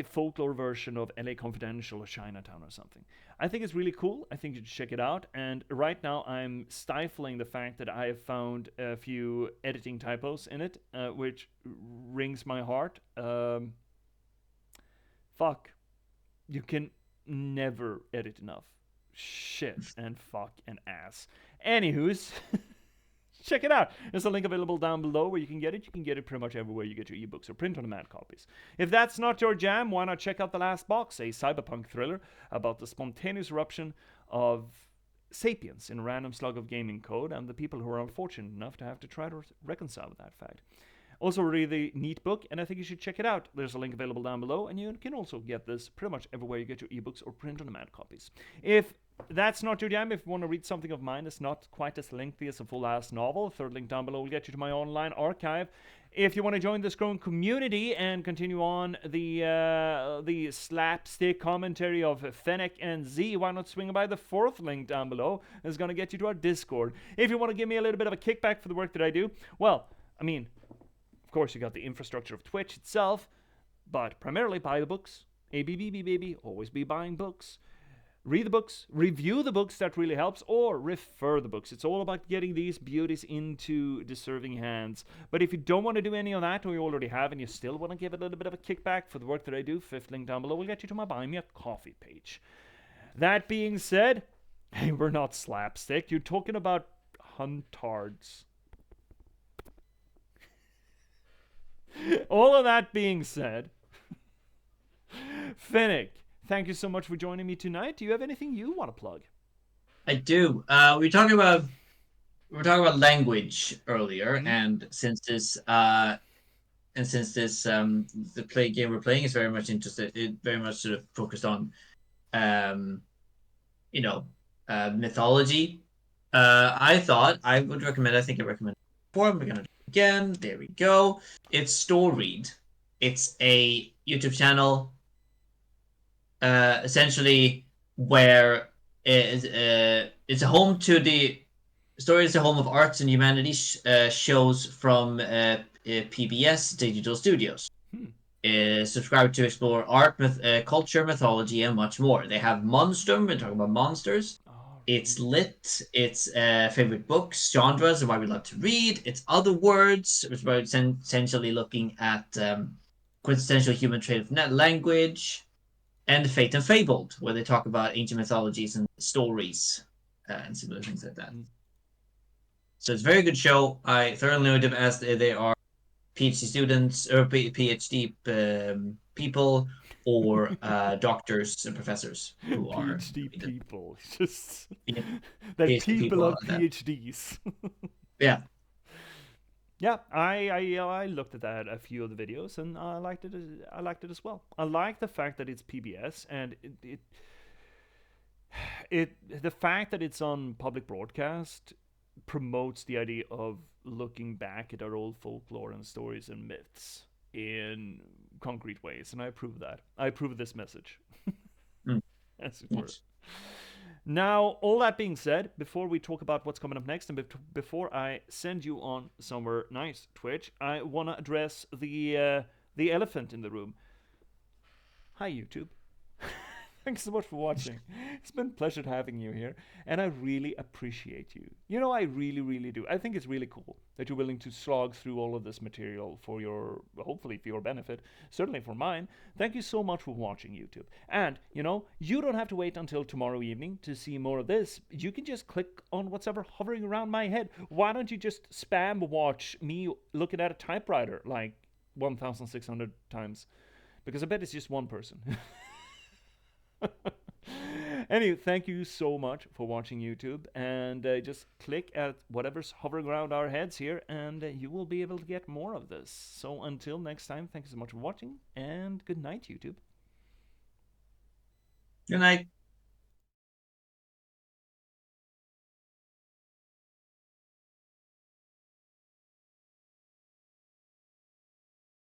folklore version of LA Confidential or Chinatown or something. I think it's really cool. I think you should check it out. And right now I'm stifling the fact that I have found a few editing typos in it, which wrings my heart. Fuck. You can never edit enough. Shit and fuck and ass. Anywho's, check it out. There's a link available down below where you can get it. You can get it pretty much everywhere you get your ebooks or print-on-demand copies. If that's not your jam, why not check out The Last Box, a cyberpunk thriller about the spontaneous eruption of sapiens in a random slug of gaming code and the people who are unfortunate enough to have to try to reconcile with that fact. Also a really neat book, and I think you should check it out. There's a link available down below, and you can also get this pretty much everywhere you get your ebooks or print-on-demand copies. If that's not your jam, if you want to read something of mine that's not quite as lengthy as a full-ass novel, third link down below will get you to my online archive. If you want to join this growing community and continue on the slapstick commentary of Fennec and Z, why not swing by the fourth link down below? It's going to get you to our Discord. If you want to give me a little bit of a kickback for the work that I do, well, of course, you got the infrastructure of Twitch itself, but primarily buy the books. ABBB, baby, always be buying books. Read the books, review the books, that really helps, or refer the books. It's all about getting these beauties into deserving hands. But if you don't want to do any of that, or you already have, and you still want to give it a little bit of a kickback for the work that I do, fifth link down below will get you to my Buy Me a Coffee page. That being said, hey, we're not slapstick. You're talking about huntards. All of that being said, Finnick, thank you so much for joining me tonight. Do you have anything you want to plug? I do. We were talking about language earlier, and since this the game we're playing is very much sort of focused on mythology. I thought I would recommend. I think I recommended it before. We're gonna again, there we go. It's Storeread. It's a YouTube channel, essentially where it's a home to the story. Is a home of arts and humanities shows from PBS Digital Studios. Subscribe to explore art, culture, mythology, and much more. They have Monstrum. We're talking about monsters. It's lit. It's favorite books, genres, and why we love to read. It's other words, which are essentially looking at quintessential human trait of net language, and Fate and Fabled, where they talk about ancient mythologies and stories and similar things like that. So it's a very good show. I thoroughly enjoyed them as they are PhD students or PhD people, or doctors and professors who are PhD people. Just yeah, that PhD people are that. PhDs. Yeah. Yeah, I looked at that, a few of the videos, and I liked it. I liked it as well. I like the fact that it's PBS, and the fact that it's on public broadcast promotes the idea of looking back at our old folklore and stories and myths in concrete ways, and I approve that. I approve this message. As it were. Now, all that being said, before we talk about what's coming up next, and before I send you on somewhere nice, Twitch, I want to address the elephant in the room. Hi, YouTube. Thanks so much for watching. It's been a pleasure having you here, and I really appreciate you. You know, I really, really do. I think it's really cool that you're willing to slog through all of this material for your, hopefully for your benefit, certainly for mine. Thank you so much for watching, YouTube. And, you know, you don't have to wait until tomorrow evening to see more of this. You can just click on what's ever hovering around my head. Why don't you just spam watch me looking at a typewriter like 1,600 times? Because I bet it's just one person. Anyway, thank you so much for watching, YouTube, and just click at whatever's hovering around our heads here, and you will be able to get more of this. So until next time, thank you so much for watching, and good night, YouTube. Good night.